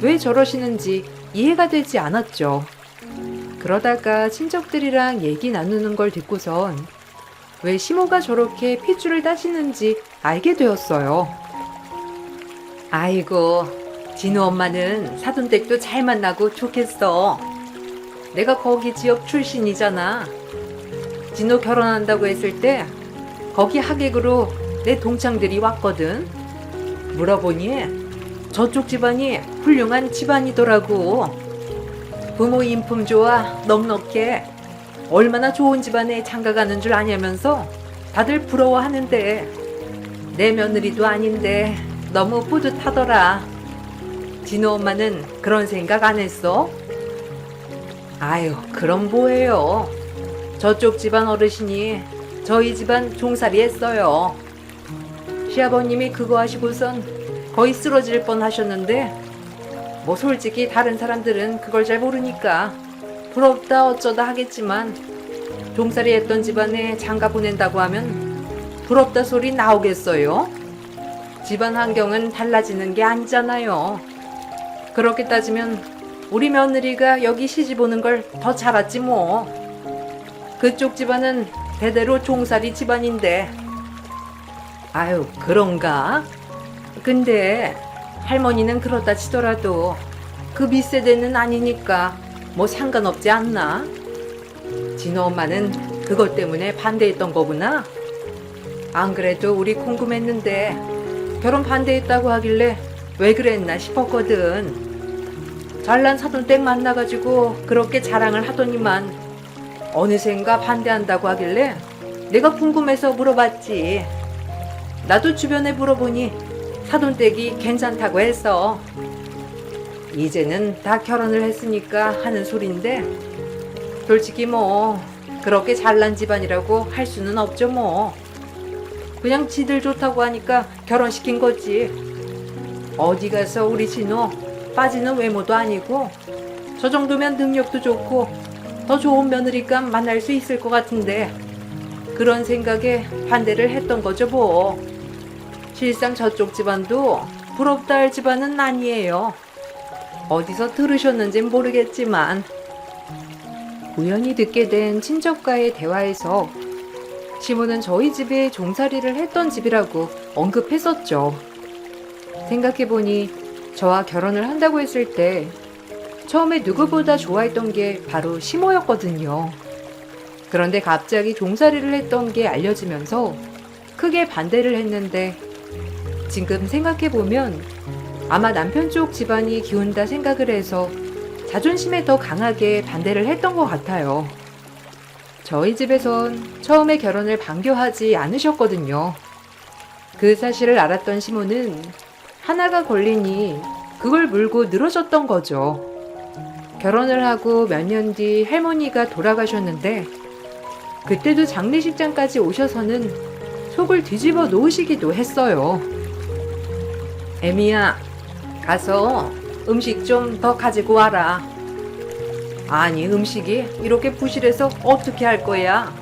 왜 저러시는지 이해가 되지 않았죠. 그러다가 친척들이랑 얘기 나누는 걸 듣고선 왜 시모가 저렇게 핏줄을 따시는지 알게 되었어요. 아이고, 진우 엄마는 사돈댁도 잘 만나고 좋겠어. 내가 거기 지역 출신이잖아. 진우 결혼한다고 했을 때 거기 하객으로 내 동창들이 왔거든. 물어보니 저쪽 집안이 훌륭한 집안이더라고. 부모 인품 좋아 넉넉해. 얼마나 좋은 집안에 장가가는 줄 아냐면서 다들 부러워하는데 내 며느리도 아닌데 너무 뿌듯하더라. 진호 엄마는 그런 생각 안 했어? 아유, 그럼 뭐예요. 저쪽 집안 어르신이 저희 집안 종살이 했어요. 시아버님이 그거 하시고선 거의 쓰러질 뻔 하셨는데 뭐 솔직히 다른 사람들은 그걸 잘 모르니까 부럽다 어쩌다 하겠지만 종살이 했던 집안에 장가 보낸다고 하면 부럽다 소리 나오겠어요? 집안 환경은 달라지는 게 아니잖아요. 그렇게 따지면 우리 며느리가 여기 시집 오는 걸 더 잘았지 뭐. 그쪽 집안은 대대로 종살이 집안인데. 아유, 그런가? 근데 할머니는 그렇다 치더라도 그 밑세대는 아니니까 뭐 상관없지 않나? 진호 엄마는 그것 때문에 반대했던 거구나? 안 그래도 우리 궁금했는데 결혼 반대했다고 하길래 왜 그랬나 싶었거든. 잘난 사돈댁 만나가지고 그렇게 자랑을 하더니만 어느샌가 반대한다고 하길래 내가 궁금해서 물어봤지. 나도 주변에 물어보니 사돈댁이 괜찮다고 해서. 이제는 다 결혼을 했으니까 하는 소린데 솔직히 뭐 그렇게 잘난 집안이라고 할 수는 없죠 뭐. 그냥 지들 좋다고 하니까 결혼시킨 거지. 어디 가서 우리 진호 빠지는 외모도 아니고 저 정도면 능력도 좋고 더 좋은 며느리감 만날 수 있을 것 같은데 그런 생각에 반대를 했던 거죠 뭐. 실상 저쪽 집안도 부럽다 할 집안은 아니에요. 어디서 들으셨는진 모르겠지만. 우연히 듣게 된 친척과의 대화에서 시모는 저희 집에 종살이를 했던 집이라고 언급했었죠. 생각해보니 저와 결혼을 한다고 했을 때 처음에 누구보다 좋아했던 게 바로 시모였거든요. 그런데 갑자기 종살이를 했던 게 알려지면서 크게 반대를 했는데 지금 생각해보면 아마 남편 쪽 집안이 기운다 생각을 해서 자존심에 더 강하게 반대를 했던 것 같아요. 저희 집에선 처음에 결혼을 반겨하지 않으셨거든요. 그 사실을 알았던 시모는 하나가 걸리니 그걸 물고 늘어졌던 거죠. 결혼을 하고 몇 년 뒤 할머니가 돌아가셨는데 그때도 장례식장까지 오셔서는 속을 뒤집어 놓으시기도 했어요. 애미야, 가서 음식 좀 더 가지고 와라. 아니, 음식이 이렇게 부실해서 어떻게 할 거야?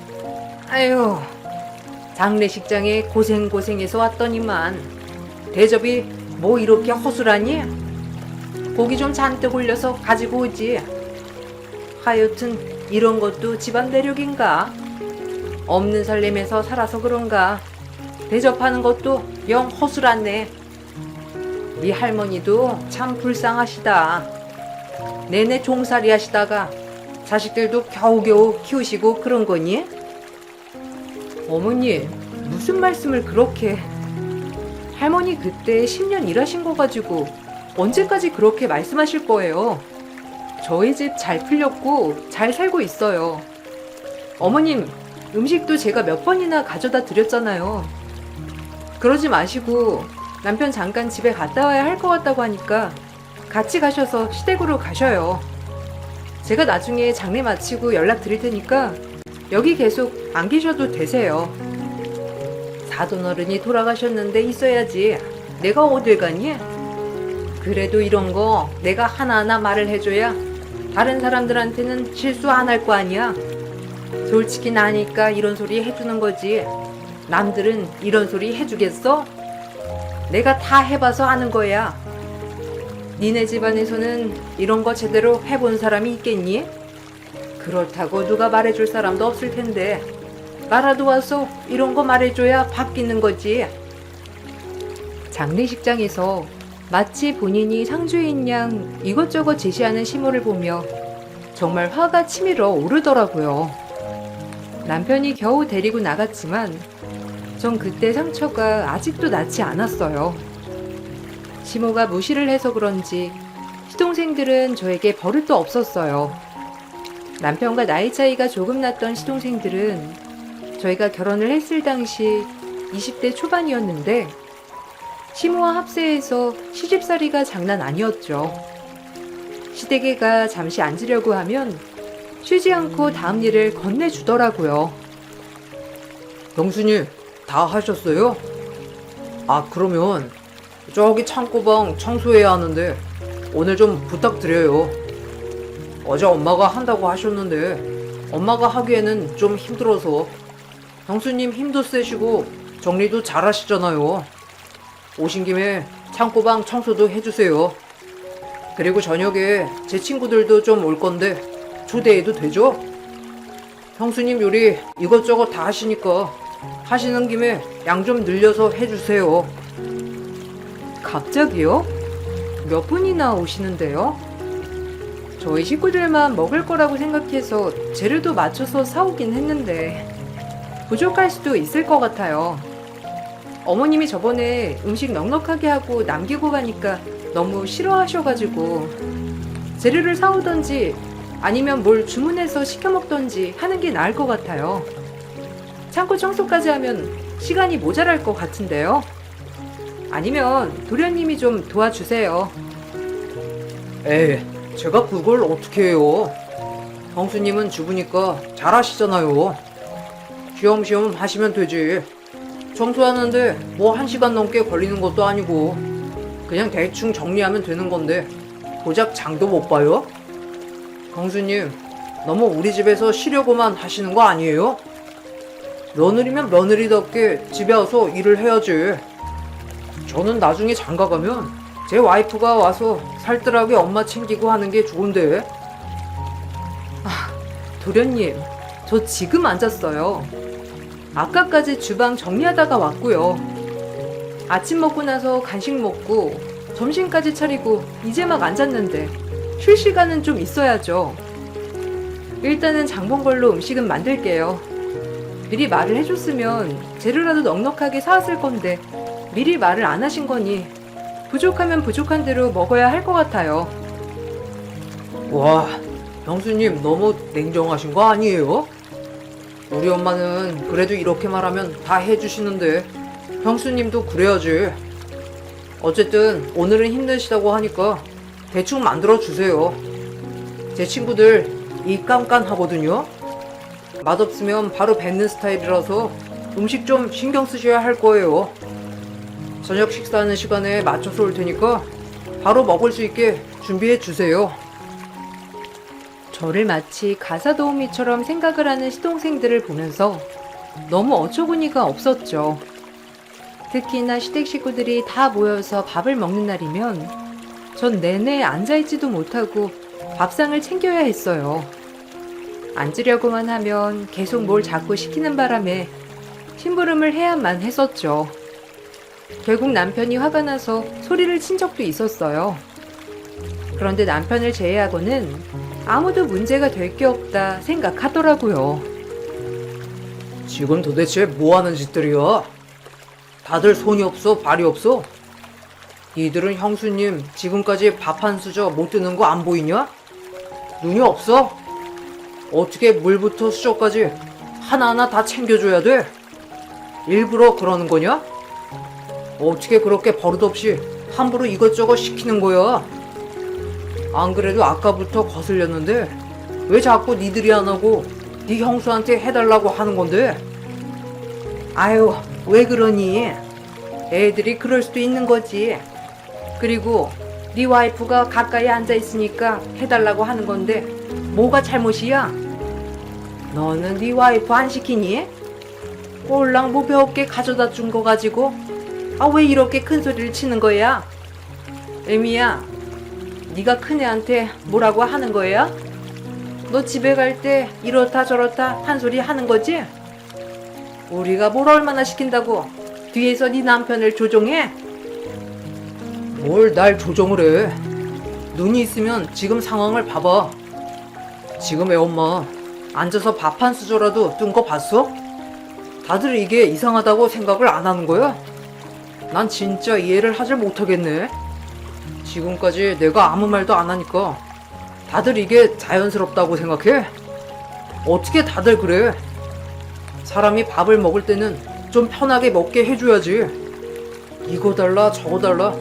아유, 장례식장에 고생해서 왔더니만 대접이 뭐 이렇게 허술하니? 고기 좀 잔뜩 올려서 가지고 오지. 하여튼 이런 것도 집안 내력인가? 없는 살림에서 살아서 그런가? 대접하는 것도 영 허술하네. 네 할머니도 참 불쌍하시다. 내내 종살이 하시다가 자식들도 겨우겨우 키우시고 그런 거니? 어머니, 무슨 말씀을 그렇게. 할머니 그때 10년 일하신 거 가지고 언제까지 그렇게 말씀하실 거예요? 저희 집 잘 풀렸고 잘 살고 있어요. 어머님, 음식도 제가 몇 번이나 가져다 드렸잖아요. 그러지 마시고 남편 잠깐 집에 갔다 와야 할 것 같다고 하니까 같이 가셔서 시댁으로 가셔요. 제가 나중에 장례 마치고 연락 드릴 테니까 여기 계속 안 계셔도 되세요. 사돈 어른이 돌아가셨는데 있어야지. 내가 어딜 가니? 그래도 이런 거 내가 하나하나 말을 해줘야 다른 사람들한테는 실수 안 할 거 아니야. 솔직히 나니까 이런 소리 해주는 거지. 남들은 이런 소리 해주겠어? 내가 다 해봐서 아는 거야. 니네 집안에서는 이런 거 제대로 해본 사람이 있겠니? 그렇다고 누가 말해줄 사람도 없을 텐데 나라도 와서 이런 거 말해줘야 바뀌는 거지. 장례식장에서 마치 본인이 상주인 양 이것저것 제시하는 시모를 보며 정말 화가 치밀어 오르더라고요. 남편이 겨우 데리고 나갔지만 전 그때 상처가 아직도 낫지 않았어요. 시모가 무시를 해서 그런지 시동생들은 저에게 버릇도 없었어요. 남편과 나이 차이가 조금 났던 시동생들은 저희가 결혼을 했을 당시 20대 초반이었는데 시모와 합세해서 시집살이가 장난 아니었죠. 시댁에가 잠시 앉으려고 하면 쉬지 않고 다음 일을 건네주더라고요. 형수님, 다 하셨어요? 아, 그러면 저기 창고방 청소해야 하는데 오늘 좀 부탁드려요. 어제 엄마가 한다고 하셨는데 엄마가 하기에는 좀 힘들어서. 형수님 힘도 세시고 정리도 잘 하시잖아요. 오신 김에 창고방 청소도 해주세요. 그리고 저녁에 제 친구들도 좀 올 건데 초대해도 되죠? 형수님 요리 이것저것 다 하시니까 하시는 김에 양 좀 늘려서 해주세요. 갑자기요? 몇 분이나 오시는데요? 저희 식구들만 먹을 거라고 생각해서 재료도 맞춰서 사오긴 했는데 부족할 수도 있을 것 같아요. 어머님이 저번에 음식 넉넉하게 하고 남기고 가니까 너무 싫어하셔가지고 재료를 사오던지 아니면 뭘 주문해서 시켜 먹던지 하는 게 나을 것 같아요. 창고 청소까지 하면 시간이 모자랄 것 같은데요. 아니면 도련님이 좀 도와주세요. 에이, 제가 그걸 어떻게 해요? 형수님은 주부니까 잘하시잖아요. 쉬엄쉬엄 하시면 되지. 청소하는데 뭐 1시간 넘게 걸리는 것도 아니고 그냥 대충 정리하면 되는 건데 고작 장도 못 봐요? 형수님, 너무 우리 집에서 쉬려고만 하시는 거 아니에요? 며느리면 며느리답게 집에 와서 일을 해야지. 저는 나중에 장가 가면 제 와이프가 와서 살뜰하게 엄마 챙기고 하는 게 좋은데. 도련님, 저 지금 앉았어요. 아까까지 주방 정리하다가 왔고요. 아침 먹고 나서 간식 먹고 점심까지 차리고 이제 막 앉았는데 쉴 시간은 좀 있어야죠. 일단은 장 본 걸로 음식은 만들게요. 미리 말을 해줬으면 재료라도 넉넉하게 사왔을 건데 미리 말을 안 하신 거니 부족하면 부족한 대로 먹어야 할 것 같아요. 와, 형수님 너무 냉정하신 거 아니에요? 우리 엄마는 그래도 이렇게 말하면 다 해주시는데 형수님도 그래야지. 어쨌든 오늘은 힘드시다고 하니까 대충 만들어 주세요. 제 친구들 이 깐깐하거든요. 맛없으면 바로 뱉는 스타일이라서 음식 좀 신경 쓰셔야 할 거예요. 저녁 식사하는 시간에 맞춰서 올 테니까 바로 먹을 수 있게 준비해 주세요. 저를 마치 가사 도우미처럼 생각을 하는 시동생들을 보면서 너무 어처구니가 없었죠. 특히나 시댁 식구들이 다 모여서 밥을 먹는 날이면 전 내내 앉아있지도 못하고 밥상을 챙겨야 했어요. 앉으려고만 하면 계속 뭘 자꾸 시키는 바람에 심부름을 해야만 했었죠. 결국 남편이 화가 나서 소리를 친 적도 있었어요. 그런데 남편을 제외하고는 아무도 문제가 될 게 없다 생각하더라고요. 지금 도대체 뭐 하는 짓들이야? 다들 손이 없어, 발이 없어? 니들은 형수님 지금까지 밥 한 수저 못 드는 거 안 보이냐? 눈이 없어? 어떻게 물부터 수저까지 하나하나 다 챙겨줘야 돼? 일부러 그러는 거냐? 어떻게 그렇게 버릇없이 함부로 이것저것 시키는 거야? 안 그래도 아까부터 거슬렸는데 왜 자꾸 니들이 안 하고 네 형수한테 해달라고 하는 건데? 아유, 왜 그러니? 애들이 그럴 수도 있는 거지. 그리고 네 와이프가 가까이 앉아 있으니까 해달라고 하는 건데 뭐가 잘못이야? 너는 네 와이프 안 시키니? 꼴랑 뭐 몇 개 가져다 준 거 가지고 아 왜 이렇게 큰 소리를 치는 거야? 애미야, 네가 큰애한테 뭐라고 하는 거야? 너 집에 갈 때 이렇다 저렇다 한 소리 하는 거지? 우리가 뭘 얼마나 시킨다고 뒤에서 네 남편을 조종해? 뭘 날 조정을 해? 눈이 있으면 지금 상황을 봐봐. 지금 애 엄마 앉아서 밥 한 수저라도 뜬 거 봤어? 다들 이게 이상하다고 생각을 안 하는 거야? 난 진짜 이해를 하질 못하겠네. 지금까지 내가 아무 말도 안 하니까 다들 이게 자연스럽다고 생각해? 어떻게 다들 그래? 사람이 밥을 먹을 때는 좀 편하게 먹게 해줘야지. 이거 달라 저거 달라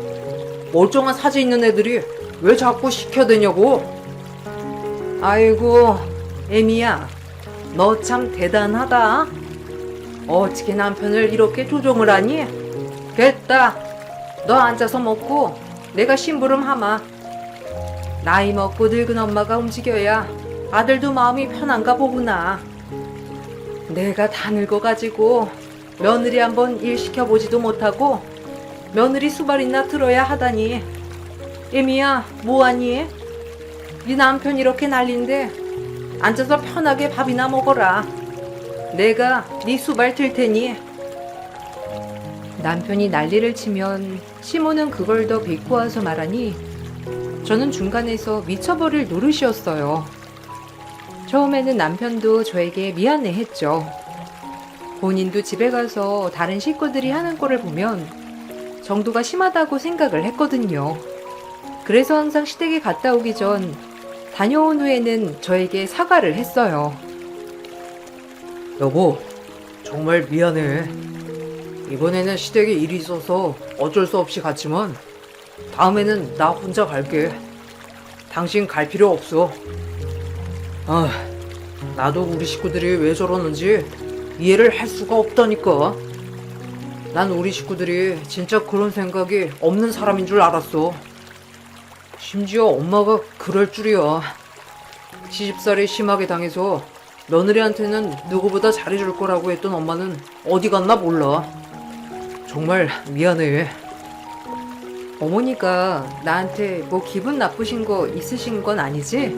멀쩡한 사지 있는 애들이 왜 자꾸 시켜대냐고. 아이고, 에미야, 너 참 대단하다. 어떻게 남편을 이렇게 조종을 하니? 됐다. 너 앉아서 먹고 내가 심부름 하마. 나이 먹고 늙은 엄마가 움직여야 아들도 마음이 편한가 보구나. 내가 다 늙어가지고 며느리 한번 일 시켜보지도 못하고 며느리 수발이나 들어야 하다니. 에미야, 뭐하니? 네 남편 이렇게 난린데 앉아서 편하게 밥이나 먹어라. 내가 네 수발 들 테니. 남편이 난리를 치면 시모는 그걸 더 비꼬아서 말하니 저는 중간에서 미쳐버릴 노릇이었어요. 처음에는 남편도 저에게 미안해했죠. 본인도 집에 가서 다른 식구들이 하는 꼴을 보면 정도가 심하다고 생각을 했거든요. 그래서 항상 시댁에 갔다 오기 전 다녀온 후에는 저에게 사과를 했어요. 여보, 정말 미안해. 이번에는 시댁에 일이 있어서 어쩔 수 없이 갔지만 다음에는 나 혼자 갈게. 당신 갈 필요 없어. 아, 나도 우리 식구들이 왜 저러는지 이해를 할 수가 없다니까. 난 우리 식구들이 진짜 그런 생각이 없는 사람인 줄 알았어. 심지어 엄마가 그럴 줄이야. 시집살이 심하게 당해서 며느리한테는 누구보다 잘해줄 거라고 했던 엄마는 어디 갔나 몰라. 정말 미안해. 어머니가 나한테 뭐 기분 나쁘신 거 있으신 건 아니지?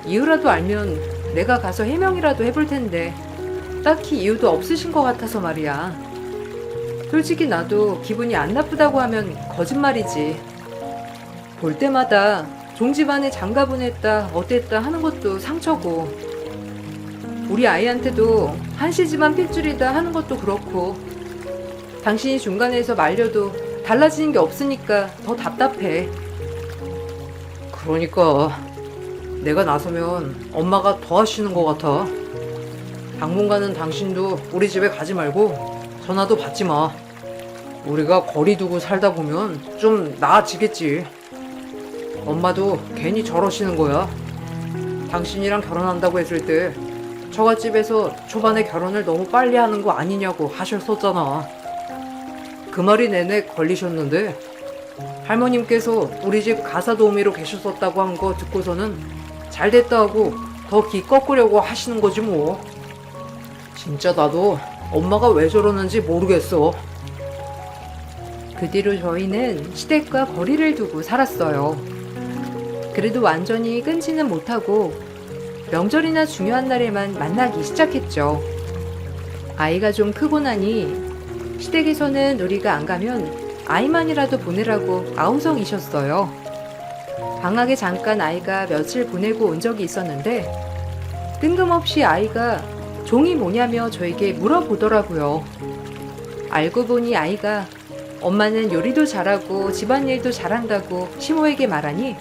이유라도 알면 내가 가서 해명이라도 해볼 텐데 딱히 이유도 없으신 것 같아서 말이야. 솔직히 나도 기분이 안 나쁘다고 하면 거짓말이지. 볼 때마다 종집안에 장가 보냈다 어땠다 하는 것도 상처고 우리 아이한테도 한시집안 핏줄이다 하는 것도 그렇고 당신이 중간에서 말려도 달라지는 게 없으니까 더 답답해. 그러니까 내가 나서면 엄마가 더 하시는 것 같아. 당분간은 당신도 우리 집에 가지 말고 전화도 받지 마. 우리가 거리 두고 살다 보면 좀 나아지겠지. 엄마도 괜히 저러시는 거야. 당신이랑 결혼한다고 했을 때 처갓집에서 초반에 결혼을 너무 빨리 하는 거 아니냐고 하셨었잖아. 그 말이 내내 걸리셨는데 할머님께서 우리 집 가사 도우미로 계셨었다고 한 거 듣고서는 잘 됐다 하고 더 기 꺾으려고 하시는 거지 뭐. 진짜 나도 엄마가 왜 저러는지 모르겠어. 그 뒤로 저희는 시댁과 거리를 두고 살았어요. 그래도 완전히 끊지는 못하고 명절이나 중요한 날에만 만나기 시작했죠. 아이가 좀 크고 나니 시댁에서는 우리가 안 가면 아이만이라도 보내라고 아우성이셨어요. 방학에 잠깐 아이가 며칠 보내고 온 적이 있었는데 뜬금없이 아이가 종이 뭐냐며 저에게 물어보더라고요. 알고 보니 아이가 엄마는 요리도 잘하고 집안일도 잘한다고 시모에게 말하니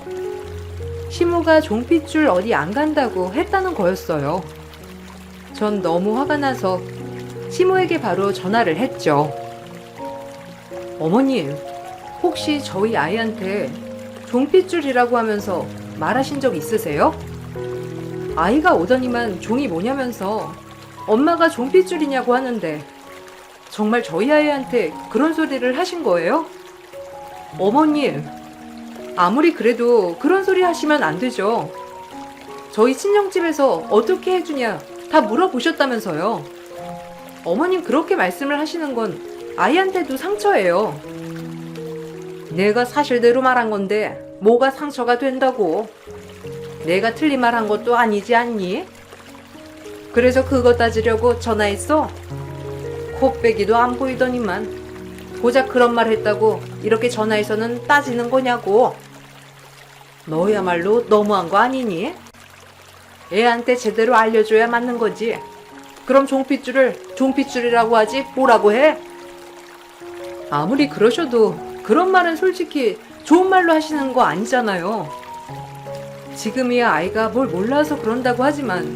시모가 종핏줄 어디 안 간다고 했다는 거였어요. 전 너무 화가 나서 시모에게 바로 전화를 했죠. 어머님, 혹시 저희 아이한테 종핏줄이라고 하면서 말하신 적 있으세요? 아이가 오더니만 종이 뭐냐면서 엄마가 종핏줄이냐고 하는데 정말 저희 아이한테 그런 소리를 하신 거예요? 어머님, 아무리 그래도 그런 소리 하시면 안 되죠. 저희 친정집에서 어떻게 해주냐 다 물어보셨다면서요. 어머님 그렇게 말씀을 하시는 건 아이한테도 상처예요. 내가 사실대로 말한 건데 뭐가 상처가 된다고. 내가 틀린 말 한 것도 아니지 않니? 그래서 그거 따지려고 전화했어? 코빼기도 안 보이더니만 고작 그런 말 했다고 이렇게 전화해서는 따지는 거냐고. 너야말로 너무한 거 아니니? 애한테 제대로 알려줘야 맞는 거지. 그럼 종핏줄을 종핏줄이라고 하지 뭐라고 해? 아무리 그러셔도 그런 말은 솔직히 좋은 말로 하시는 거 아니잖아요. 지금이야 아이가 뭘 몰라서 그런다고 하지만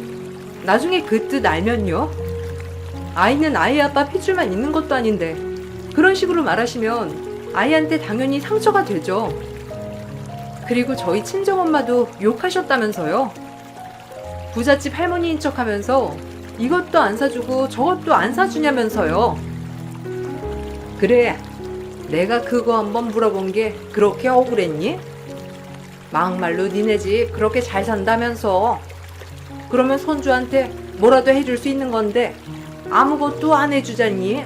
나중에 그 뜻 알면요. 아이는 아이 아빠 핏줄만 있는 것도 아닌데 그런 식으로 말하시면 아이한테 당연히 상처가 되죠. 그리고 저희 친정엄마도 욕하셨다면서요. 부잣집 할머니인 척하면서 이것도 안 사주고 저것도 안 사주냐면서요. 그래, 내가 그거 한번 물어본 게 그렇게 억울했니? 막말로 니네 집 그렇게 잘 산다면서. 그러면 손주한테 뭐라도 해줄 수 있는 건데 아무것도 안 해주잖니?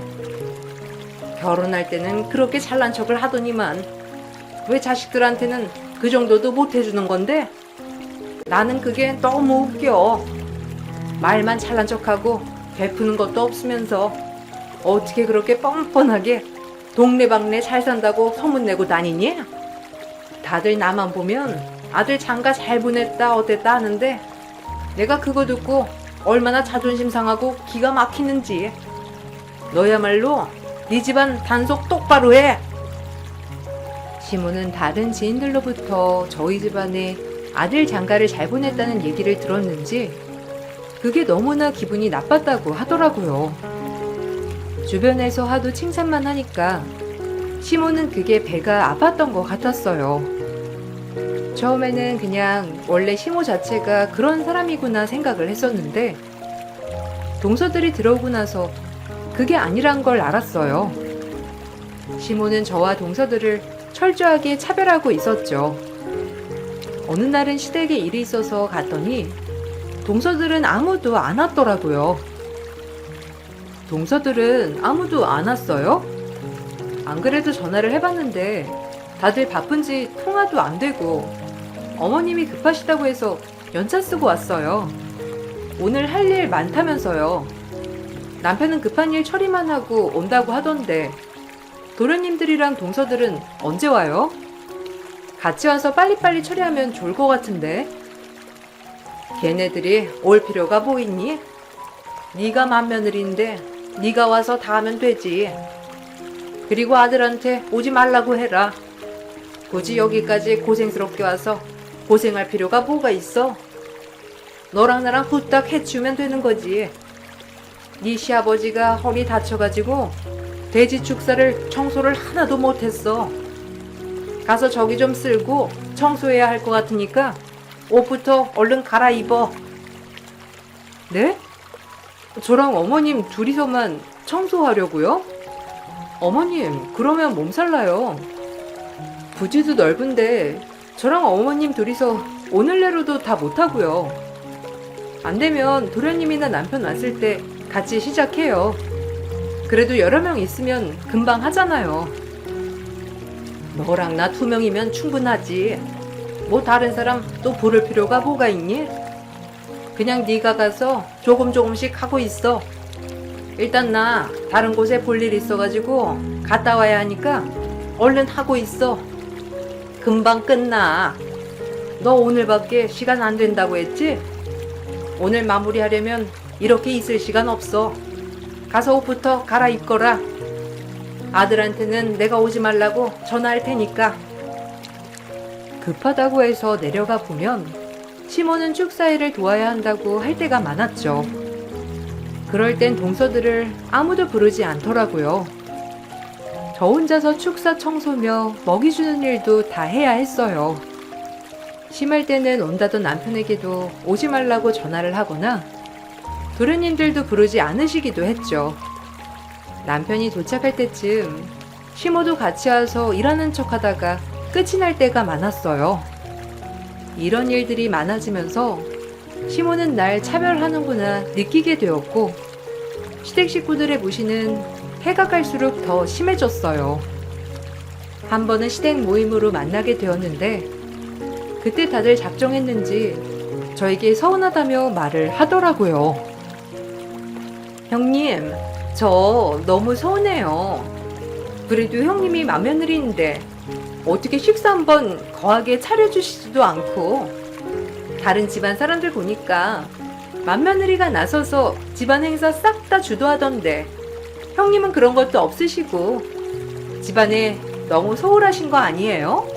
결혼할 때는 그렇게 잘난 척을 하더니만 왜 자식들한테는 그 정도도 못 해주는 건데? 나는 그게 너무 웃겨. 말만 잘난 척하고 베푸는 것도 없으면서 어떻게 그렇게 뻔뻔하게 동네방네 잘 산다고 소문내고 다니니? 다들 나만 보면 아들 장가 잘 보냈다 어땠다 하는데 내가 그거 듣고 얼마나 자존심 상하고 기가 막히는지. 너야말로 네 집안 단속 똑바로 해. 시모는 다른 지인들로부터 저희 집안에 아들 장가를 잘 보냈다는 얘기를 들었는지 그게 너무나 기분이 나빴다고 하더라고요. 주변에서 하도 칭찬만 하니까 시모는 그게 배가 아팠던 것 같았어요. 처음에는 그냥 원래 시모 자체가 그런 사람이구나 생각을 했었는데 동서들이 들어오고 나서 그게 아니란 걸 알았어요. 시모는 저와 동서들을 철저하게 차별하고 있었죠. 어느 날은 시댁에 일이 있어서 갔더니 동서들은 아무도 안 왔더라고요. 동서들은 아무도 안 왔어요? 안 그래도 전화를 해봤는데 다들 바쁜지 통화도 안 되고 어머님이 급하시다고 해서 연차 쓰고 왔어요. 오늘 할 일 많다면서요. 남편은 급한 일 처리만 하고 온다고 하던데 도련님들이랑 동서들은 언제 와요? 같이 와서 빨리빨리 처리하면 좋을 것 같은데. 걔네들이 올 필요가 뭐 있니? 네가 맏며느리인데 네가 와서 다 하면 되지. 그리고 아들한테 오지 말라고 해라. 굳이 여기까지 고생스럽게 와서 고생할 필요가 뭐가 있어? 너랑 나랑 후딱 해치우면 되는 거지. 네 시아버지가 허리 다쳐가지고 돼지 축사를 청소를 하나도 못했어. 가서 저기 좀 쓸고 청소해야 할 것 같으니까 옷부터 얼른 갈아입어. 네? 저랑 어머님 둘이서만 청소하려고요? 어머님, 그러면 몸살 나요. 부지도 넓은데 저랑 어머님 둘이서 오늘 내로도 다 못하고요. 안 되면 도련님이나 남편 왔을 때 같이 시작해요. 그래도 여러 명 있으면 금방 하잖아요. 너랑 나 2명이면 충분하지. 뭐 다른 사람 또 부를 필요가 뭐가 있니? 그냥 네가 가서 조금씩 하고 있어. 일단 나 다른 곳에 볼 일 있어가지고 갔다 와야 하니까 얼른 하고 있어. 금방 끝나. 너 오늘밖에 시간 안 된다고 했지? 오늘 마무리하려면 이렇게 있을 시간 없어. 가서 옷부터 갈아입거라. 아들한테는 내가 오지 말라고 전화할 테니까. 급하다고 해서 내려가 보면 시모는 축사일을 도와야 한다고 할 때가 많았죠. 그럴 땐 동서들을 아무도 부르지 않더라고요. 저 혼자서 축사 청소며 먹이 주는 일도 다 해야 했어요. 심할 때는 온다던 남편에게도 오지 말라고 전화를 하거나 도련님들도 부르지 않으시기도 했죠. 남편이 도착할 때쯤 시모도 같이 와서 일하는 척 하다가 끝이 날 때가 많았어요. 이런 일들이 많아지면서 시모는 날 차별하는구나 느끼게 되었고 시댁 식구들의 무시는 해가 갈수록 더 심해졌어요. 한 번은 시댁 모임으로 만나게 되었는데 그때 다들 작정했는지 저에게 서운하다며 말을 하더라고요. 형님, 저 너무 서운해요. 그래도 형님이 맏며느리인데 어떻게 식사 한번 거하게 차려주시지도 않고 다른 집안 사람들 보니까 맏며느리가 나서서 집안 행사 싹 다 주도하던데 형님은 그런 것도 없으시고 집안에 너무 소홀하신 거 아니에요?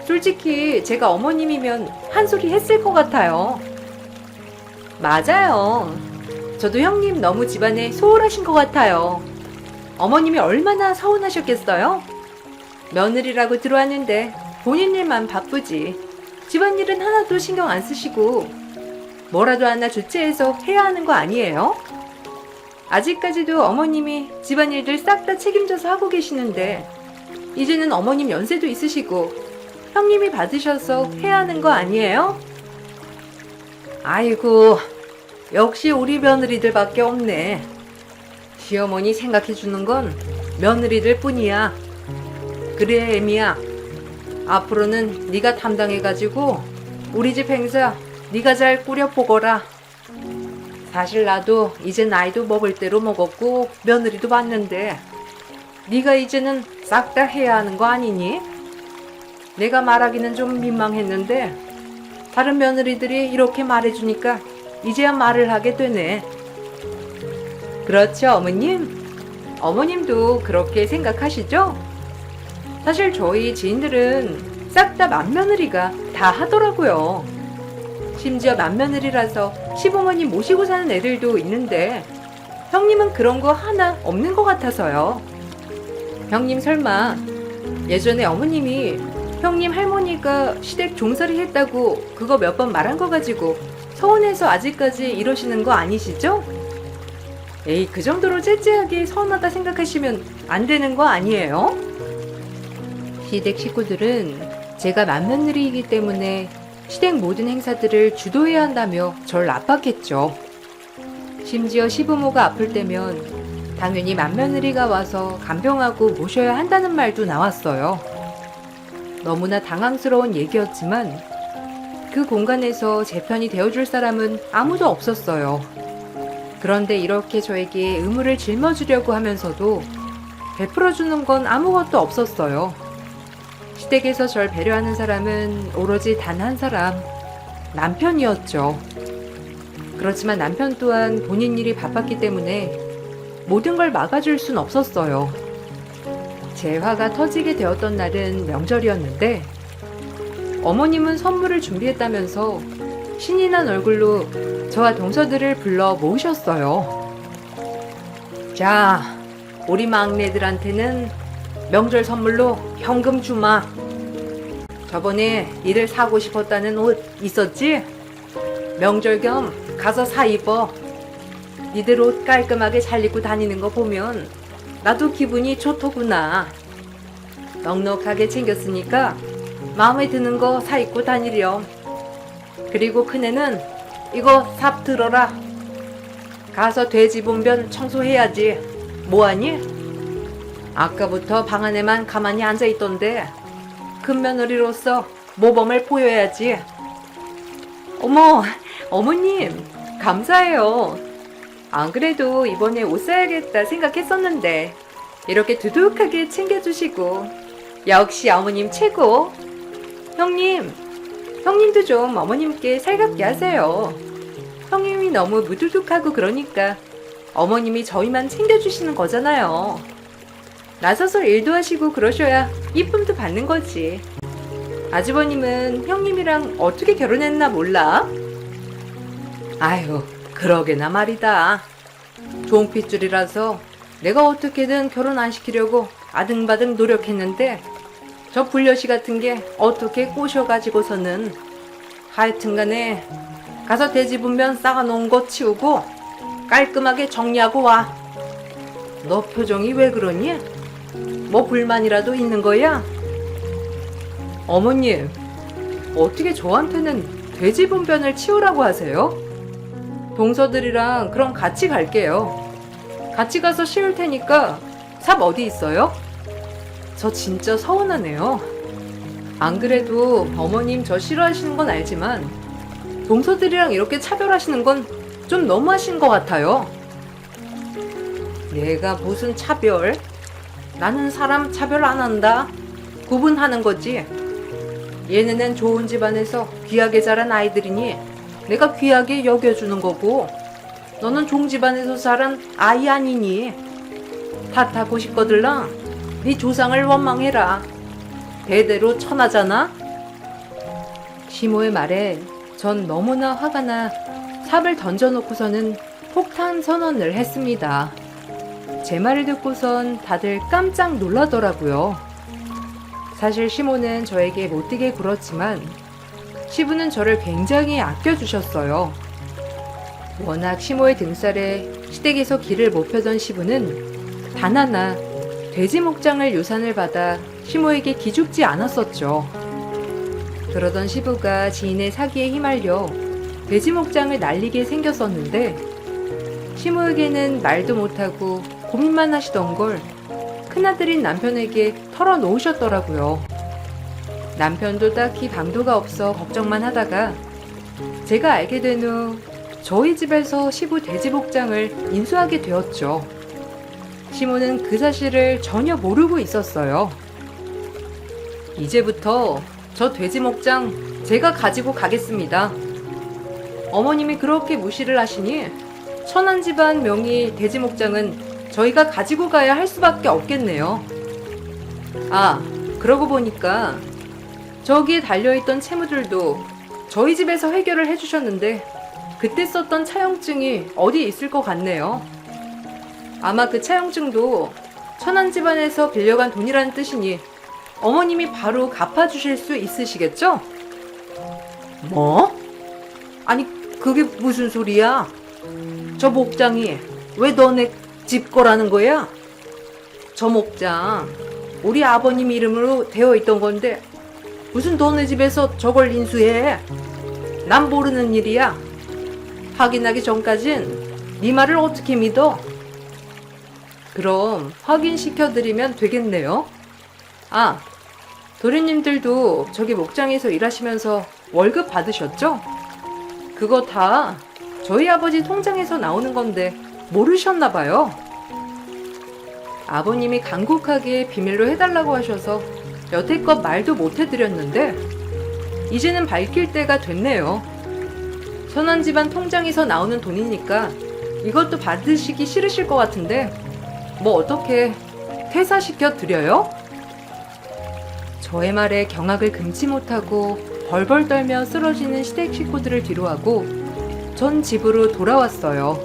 솔직히 제가 어머님이면 한 소리 했을 것 같아요. 맞아요. 저도 형님 너무 집안에 소홀하신 것 같아요. 어머님이 얼마나 서운하셨겠어요? 며느리라고 들어왔는데 본인 일만 바쁘지. 집안일은 하나도 신경 안 쓰시고 뭐라도 하나 조치해서 해야 하는 거 아니에요? 아직까지도 어머님이 집안일들 싹 다 책임져서 하고 계시는데 이제는 어머님 연세도 있으시고 형님이 받으셔서 해야 하는 거 아니에요? 아이고, 역시 우리 며느리들밖에 없네. 시어머니 생각해주는 건 며느리들 뿐이야. 그래, 애미야. 앞으로는 네가 담당해가지고 우리 집 행사 네가 잘 꾸려보거라. 사실 나도 이제 나이도 먹을 대로 먹었고 며느리도 봤는데 네가 이제는 싹 다 해야 하는 거 아니니? 내가 말하기는 좀 민망했는데 다른 며느리들이 이렇게 말해주니까 이제야 말을 하게 되네. 그렇죠, 어머님? 어머님도 그렇게 생각하시죠? 사실 저희 지인들은 싹 다 맏며느리가 다 하더라고요. 심지어 맏며느리라서 시부모님 모시고 사는 애들도 있는데 형님은 그런 거 하나 없는 것 같아서요. 형님 설마 예전에 어머님이 형님 할머니가 시댁 종살이 했다고 그거 몇 번 말한 거 가지고 서운해서 아직까지 이러시는 거 아니시죠? 에이, 그 정도로 째째하게 서운하다 생각하시면 안 되는 거 아니에요? 시댁 식구들은 제가 맏며느리이기 때문에 시댁 모든 행사들을 주도해야 한다며 절 압박했죠. 심지어 시부모가 아플 때면 당연히 맏며느리가 와서 간병하고 모셔야 한다는 말도 나왔어요. 너무나 당황스러운 얘기였지만 그 공간에서 제 편이 되어줄 사람은 아무도 없었어요. 그런데 이렇게 저에게 의무를 짊어주려고 하면서도 베풀어주는 건 아무것도 없었어요. 시댁에서 절 배려하는 사람은 오로지 단 한 사람, 남편이었죠. 그렇지만 남편 또한 본인 일이 바빴기 때문에 모든 걸 막아줄 순 없었어요. 제 화가 터지게 되었던 날은 명절이었는데 어머님은 선물을 준비했다면서 신이 난 얼굴로 저와 동서들을 불러 모으셨어요. 자, 우리 막내들한테는 명절 선물로 현금 주마. 저번에 니들 사고 싶었다는 옷 있었지? 명절 겸 가서 사 입어. 니들 옷 깔끔하게 잘 입고 다니는 거 보면 나도 기분이 좋더구나. 넉넉하게 챙겼으니까 마음에 드는 거 사 입고 다니렴. 그리고 큰애는 이거 삽 들어라. 가서 돼지 분변 청소해야지. 뭐하니? 아까부터 방 안에만 가만히 앉아있던데 큰 며느리로서 모범을 보여야지. 어머, 어머님, 감사해요. 안 그래도 이번에 옷 사야겠다 생각했었는데 이렇게 두둑하게 챙겨주시고 역시 어머님 최고. 형님도 좀 어머님께 살갑게 하세요. 형님이 너무 무두둑하고 그러니까 어머님이 저희만 챙겨주시는 거잖아요. 나서서 일도 하시고 그러셔야 이쁨도 받는 거지. 아주버님은 형님이랑 어떻게 결혼했나 몰라? 아유, 그러게나 말이다. 종핏줄이라서 내가 어떻게든 결혼 안 시키려고 아등바등 노력했는데 저 불려시 같은 게 어떻게 꼬셔가지고서는. 하여튼간에 가서 돼지 분변 쌓아놓은 거 치우고 깔끔하게 정리하고 와. 너 표정이 왜 그러니? 뭐 불만이라도 있는 거야? 어머님, 어떻게 저한테는 돼지 분변을 치우라고 하세요? 동서들이랑 그럼 같이 갈게요. 같이 가서 치울 테니까 삽 어디 있어요? 저 진짜 서운하네요. 안 그래도 어머님 저 싫어하시는 건 알지만 동서들이랑 이렇게 차별하시는 건 좀 너무하신 것 같아요. 내가 무슨 차별? 나는 사람 차별 안 한다. 구분하는 거지. 얘네는 좋은 집안에서 귀하게 자란 아이들이니 내가 귀하게 여겨주는 거고 너는 종집안에서 자란 아이 아니니 탓하고 싶거들랑 네 조상을 원망해라. 대대로 천하잖아. 시모의 말에 전 너무나 화가 나 삽을 던져놓고서는 폭탄 선언을 했습니다. 제 말을 듣고선 다들 깜짝 놀라더라고요. 사실 시모는 저에게 못되게 굴었지만 시부는 저를 굉장히 아껴주셨어요. 워낙 시모의 등살에 시댁에서 길을 못 펴던 시부는 단 하나 돼지 목장을 유산을 받아 시모에게 기죽지 않았었죠. 그러던 시부가 지인의 사기에 휘말려 돼지 목장을 날리게 생겼었는데 시모에게는 말도 못하고 고민만 하시던 걸 큰아들인 남편에게 털어놓으셨더라고요. 남편도 딱히 강도가 없어 걱정만 하다가 제가 알게 된 후 저희 집에서 시부 돼지 목장을 인수하게 되었죠. 시모는 그 사실을 전혀 모르고 있었어요. 이제부터 저 돼지 목장 제가 가지고 가겠습니다. 어머님이 그렇게 무시를 하시니 천안 집안 명의 돼지 목장은 저희가 가지고 가야 할 수밖에 없겠네요. 아, 그러고 보니까 저기에 달려있던 채무들도 저희 집에서 해결을 해주셨는데 그때 썼던 차용증이 어디에 있을 것 같네요. 아마 그 차용증도 천안 집안에서 빌려간 돈이라는 뜻이니 어머님이 바로 갚아주실 수 있으시겠죠? 뭐? 아니, 그게 무슨 소리야? 저 목장이 왜 너네 집 거라는 거야? 저 목장 우리 아버님 이름으로 되어 있던 건데 무슨 너네 집에서 저걸 인수해? 난 모르는 일이야. 확인하기 전까진 네 말을 어떻게 믿어? 그럼 확인시켜드리면 되겠네요. 아, 도련님들도 저기 목장에서 일하시면서 월급 받으셨죠? 그거 다 저희 아버지 통장에서 나오는 건데 모르셨나봐요. 아버님이 간곡하게 비밀로 해달라고 하셔서 여태껏 말도 못 해드렸는데 이제는 밝힐 때가 됐네요. 천안 집안 통장에서 나오는 돈이니까 이것도 받으시기 싫으실 것 같은데 뭐 어떻게 퇴사시켜 드려요? 저의 말에 경악을 금치 못하고 벌벌 떨며 쓰러지는 시댁 식구들을 뒤로하고 전 집으로 돌아왔어요.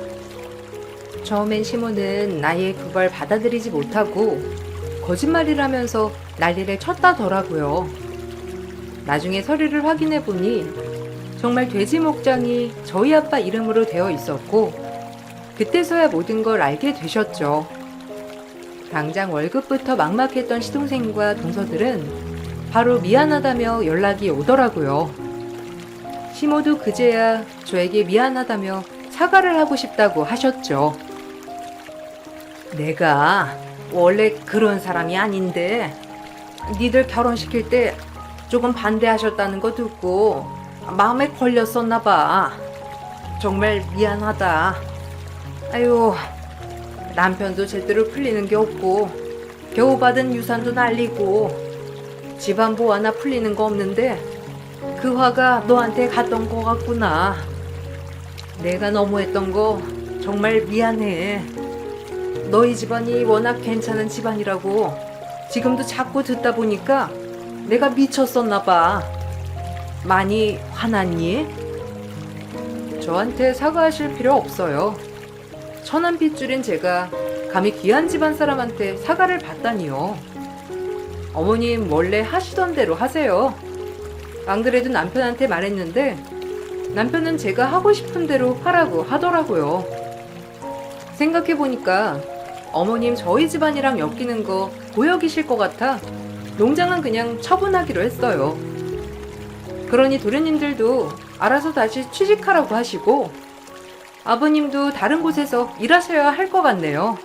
처음엔 시모는 나의 그걸 받아들이지 못하고 거짓말이라면서 난리를 쳤다더라고요. 나중에 서류를 확인해 보니 정말 돼지 목장이 저희 아빠 이름으로 되어 있었고 그때서야 모든 걸 알게 되셨죠. 당장 월급부터 막막했던 시동생과 동서들은 바로 미안하다며 연락이 오더라고요. 시모도 그제야 저에게 미안하다며 사과를 하고 싶다고 하셨죠. 내가 원래 그런 사람이 아닌데 니들 결혼시킬 때 조금 반대하셨다는 거 듣고 마음에 걸렸었나 봐. 정말 미안하다. 아유, 남편도 제대로 풀리는 게 없고 겨우 받은 유산도 날리고 집안보 하나 풀리는 거 없는데 그 화가 너한테 갔던 거 같구나. 내가 너무했던 거 정말 미안해. 너희 집안이 워낙 괜찮은 집안이라고 지금도 자꾸 듣다 보니까 내가 미쳤었나 봐. 많이 화났니? 저한테 사과하실 필요 없어요. 천한 핏줄인 제가 감히 귀한 집안 사람한테 사과를 받다니요. 어머님 원래 하시던 대로 하세요. 안 그래도 남편한테 말했는데 남편은 제가 하고 싶은 대로 하라고 하더라고요. 생각해보니까 어머님 저희 집안이랑 엮이는 거 고역이실 것 같아 농장은 그냥 처분하기로 했어요. 그러니 도련님들도 알아서 다시 취직하라고 하시고 아버님도 다른 곳에서 일하셔야 할 것 같네요.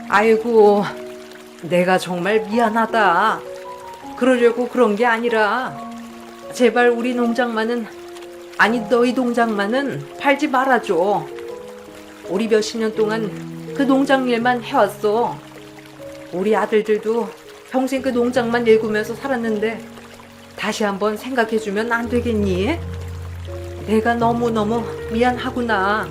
아이고, 내가 정말 미안하다. 그러려고 그런 게 아니라 제발 우리 농장만은, 아니 너희 농장만은 팔지 말아줘. 우리 몇십 년 동안 그 농장 일만 해왔어. 우리 아들들도 평생 그 농장만 일구면서 살았는데 다시 한번 생각해주면 안 되겠니? 내가 너무너무 미안하구나.